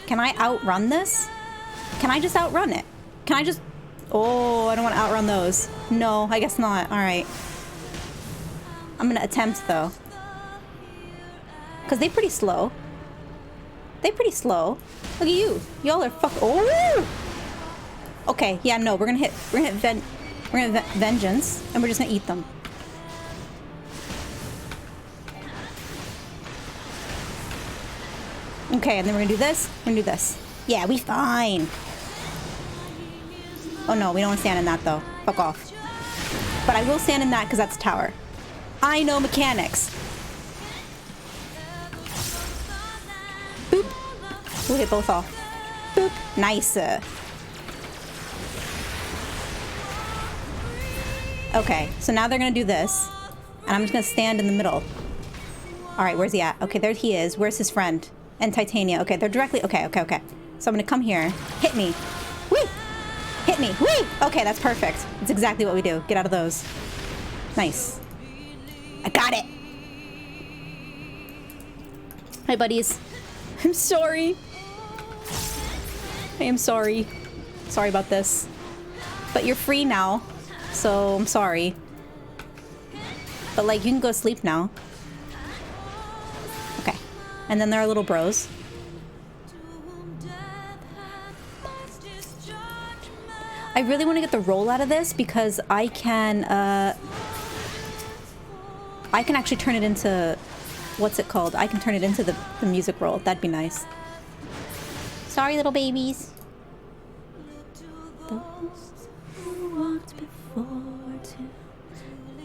Can I outrun this? Can I just outrun it? Can I just... Oh, I don't want to outrun those. No, I guess not. Alright. I'm gonna attempt, though. Because they're pretty slow. They're pretty slow. Look at you. Y'all are Oh! Okay, yeah, no, we're gonna hit Vengeance, and we're just gonna eat them. Okay, and then we're gonna do this. We're gonna do this. Yeah, we fine. Oh no, we don't want to stand in that though. Fuck off. But I will stand in that because that's a tower. I know mechanics. Boop. We'll hit both off. Boop. Nice. Okay, so now they're gonna do this. And I'm just gonna stand in the middle. Alright, where's he at? Okay, there he is. Where's his friend? And Titania. Okay, they're directly... Okay. So I'm gonna come here. Hit me. Whee! Hit me. Whee! Okay, that's perfect. That's exactly what we do. Get out of those. Nice. I got it! Hi, buddies. I'm sorry. I am sorry. Sorry about this. But you're free now. So, I'm sorry. But, like, you can go to sleep now. Okay. And then there are little bros. I really want to get the roll out of this because I can actually turn it into... What's it called? I can turn it into the music roll. That'd be nice. Sorry, little babies. Those who walked before to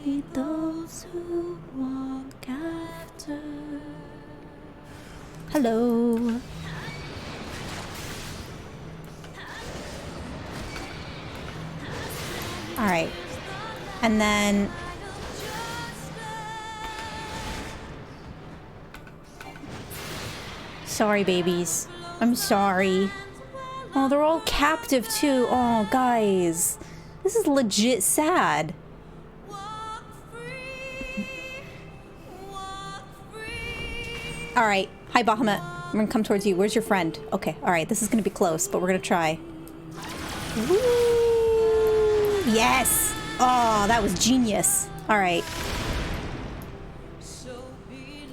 lead those who walk after. Hello. All right. And then... Sorry, babies. I'm sorry. Oh, they're all captive, too. Oh, guys. This is legit sad. All right. Hi, Bahamut. I'm gonna come towards you. Where's your friend? Okay. All right. This is gonna be close, but we're gonna try. Woo! Yes! Oh, that was genius. All right.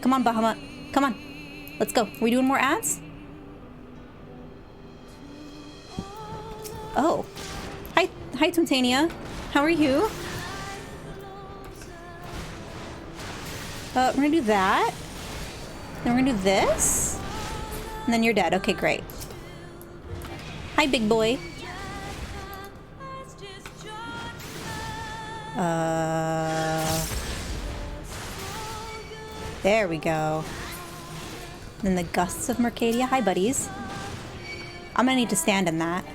Come on, Bahamut. Come on. Let's go. Are we doing more ads? Oh. Hi, Titania. How are you? We're gonna do that. Then we're gonna do this. And then you're dead. Okay, great. Hi, big boy. There we go. Then the gusts of Mercadia. Hi, buddies. I'm gonna need to stand in that.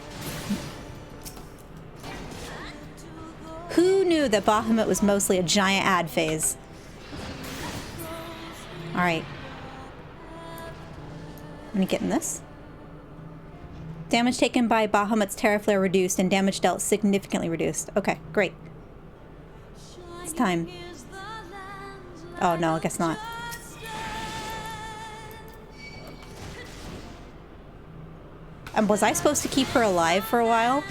Who knew that Bahamut was mostly a giant ad phase? Alright. I'm gonna get in this. Damage taken by Bahamut's Terra Flare reduced and damage dealt significantly reduced. Okay, great. It's time. Oh no, I guess not. Was I supposed to keep her alive for a while?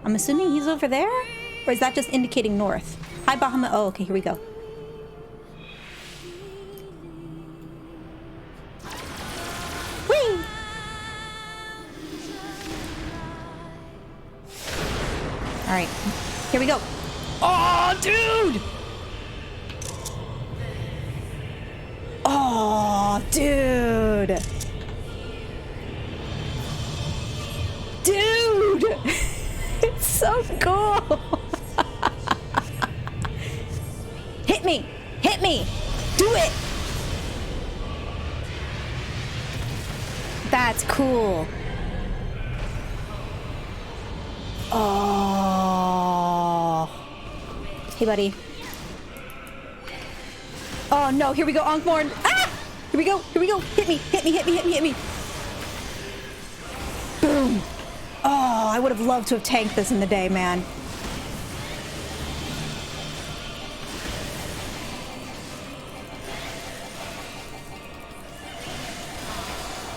I'm assuming he's over there? Or is that just indicating north? Hi, Bahamut. Oh, okay, here we go. Whee! Alright, here we go. Oh, dude! Oh, dude! Dude! It's so cool! Hit me! Hit me! Do it! That's cool. Oh. Hey, buddy. Oh, no. Here we go, Onkmorn. Ah! Here we go. Here we go. Hit me. Hit me. Hit me. Hit me. Hit me. Boom. Oh, I would have loved to have tanked this in the day, man.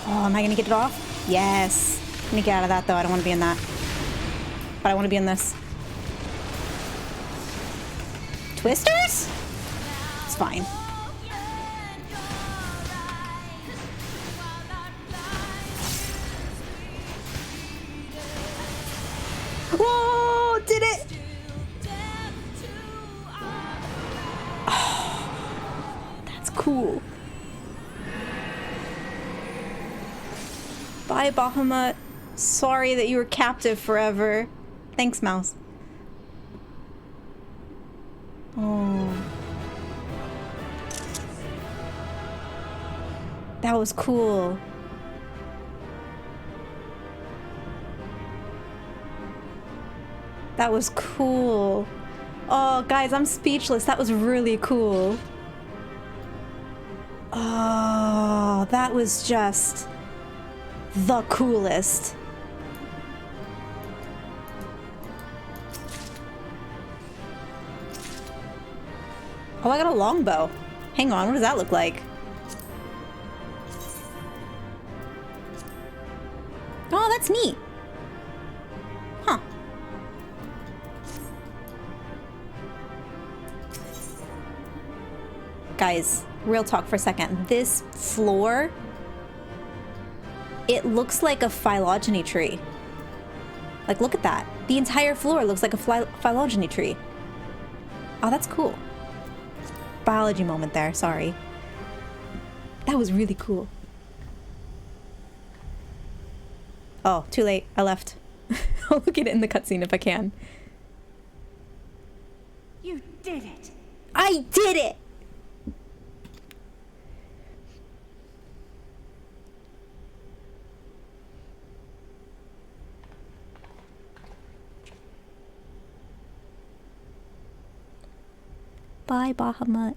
Oh, am I going to get it off? Yes. Let me get out of that, though. I don't want to be in that. But I want to be in this. Twisters? It's fine. Whoa! Did it! cool. Bye, Bahamut. Sorry that you were captive forever. Thanks, Mouse. Oh. That was cool. That was cool. Oh, guys, I'm speechless. That was really cool. Oh, that was just the coolest. Oh, I got a longbow. Hang on, what does that look like? Oh, that's neat. Huh. Guys, real talk for a second. This floor, it looks like a phylogeny tree. Like, look at that. The entire floor looks like a phylogeny tree. Oh, that's cool. Biology moment there, sorry. That was really cool. Oh, too late. I left. I'll look at it in the cutscene if I can. You did it! I did it! Bye, Bahamut.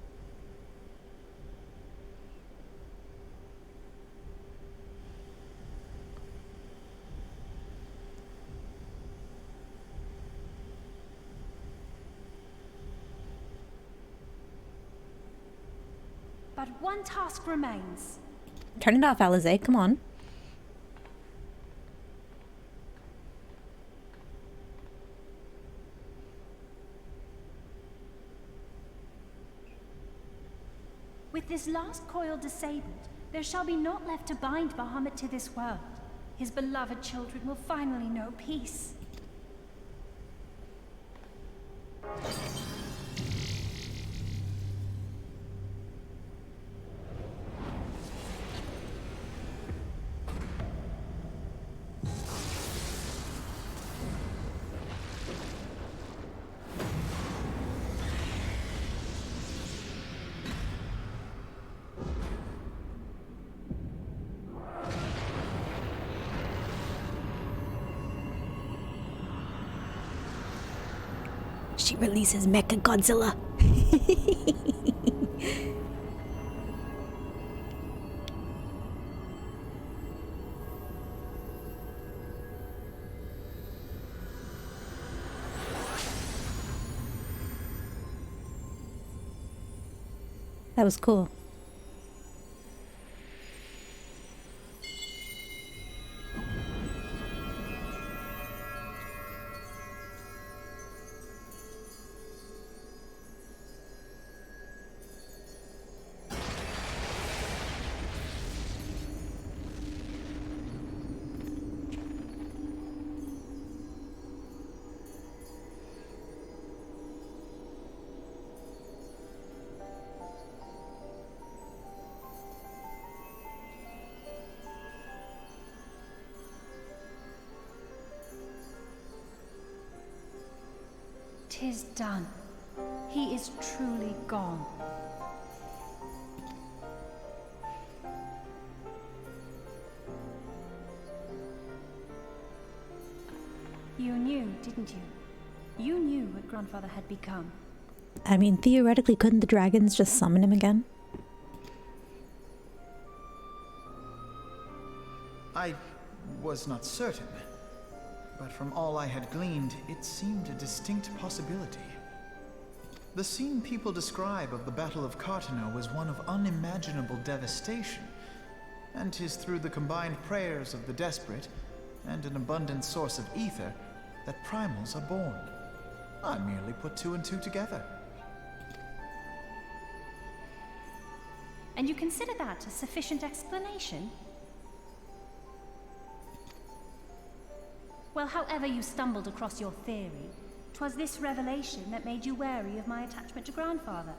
But one task remains. Turn it off, Alize. Come on. With this last coil disabled, there shall be naught left to bind Bahamut to this world. His beloved children will finally know peace. She releases Mecha Godzilla. That was cool. Tis done. He is truly gone. You knew, didn't you? You knew what Grandfather had become. I mean, theoretically, couldn't the dragons just summon him again? I was not certain, but from all I had gleaned, it seemed a distinct possibility. The scene people describe of the Battle of Cartano was one of unimaginable devastation, and 'tis through the combined prayers of the desperate and an abundant source of ether that primals are born. I merely put two and two together. And you consider that a sufficient explanation? Well, however you stumbled across your theory, 'twas this revelation that made you wary of my attachment to Grandfather.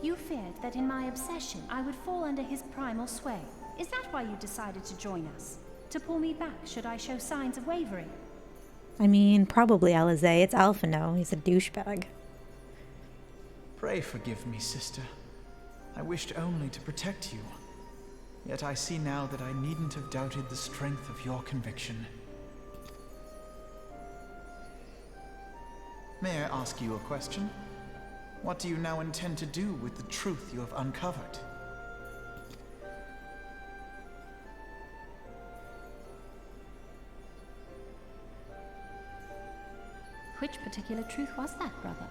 You feared that in my obsession, I would fall under his primal sway. Is that why you decided to join us? To pull me back should I show signs of wavering? I mean, probably Alizé. It's Alphino. He's a douchebag. Pray forgive me, sister. I wished only to protect you. Yet I see now that I needn't have doubted the strength of your conviction. May I ask you a question? What do you now intend to do with the truth you have uncovered? Which particular truth was that, brother?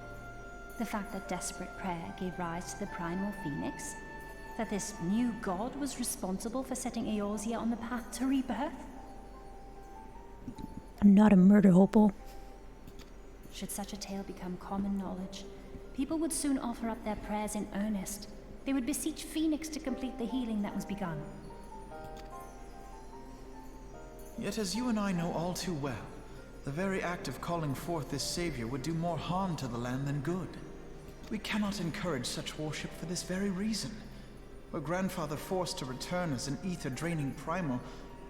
The fact that desperate prayer gave rise to the primal phoenix? That this new god was responsible for setting Eorzea on the path to rebirth? I'm not a murder hobo. Should such a tale become common knowledge, people would soon offer up their prayers in earnest. They would beseech Phoenix to complete the healing that was begun. Yet as you and I know all too well, the very act of calling forth this savior would do more harm to the land than good. We cannot encourage such worship for this very reason. Were Grandfather forced to return as an ether-draining primal,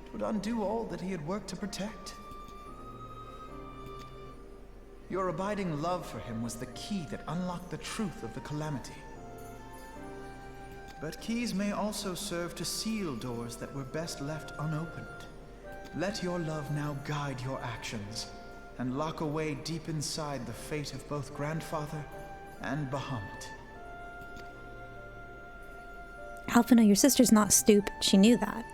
it would undo all that he had worked to protect. Your abiding love for him was the key that unlocked the truth of the calamity. But keys may also serve to seal doors that were best left unopened. Let your love now guide your actions, and lock away deep inside the fate of both Grandfather and Bahamut. Alphino, your sister's not stupid. She knew that.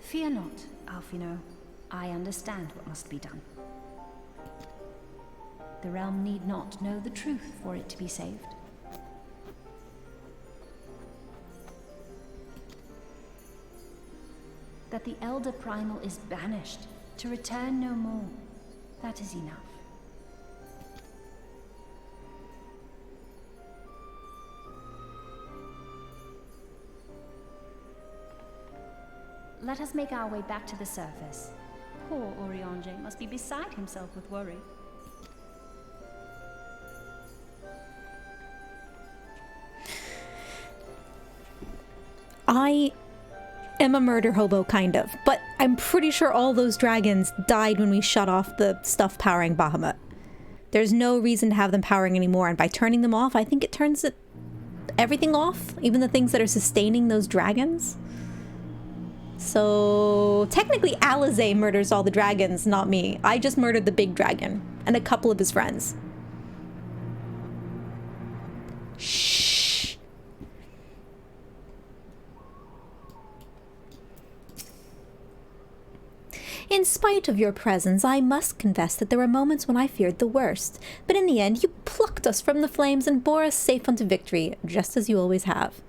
Fear not, Alphino. I understand what must be done. The realm need not know the truth for it to be saved. That the Elder Primal is banished, to return no more. That is enough. Let us make our way back to the surface. Poor Urianger must be beside himself with worry. I am a murder hobo, kind of, but I'm pretty sure all those dragons died when we shut off the stuff powering Bahamut. There's no reason to have them powering anymore, and by turning them off, I think it turns everything off, even the things that are sustaining those dragons. So technically Alizé murders all the dragons, not me. I just murdered the big dragon and a couple of his friends. Shh. In spite of your presence, I must confess that there were moments when I feared the worst. But in the end, you plucked us from the flames and bore us safe unto victory, just as you always have.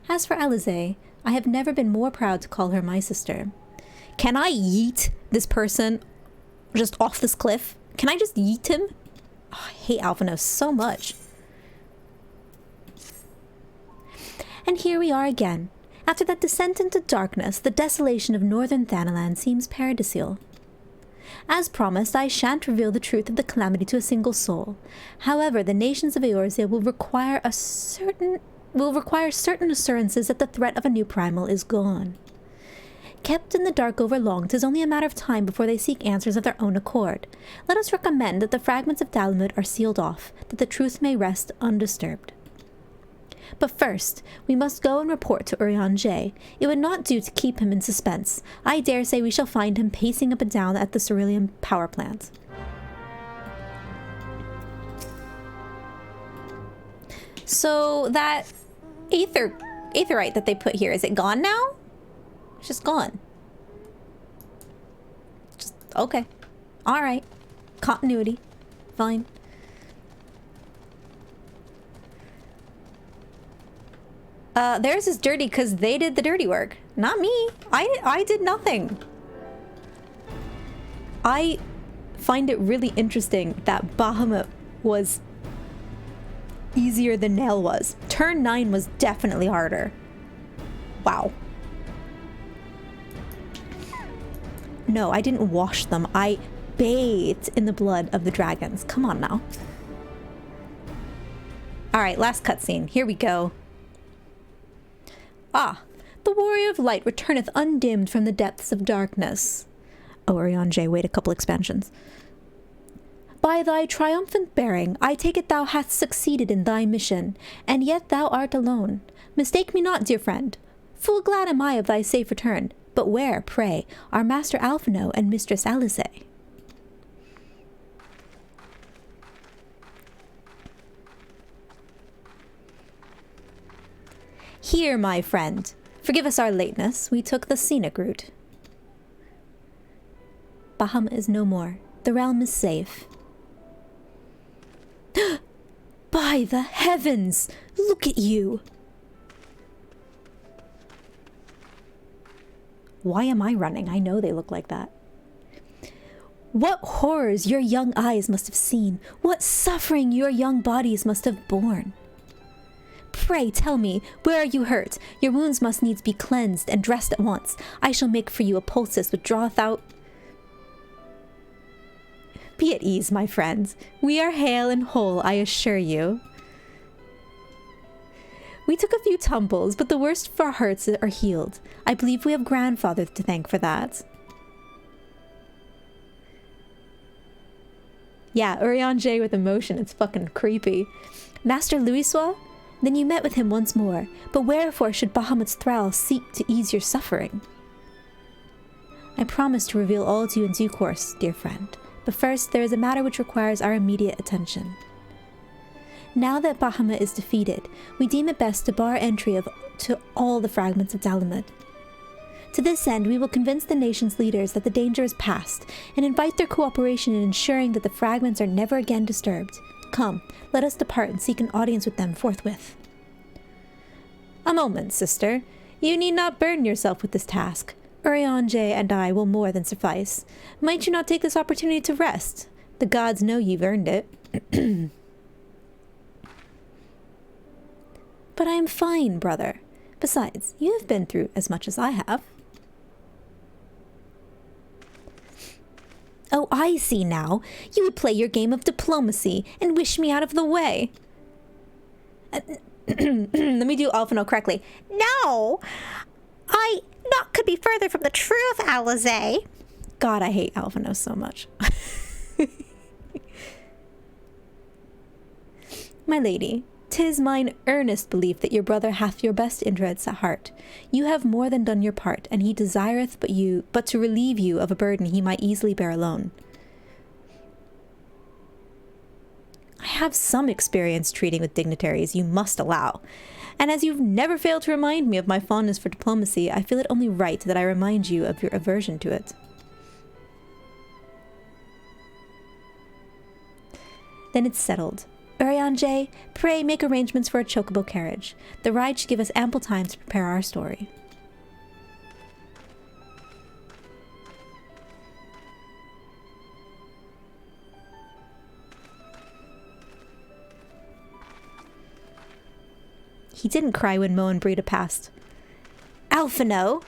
As for Alizé, I have never been more proud to call her my sister. Can I yeet this person just off this cliff? Can I just yeet him? Oh, I hate Alphino so much. And here we are again. After that descent into darkness, the desolation of northern Thanalan seems paradisial. As promised, I shan't reveal the truth of the calamity to a single soul. However, the nations of Eorzea will require certain assurances that the threat of a new primal is gone. Kept in the dark over long, 'tis only a matter of time before they seek answers of their own accord. Let us recommend that the fragments of Bahamut are sealed off, that the truth may rest undisturbed. But first, we must go and report to Urianger. It would not do to keep him in suspense. I dare say we shall find him pacing up and down at the Cerulean power plant. So that aetherite that they put here, is it gone now? It's just gone. Just, okay. Alright. Continuity. Fine. Theirs is dirty because they did the dirty work. Not me. I did nothing. I find it really interesting that Bahamut was easier than Nail was. Turn 9 was definitely harder. Wow. No, I didn't wash them. I bathed in the blood of the dragons. Come on now. Alright, last cutscene. Here we go. Ah, the warrior of light returneth undimmed from the depths of darkness. Oh, Urianger, wait a couple expansions. By thy triumphant bearing, I take it thou hast succeeded in thy mission, and yet thou art alone. Mistake me not, dear friend. Full glad am I of thy safe return. But where, pray, are Master Alphino and Mistress Alice? Here, my friend. Forgive us our lateness. We took the scenic route. Bahamut is no more. The realm is safe. By the heavens! Look at you! Why am I running? I know they look like that. What horrors your young eyes must have seen. What suffering your young bodies must have borne. Pray tell me, where are you hurt? Your wounds must needs be cleansed and dressed at once. I shall make for you a poultice which draweth out... Be at ease, my friends. We are hale and whole, I assure you. We took a few tumbles, but the worst of our hurts are healed. I believe we have grandfather to thank for that. Yeah, Urianger with emotion, it's fucking creepy. Master Louisoix? Then you met with him once more, but wherefore should Bahamut's thrall seek to ease your suffering? I promise to reveal all to you in due course, dear friend. But first, there is a matter which requires our immediate attention. Now that Bahamut is defeated, we deem it best to bar entry to all the fragments of Dalamud. To this end, we will convince the nation's leaders that the danger is past, and invite their cooperation in ensuring that the fragments are never again disturbed. Come, let us depart and seek an audience with them forthwith. A moment, sister. You need not burden yourself with this task. Urianger and I will more than suffice. Might you not take this opportunity to rest? The gods know you've earned it. But I am fine, brother. Besides, you have been through as much as I have. Oh, I see now. You would play your game of diplomacy and wish me out of the way. Let me do Alphino correctly. No! Naught could be further from the truth, Alize. God, I hate Alphino so much. My lady, 'tis mine earnest belief that your brother hath your best interests at heart. You have more than done your part, and he desireth but to relieve you of a burden he might easily bear alone. I have some experience treating with dignitaries, you must allow. And as you've never failed to remind me of my fondness for diplomacy, I feel it only right that I remind you of your aversion to it. Then it's settled. Urianger, pray make arrangements for a chocobo carriage. The ride should give us ample time to prepare our story. He didn't cry when Mo and Brita passed. Alphino!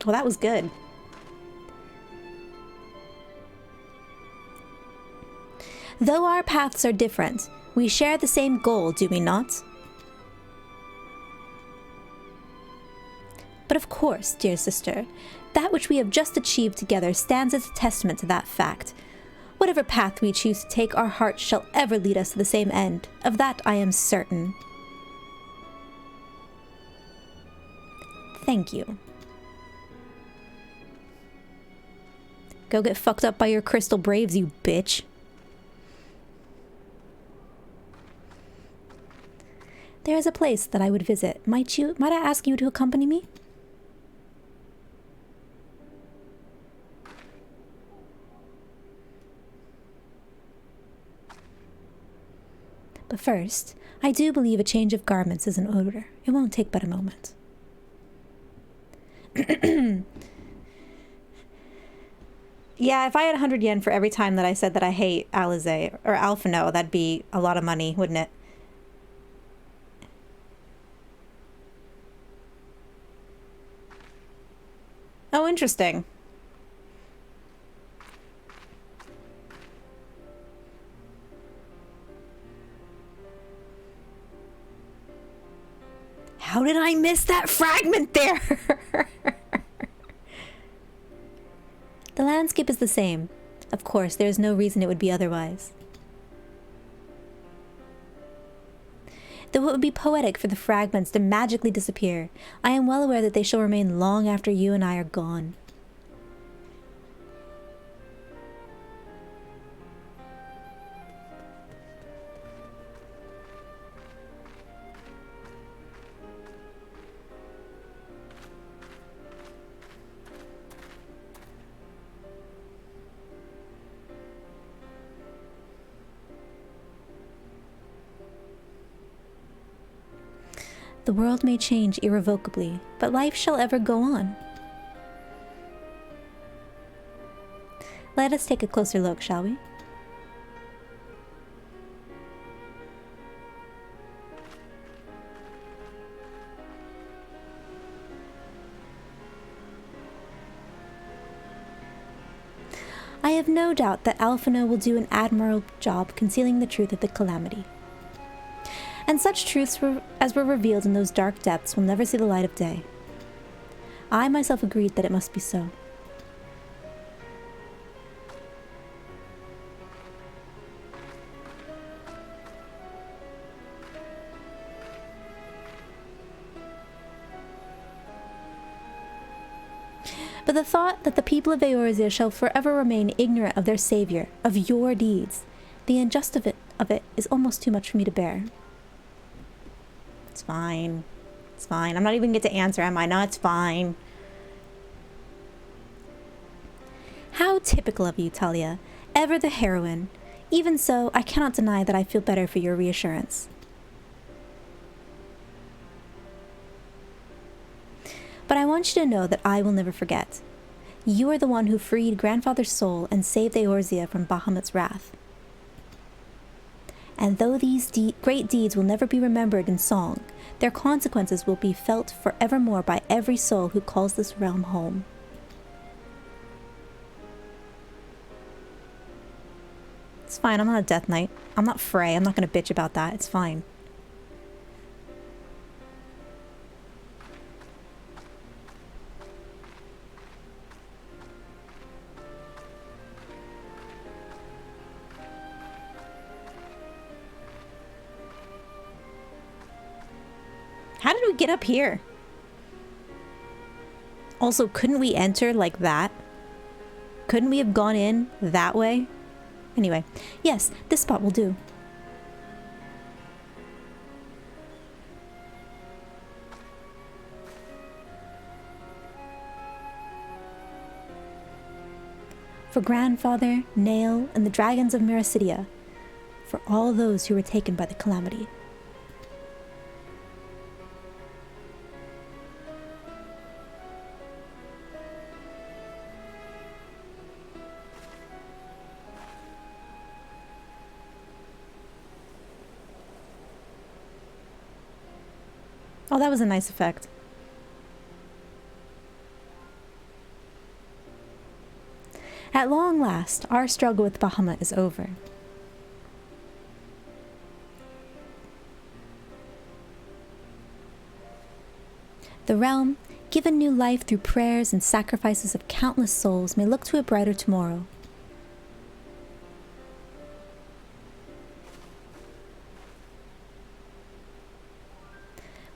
Well, that was good. Though our paths are different, we share the same goal, do we not? But of course, dear sister, that which we have just achieved together stands as a testament to that fact. Whatever path we choose to take, our hearts shall ever lead us to the same end. Of that I am certain. Thank you. Go get fucked up by your crystal braves, you bitch. There is a place that I would visit. Might I ask you to accompany me? But first, I do believe a change of garments is in order. It won't take but a moment. Yeah, if I had 100 yen for every time that I said that I hate Alize or Alphino, that'd be a lot of money, wouldn't it? Oh, interesting. How did I miss that fragment there? The landscape is the same. Of course, there is no reason it would be otherwise. Though it would be poetic for the fragments to magically disappear, I am well aware that they shall remain long after you and I are gone. The world may change irrevocably, but life shall ever go on. Let us take a closer look, shall we? I have no doubt that Alphino will do an admirable job concealing the truth of the calamity. And such truths as were revealed in those dark depths will never see the light of day. I myself agreed that it must be so. But the thought that the people of Eorzea shall forever remain ignorant of their savior, of your deeds, the injustice of it is almost too much for me to bear. It's fine. It's fine. I'm not even going to get to answer, am I? No, it's fine. How typical of you, Talia. Ever the heroine. Even so, I cannot deny that I feel better for your reassurance. But I want you to know that I will never forget. You are the one who freed Grandfather's soul and saved Eorzea from Bahamut's wrath. And though these great deeds will never be remembered in song, their consequences will be felt forevermore by every soul who calls this realm home. It's fine, I'm not a Death Knight. I'm not Frey, I'm not gonna bitch about that, it's fine. How did we get up here? Also, couldn't we enter like that? Couldn't we have gone in that way? Anyway, yes, this spot will do. For Grandfather, Nail, and the dragons of Miracidia. For all those who were taken by the calamity. Oh, that was a nice effect. At long last, our struggle with Bahamut is over. The realm, given new life through prayers and sacrifices of countless souls, may look to a brighter tomorrow.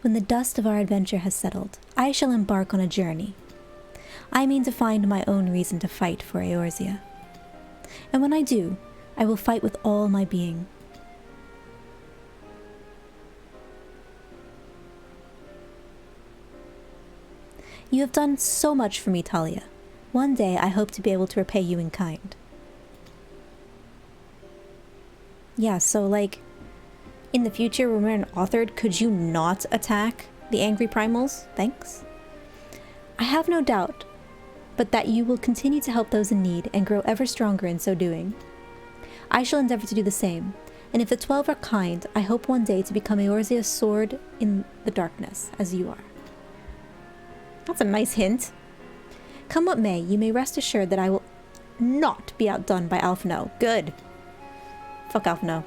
When the dust of our adventure has settled, I shall embark on a journey. I mean to find my own reason to fight for Eorzea. And when I do, I will fight with all my being. You have done so much for me, Talia. One day I hope to be able to repay you in kind. Yeah, so like, in the future when we're unauthored, could you not attack the angry primals? Thanks. I have no doubt, but that you will continue to help those in need and grow ever stronger in so doing. I shall endeavor to do the same, and if the 12 are kind, I hope one day to become Eorzea's sword in the darkness, as you are. That's a nice hint. Come what may, you may rest assured that I will not be outdone by Alphino. Good. Fuck Alphino.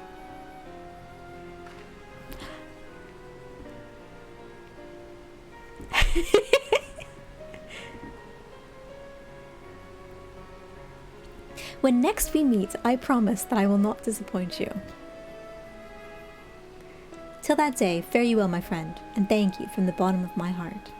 When next we meet, I promise that I will not disappoint you. Till that day, fare you well, my friend, and thank you from the bottom of my heart.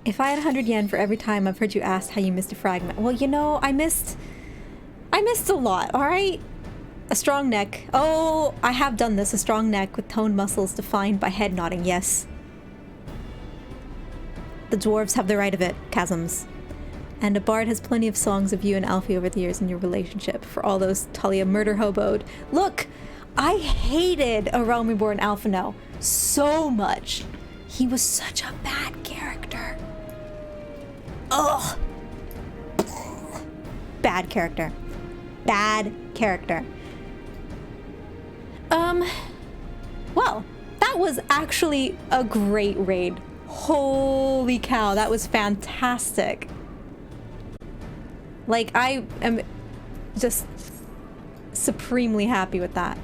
If I had 100 yen for every time I've heard you ask how you missed a fragment. Well, you know, I missed a lot, alright? A strong neck. Oh, I have done this. A strong neck with toned muscles defined by head nodding, yes. The dwarves have the right of it, chasms. And a bard has plenty of songs of you and Alfie over the years in your relationship. For all those Talia murder hoboed. Look, I hated a Realm Reborn Alphino so much. He was such a bad character. Ugh. Bad character. Bad character. Well, that was actually a great raid. Holy cow, that was fantastic. Like, I am just supremely happy with that.